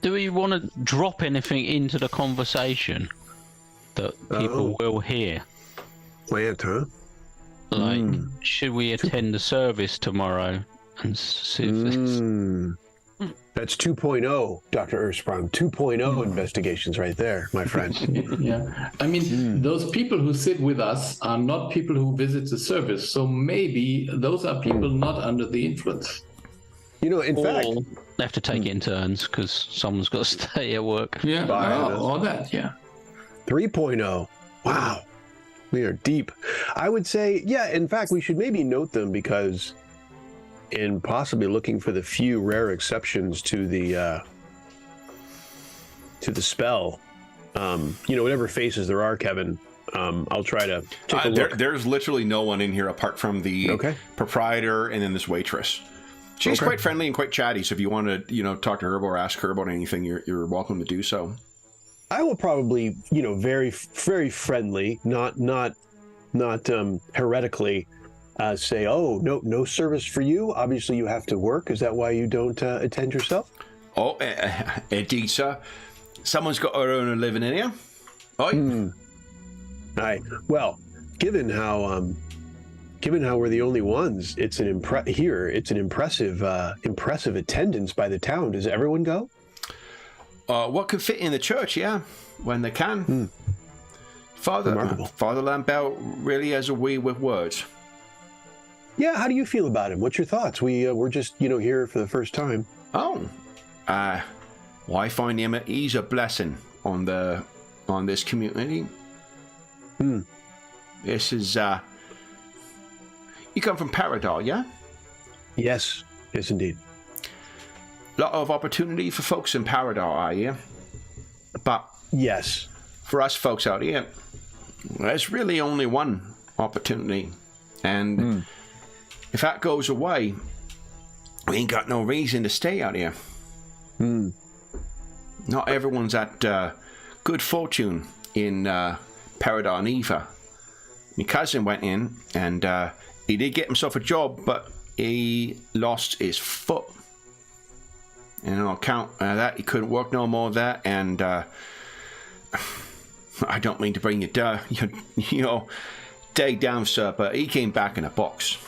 Do we want to drop anything into the conversation that people will hear? Plant, huh? Like, should we attend the service tomorrow and see if this... That's 2.0, Dr. Ersprung. 2.0 investigations right there, my friend. Yeah, I mean, those people who sit with us are not people who visit the service, so maybe those are people not under the influence. You know, in fact, they have to take it in turns because someone's got to stay at work. Yeah, or that, yeah. 3.0. Wow. We are deep. I would say, yeah, in fact, we should maybe note them because in possibly looking for the few rare exceptions to the spell, you know, whatever faces there are, Kevin, I'll try to take a look. There's literally no one in here apart from the proprietor and then this waitress. She's quite friendly and quite chatty, so if you want to, you know, talk to her or ask her about anything, you're welcome to do so. I will probably, you know, very, very friendly, not heretically, say, oh, no service for you. Obviously, you have to work. Is that why you don't attend yourself? Oh, indeed, sir. Someone's got to earn a living in here. Oh, Aye. Well, given how we're the only ones, it's an impressive attendance by the town. Does everyone go? What can fit in the church, yeah, when they can. Father Lambert really has a way with words. Yeah, how do you feel about him? What's your thoughts? We're just, you know, here for the first time. Oh, well, I find him he's a blessing on this community. This is you come from Paridar, yeah? Yes, indeed. Lot of opportunity for folks in Paridar, I hear. But yes, for us folks out here, there's really only one opportunity, and if that goes away, we ain't got no reason to stay out here. Not everyone's at good fortune in Paridar either. My cousin went in, and he did get himself a job, but he lost his foot. And on account of that, he couldn't work no more there, and I don't mean to bring you down, you know, day down, sir, but he came back in a box.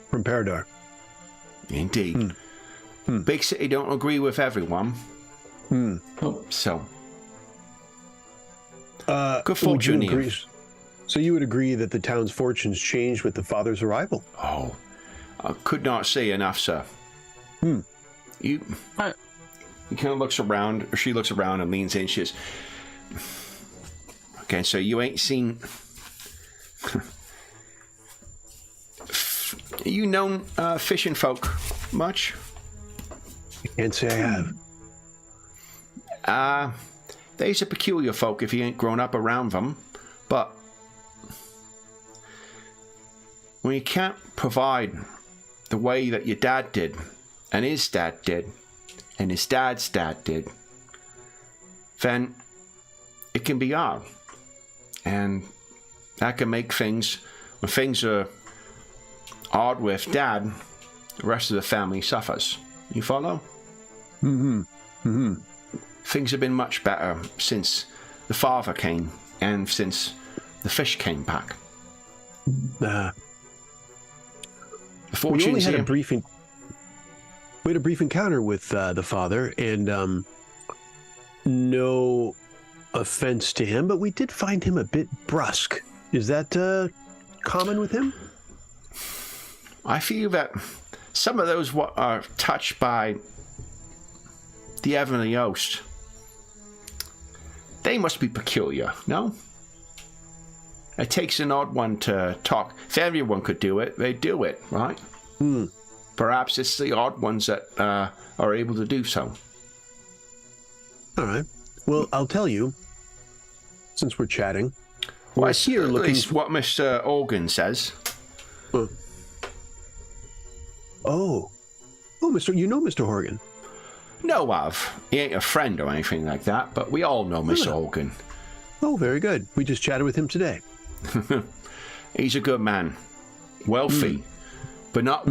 From Paridar. Indeed. Big city don't agree with everyone. So. Good fortune here. So you would agree that the town's fortunes changed with the father's arrival? Oh, I could not say enough, sir. He kind of looks around, or she looks around and leans in. She says, okay, so you ain't seen... you known fishing folk much? I can't say I have. They's a peculiar folk if you ain't grown up around them, but when you can't provide the way that your dad did, and his dad did, and his dad's dad did, then it can be hard. And that can make things, when things are hard with dad, the rest of the family suffers. You follow? Things have been much better since the father came and since the fish came back. We only had a brief encounter with the father, and no offense to him, but we did find him a bit brusque. Is that common with him? I feel that some of those what are touched by the heavenly host, they must be peculiar, no? It takes an odd one to talk. If everyone could do it, they'd do it, right? Perhaps it's the odd ones that are able to do so. All right. Well, I'll tell you, since we're chatting, Well, we're here at looking... least what Mr. Organ says. Oh, Mr. You know Mr. Horgan? No, he ain't a friend or anything like that, but we all know Mr. Organ. Oh, very good. We just chatted with him today. He's a good man. Wealthy, but not...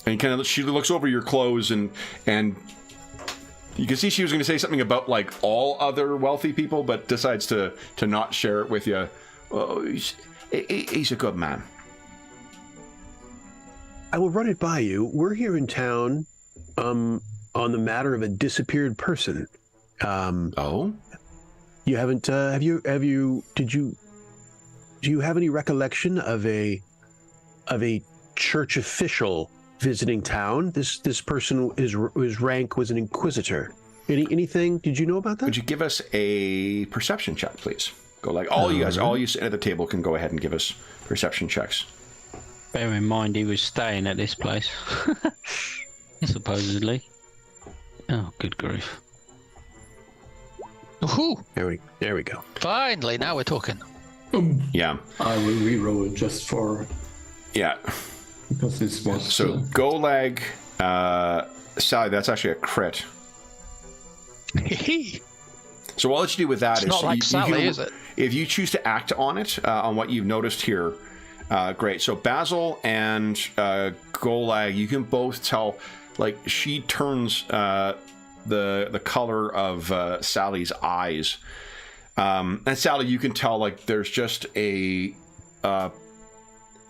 And she looks over your clothes, and you can see she was going to say something about, like, all other wealthy people, but decides to not share it with you. Oh, He's a good man. I will run it by you. We're here in town on the matter of a disappeared person. Oh? You haven't, do you have any recollection of a church official visiting town? This person, his rank was an inquisitor. Anything? Did you know about that? Would you give us a perception check, please? Go like all you guys, all you sitting at the table can go ahead and give us perception checks. Bear in mind he was staying at this place. Supposedly. Oh, good grief. Woohoo! There we go. Finally, now we're talking. Yeah. I will re-roll just for Yeah. because this was So Golag, Sally, that's actually a crit. So all that you do with that It's is not like Sally, is it? If you choose to act on it, on what you've noticed here, great. So Basil and Golag, you can both tell, like, she turns the color of Sally's eyes. And Sally, you can tell, like, there's just a...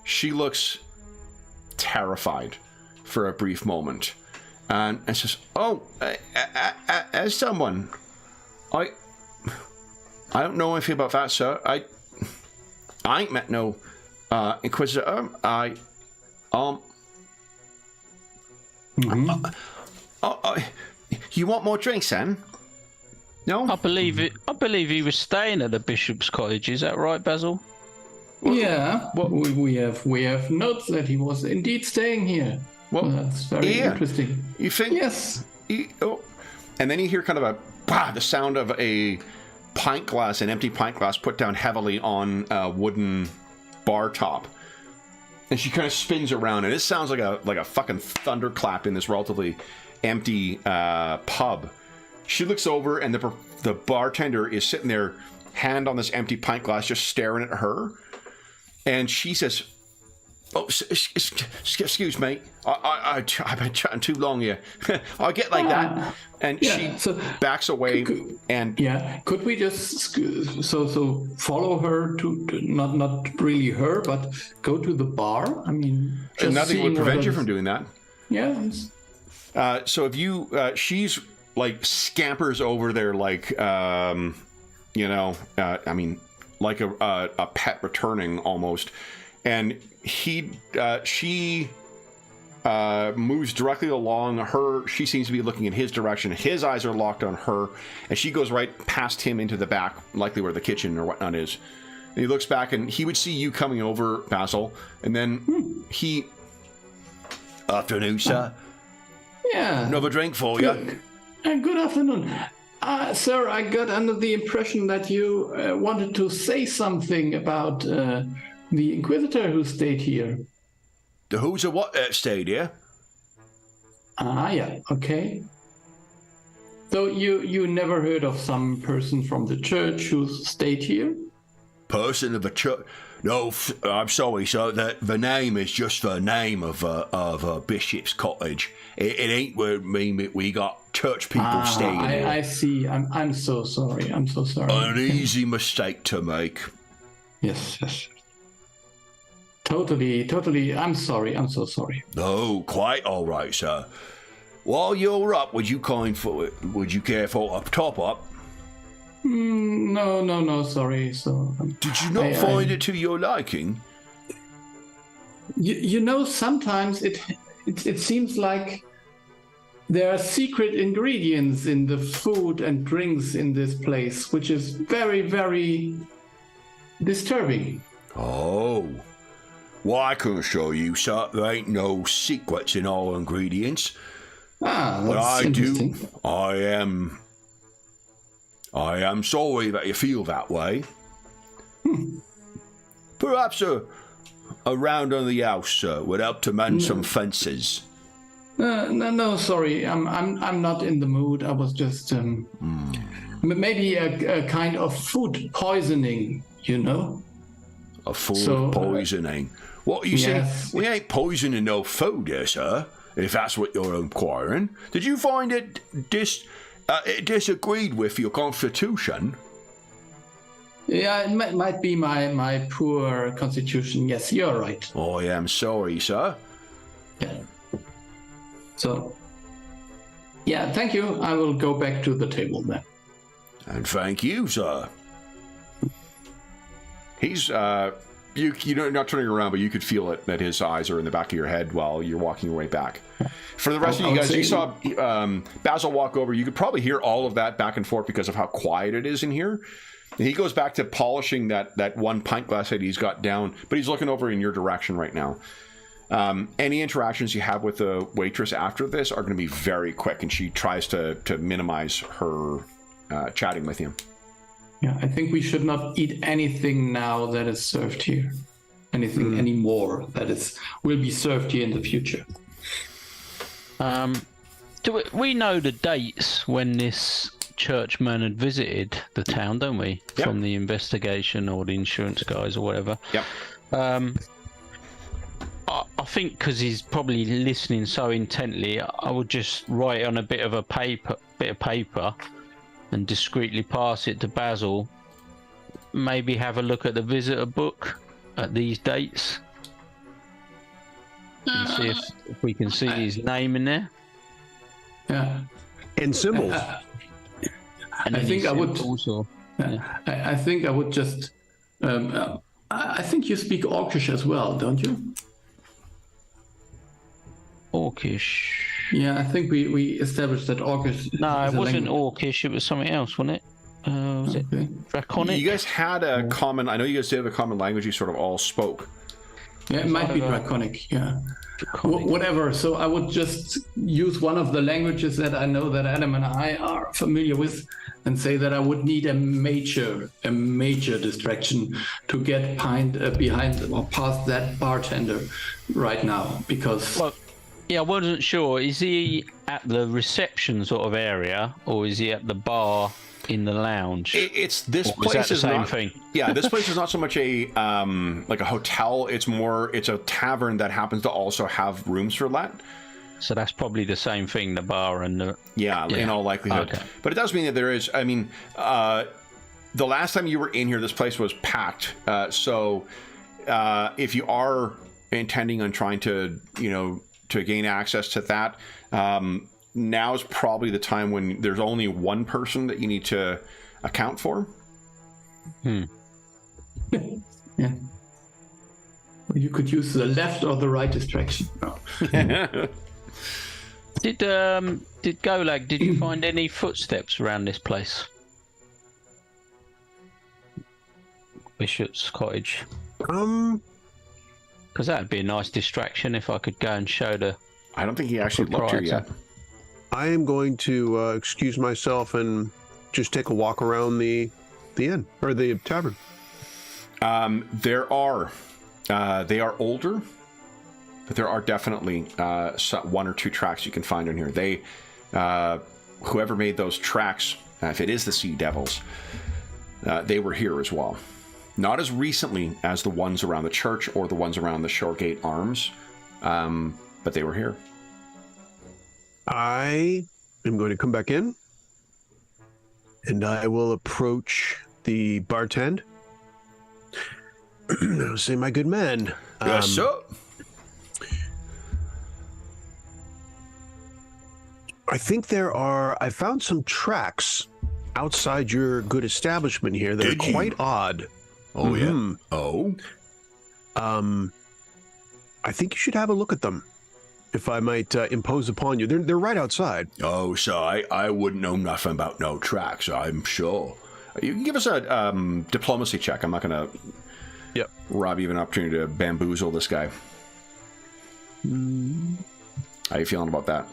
she looks terrified for a brief moment. And says, oh, as someone... I don't know anything about that, sir. I ain't met no inquisitor. You want more drinks, then? No. I believe he was staying at the bishop's cottage. Is that right, Basil? yeah. We have notes that he was indeed staying here. Well, That's very interesting. You think? Yes. And then you hear kind of the sound of a pint glass, an empty pint glass put down heavily on a wooden bar top. And she kind of spins around, and it sounds like a fucking thunderclap in this relatively empty pub. She looks over, and the bartender is sitting there, hand on this empty pint glass, just staring at her. And she says, "Oh, excuse me, I've been chatting too long here. I get like that." And she backs away. Could we just so follow her to not really her, but go to the bar? I mean, just nothing would prevent you from doing that. Yes. So if you, she's like scampers over there, like I mean, like a pet returning almost, and she moves directly along her. She seems to be looking in his direction. His eyes are locked on her, and she goes right past him into the back, likely where the kitchen or whatnot is. And he looks back, and he would see you coming over, Basil, and then he... Afternoon, sir. Yeah. Another drink for you. Good afternoon. Sir, I got under the impression that you wanted to say something about the Inquisitor who stayed here. The who's a what stayed here? Yeah, okay. So you never heard of some person from the church who stayed here? Person of a church? No, I'm sorry, sir. The name is just the name of a bishop's cottage. It ain't where we got church people staying here. I see. I'm so sorry. I'm so sorry. An easy mistake to make. Yes. Totally. I'm sorry. I'm so sorry. No, quite all right, sir. While you're up, would you care for a top up? No, sorry. So did you not find it to your liking? You know, sometimes it seems like there are secret ingredients in the food and drinks in this place, which is very, very disturbing. Oh. Well, I can assure you, sir, there ain't no secrets in our ingredients. That's interesting. I am sorry that you feel that way. Perhaps a round on the house would help to mend some fences. No, sorry. I'm not in the mood. I was just maybe a kind of food poisoning, you know? A food poisoning? What you say? We ain't poisoning no food here, sir, if that's what you're inquiring. Did you find it disagreed with your constitution? Yeah, it might be my poor constitution. Yes, you're right. I am sorry, sir. Yeah. So, yeah, thank you. I will go back to the table then. And thank you, sir. He's you're not turning around, but you could feel it that his eyes are in the back of your head while you're walking your way back. For the rest of you guys, you saw Basil walk over. You could probably hear all of that back and forth because of how quiet it is in here. And he goes back to polishing that one pint glass that he's got down, but he's looking over in your direction right now. Any interactions you have with the waitress after this are going to be very quick, and she tries to minimize her chatting with you. Yeah, I think we should not eat anything now that is served here. Anything anymore that will be served here in the future. Do we know the dates when this churchman had visited the town, don't we? Yep. From the investigation or the insurance guys or whatever. Yep. I think because he's probably listening so intently, I would just write on a bit of paper and discreetly pass it to Basil. Maybe have a look at the visitor book at these dates and see if we can see his name in there. Yeah. And symbols. And I think I would. Also, I think I would just. I think you speak Orcish as well, don't you? Orcish. Yeah, I think we established that Orcish. No, is it a wasn't language. Orcish. It was something else, wasn't it? Was it Okay. Draconic? You guys had a common. I know you guys did have a common language. You sort of all spoke. Yeah, it might be Draconic. Yeah. Whatever. So I would just use one of the languages that I know that Adam and I are familiar with, and say that I would need a major distraction to get behind or past that bartender right now, because. Well, yeah, I wasn't sure. Is he at the reception sort of area, or is he at the bar in the lounge? It's this Or place is that the is same not. thing? Yeah, this place is not so much a like a hotel. It's a tavern that happens to also have rooms for that. So that's probably the same thing, the bar and the... Yeah, in all likelihood. Okay. But it does mean that there is. I mean, the last time you were in here, this place was packed. So if you are intending on trying to, to gain access to that, now is probably the time when there's only one person that you need to account for. Yeah. You could use the left or the right distraction. Did Golag, did you find any footsteps around this place? Bishop's cottage. Because that'd be a nice distraction if I could go and show the... I don't think he actually looked here yet. I am going to excuse myself and just take a walk around the inn or the tavern. They are older, but there are definitely one or two tracks you can find on here. They, whoever made those tracks, if it is the Sea Devils, they were here as well. Not as recently as the ones around the church or the ones around the Shoregate Arms, but they were here. I am going to come back in, and I will approach the bartend. I'll say, my good man. Yes, sir. I think I found some tracks outside your good establishment here that Did are you? quite odd. Oh, yeah. Oh? I think you should have a look at them, if I might impose upon you. They're right outside. Oh, so I wouldn't know nothing about no tracks, I'm sure. You can give us a diplomacy check. I'm not going to rob you of an opportunity to bamboozle this guy. How you feeling about that?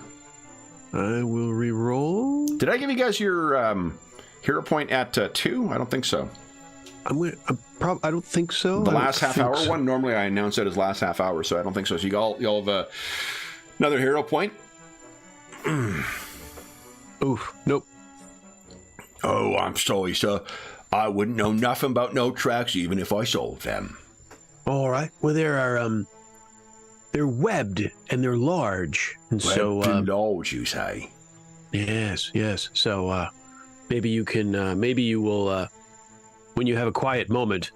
I will re-roll. Did I give you guys your hero point at 2? I don't think so. I don't think so. The I don't last half think hour so. one, normally I announce it as last half hour, so I don't think so. So y'all have another hero point. Oof, nope. Oh, I'm sorry, sir. I wouldn't know nothing about no tracks even if I sold them. All right. Well, they're webbed and they're large, and so large, you say? yes. So maybe you can, maybe you will when you have a quiet moment,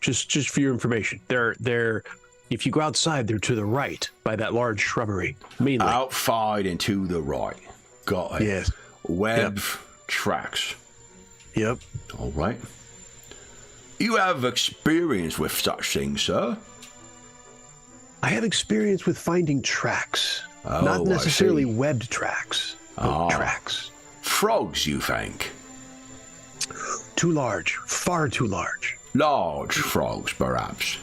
just for your information, they're if you go outside, they're to the right by that large shrubbery, mainly. Outside and to the right. Got it. Yes. Web tracks. Yep. All right. You have experience with such things, sir? I have experience with finding tracks. Oh, Not necessarily I see. webbed tracks, but tracks. Frogs, you think? Too large. Far too large. Large frogs, perhaps.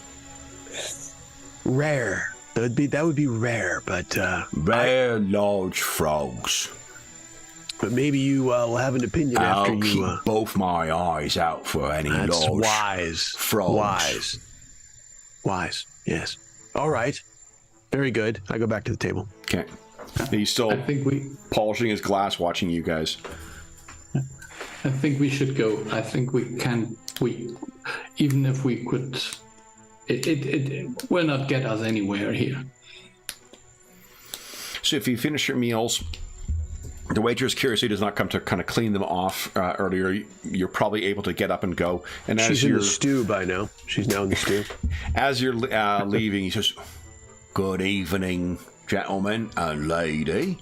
Rare. That would be rare, but Rare large frogs. but maybe you will have an opinion after I'll you. keep both my eyes out for any That's large wise. frogs. Wise. Yes. All right. Very good. I go back to the table. Okay. He's still I think we polishing his glass, watching you guys. should go. I think we can. Even if we could, it will not get us anywhere here. So if you finish your meals, the waitress curiously does not come to kind of clean them off earlier. You're probably able to get up and go. And as She's in you're the stew by now. She's now in the stew. as you're leaving, he says, "Good evening, gentlemen and lady.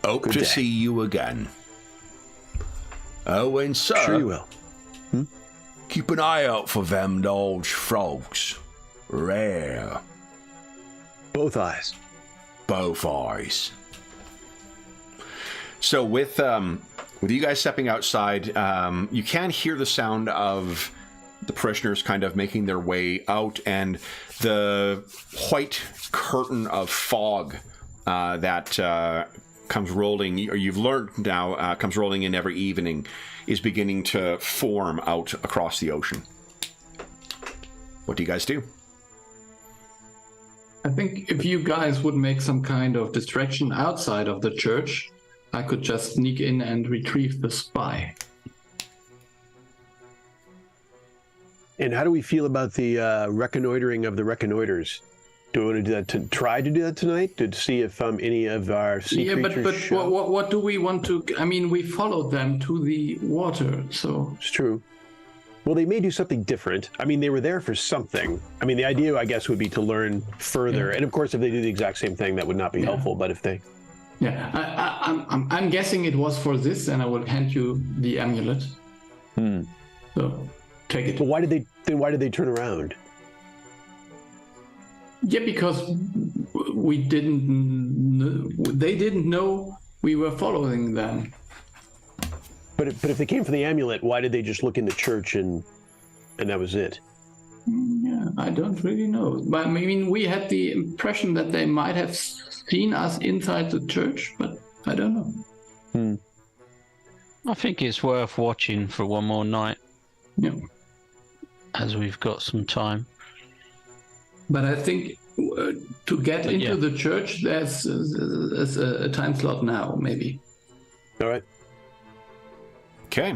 Hope Good to day. see you again. Oh, and sir, Sure you will. keep an eye out for them large frogs. Rare, Both eyes. both eyes." So with you guys stepping outside, you can hear the sound of the parishioners kind of making their way out, and the white curtain of fog that comes rolling, or you've learned now, comes rolling in every evening, is beginning to form out across the ocean. What do you guys do? I think if you guys would make some kind of distraction outside of the church, I could just sneak in and retrieve the spy. And how do we feel about the reconnoitering of the reconnoiters? Do we want to do that? Try to do that tonight to see if any of our sea Yeah, creatures but show? what do we want to? I mean, we followed them to the water, so It's true. Well, they may do something different. I mean, they were there for something. I mean, the idea, I guess, would be to learn further. And of course, if they do the exact same thing, that would not be helpful. But if they, yeah, I'm guessing it was for this, and I will hand you the amulet. So take it. but why did they turn around? Yeah, because we didn't. They didn't know we were following them. But if they came for the amulet, why did they just look in the church and that was it? Yeah, I don't really know. But I mean, we had the impression that they might have seen us inside the church, but I don't know. I think it's worth watching for one more night, Yeah. as we've got some time. But I think to get into yeah. the church, there's a time slot now, maybe. All right. Okay.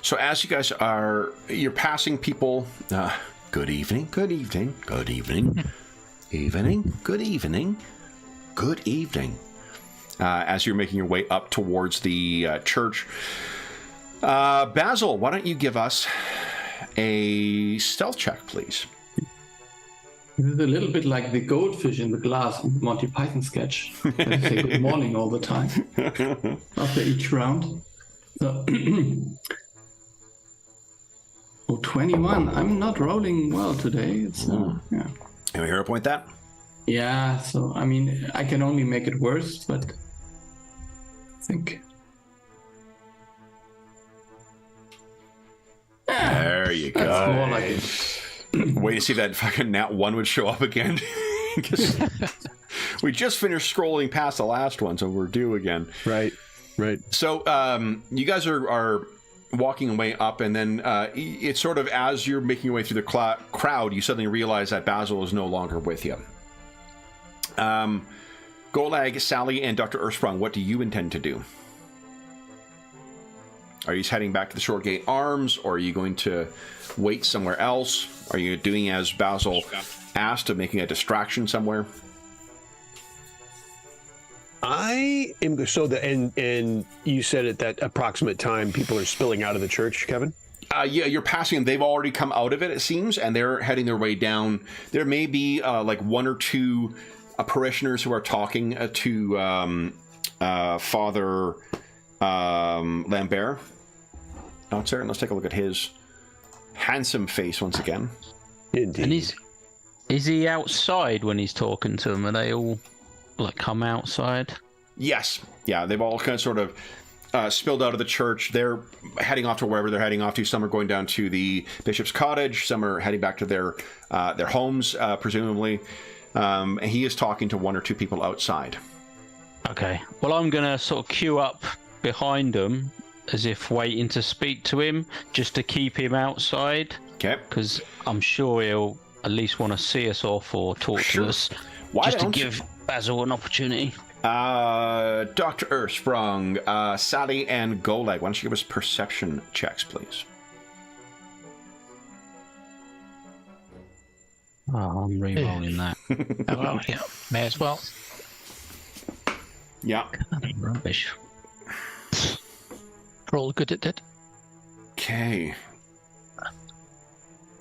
So as you guys you're passing people, good evening, good evening, good evening, evening, good evening, good evening. As you're making your way up towards the church. Basil, why don't you give us a stealth check, please? It's a little bit like the goldfish in the glass in the Monty Python sketch. They say good morning all the time after each round. So, 21. I'm not rolling well today. It's yeah. Can we hear a point that? Yeah, so I mean, I can only make it worse, but I think. There you go. That's more like it. Wait to see that fucking nat 1 would show up again. 'Cause we just finished scrolling past the last one, so we're due again. Right. So you guys are walking away up, and then it's sort of as you're making your way through the crowd, you suddenly realize that Basil is no longer with you. Golag, Sally, and Dr. Earthsprung, what do you intend to do? Are you heading back to the Shoregate Arms, or are you going to wait somewhere else? Are you doing as Basil asked, of making a distraction somewhere? I am so the and you said at that approximate time people are spilling out of the church, Kevin. Yeah, you're passing them. They've already come out of it, it seems, and they're heading their way down. There may be like one or two parishioners who are talking to Father Lambert out there. And let's take a look at his handsome face once again. Indeed. And is he outside when he's talking to them? Are they all like come outside? Yes. Yeah, they've all kind of sort of spilled out of the church. They're heading off to wherever they're heading off to. Some are going down to the bishop's cottage. Some are heading back to their homes, presumably. And he is talking to one or two people outside. Okay. Well, I'm going to sort of queue up behind him as if waiting to speak to him, just to keep him outside. Okay. Because I'm sure he'll at least want to see us off or talk to us. Why just don't to give Basil an opportunity. Dr. Ersprung, Sally, and Golag, why don't you give us perception checks, please? Oh, I'm re-rolling that. Oh, well, yeah, may as well. Yeah. Rubbish. Roll good it did. Okay.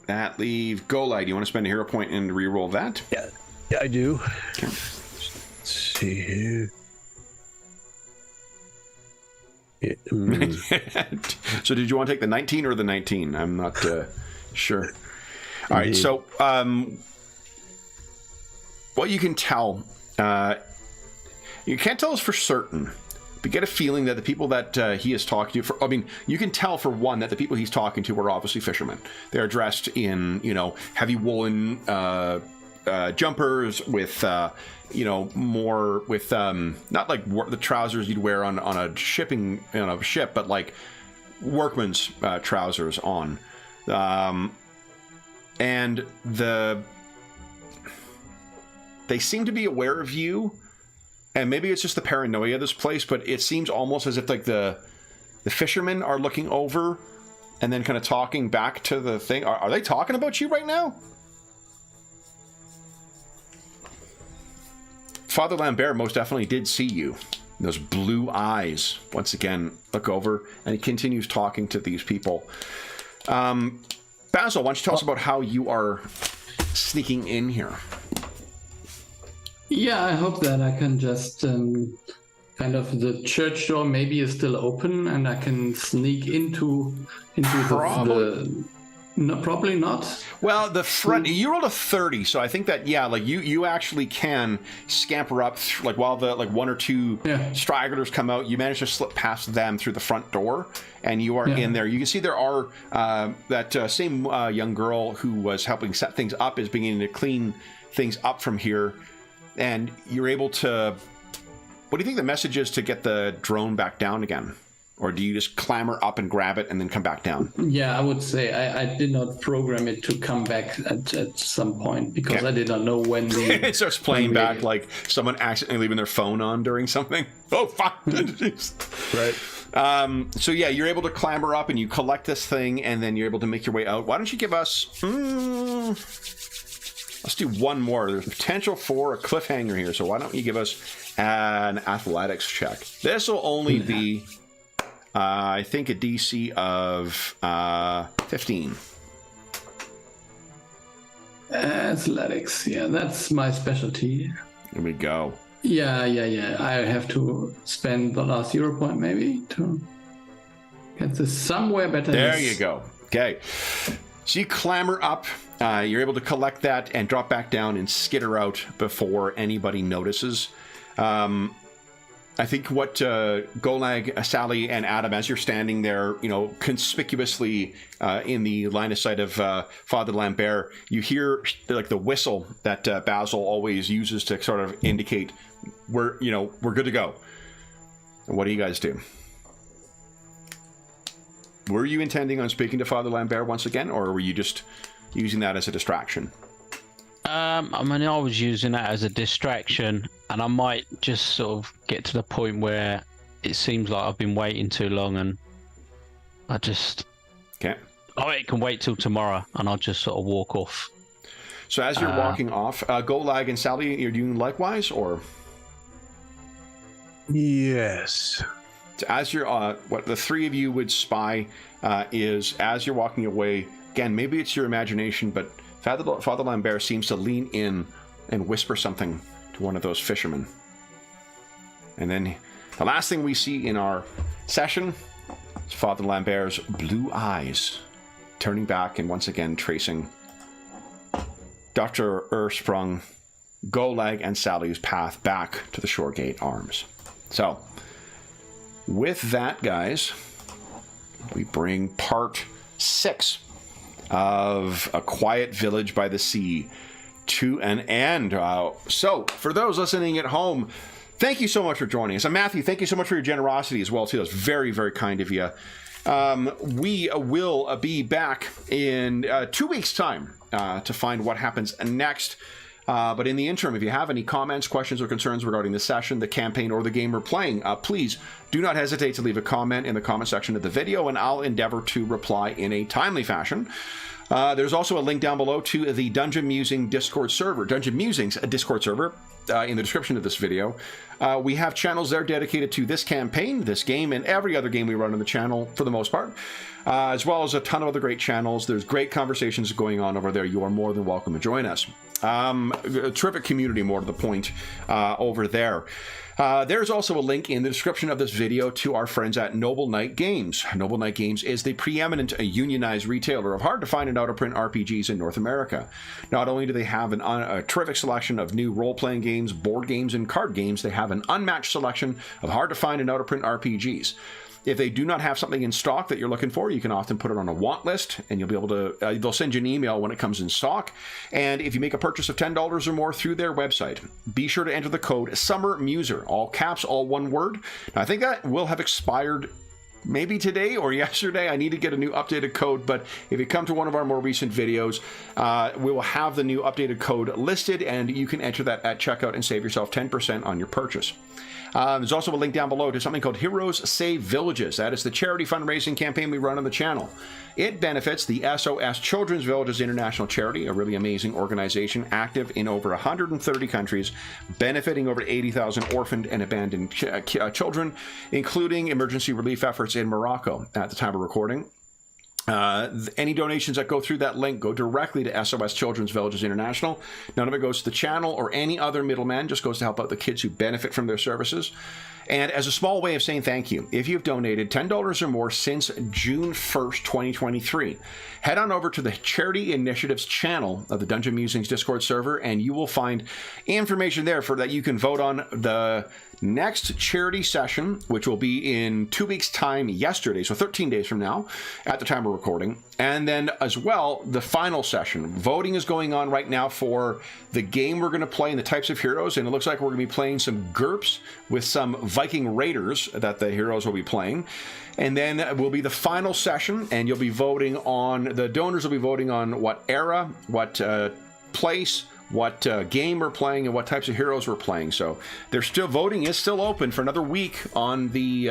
That leaves Golag. Do you want to spend a hero point and re-roll that? Yeah, I do. Okay. Let's see here. So did you want to take the 19 or the 19? I'm not sure. All right, so what you can tell, you can't tell us for certain, but get a feeling that the people that he is talking to, you can tell for one that the people he's talking to are obviously fishermen. They're dressed in, heavy woolen jumpers with, more with, not like the trousers you'd wear on a shipping, ship, but like workman's trousers on. And they seem to be aware of you, and maybe it's just the paranoia of this place, but it seems almost as if like the fishermen are looking over and then kind of talking back to the thing. Are they talking about you right now? Father Lambert most definitely did see you. Those blue eyes, once again, look over, and he continues talking to these people. Basil, why don't you tell us about how you are sneaking in here? Yeah, I hope that I can just kind of the church door maybe is still open and I can sneak into the no, probably not. Well, the front, you rolled a 30, so I think that, yeah, like you actually can scamper up, like while the one or two stragglers come out, you manage to slip past them through the front door, and you are in there. You can see there are that same young girl who was helping set things up is beginning to clean things up from here, and you're able to. What do you think the message is to get the drone back down again? Or do you just clamber up and grab it and then come back down? Yeah, I would say I did not program it to come back at some point because I did not know when it starts playing back like someone accidentally leaving their phone on during something. Oh, fuck. Right. So yeah, you're able to clamber up and you collect this thing and then you're able to make your way out. Why don't you give us... let's do one more. There's potential for a cliffhanger here. So why don't you give us an athletics check? This will only be... I think a DC of 15. Athletics, yeah, that's my specialty. Here we go. Yeah. I have to spend the last 0 point maybe to get this somewhere better. There you go. Okay. So you clamber up. You're able to collect that and drop back down and skitter out before anybody notices. I think what Golag, Sally, and Adam, as you're standing there, conspicuously in the line of sight of Father Lambert, you hear like the whistle that Basil always uses to sort of indicate we're good to go. And what do you guys do? Were you intending on speaking to Father Lambert once again, or were you just using that as a distraction? I was using that as a distraction, and I might just sort of get to the point where it seems like I've been waiting too long, and I just... Okay. Oh, it can wait till tomorrow, and I'll just sort of walk off. So as you're walking off, Golag and Sally, you're doing likewise, or...? Yes. So as you're, what the three of you would spy is as you're walking away. Again, maybe it's your imagination, but Father Lambert seems to lean in and whisper something to one of those fishermen. And then the last thing we see in our session is Father Lambert's blue eyes turning back and once again tracing Dr. Ersprung, Golag, and Sally's path back to the Shoregate Arms. So, with that, guys, we bring part 6 of A Quiet Village by the Sea to an end. So, for those listening at home, thank you so much for joining us. And Matthew, thank you so much for your generosity as well, too. That's very, very kind of you. We will be back in 2 weeks' time to find what happens next. But in the interim, if you have any comments, questions, or concerns regarding the session, the campaign, or the game we're playing, please do not hesitate to leave a comment in the comment section of the video, and I'll endeavor to reply in a timely fashion. There's also a link down below to the Dungeon Musings Discord server, Dungeon Musings Discord server, in the description of this video. We have channels there dedicated to this campaign, this game, and every other game we run on the channel for the most part, as well as a ton of other great channels. There's great conversations going on over there. You are more than welcome to join us. A terrific community, more to the point, over there. There's also a link in the description of this video to our friends at Noble Knight Games. Noble Knight Games is the preeminent unionized retailer of hard-to-find and out-of-print RPGs in North America. Not only do they have a terrific selection of new role-playing games, board games, and card games, they have an unmatched selection of hard-to-find and out-of-print RPGs. If they do not have something in stock that you're looking for, you can often put it on a want list, and you'll be able to, they'll send you an email when it comes in stock. And if you make a purchase of $10 or more through their website, be sure to enter the code SUMMERMUSER, all caps, all one word. Now, I think that will have expired maybe today or yesterday. I need to get a new updated code, but if you come to one of our more recent videos, we will have the new updated code listed, and you can enter that at checkout and save yourself 10% on your purchase. There's also a link down below to something called Heroes Save Villages. That is the charity fundraising campaign we run on the channel. It benefits the SOS Children's Villages International Charity, a really amazing organization active in over 130 countries, benefiting over 80,000 orphaned and abandoned children, including emergency relief efforts in Morocco at the time of recording. Any donations that go through that link go directly to SOS Children's Villages International. None of it goes to the channel or any other middleman, just goes to help out the kids who benefit from their services. And as a small way of saying thank you, if you've donated $10 or more since June 1st, 2023, head on over to the Charity Initiatives channel of the Dungeon Musings Discord server, and you will find information there for that you can vote on the next charity session, which will be in 2 weeks' time yesterday, so 13 days from now, at the time of recording. And then as well, the final session. Voting is going on right now for the game we're going to play and the types of heroes, and it looks like we're going to be playing some GURPS with some Viking Raiders that the heroes will be playing. And then will be the final session, and you'll be voting on, the donors will be voting on what era, what place, what game we're playing, and what types of heroes we're playing. So they're still, voting is still open for another week on the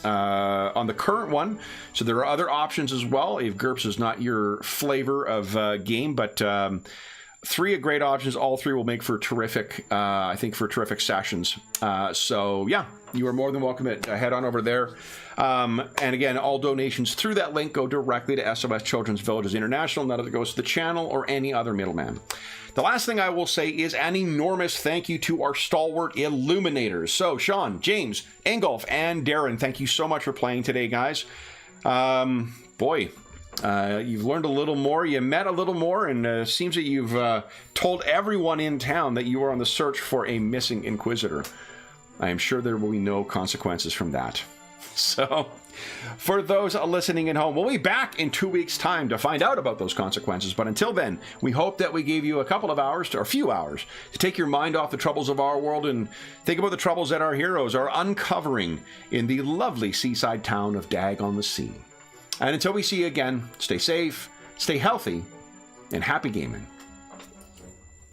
current one. So there are other options as well if GURPS is not your flavor of game, but 3 great options. All 3 will make for terrific, I think, for terrific sessions. So yeah, you are more than welcome to head on over there. And again, all donations through that link go directly to SOS Children's Villages International. None of it goes to the channel or any other middleman. The last thing I will say is an enormous thank you to our stalwart illuminators. So Sean, James, Ingolf, and Darren, thank you so much for playing today, guys. Boy, you've learned a little more, you met a little more, and seems that you've told everyone in town that you are on the search for a missing Inquisitor. I am sure there will be no consequences from that. So, for those listening at home, we'll be back in 2 weeks' time to find out about those consequences. But until then, we hope that we gave you a couple of hours, or a few hours, to take your mind off the troubles of our world and think about the troubles that our heroes are uncovering in the lovely seaside town of Dag-on-the-Sea. And until we see you again, stay safe, stay healthy, and happy gaming.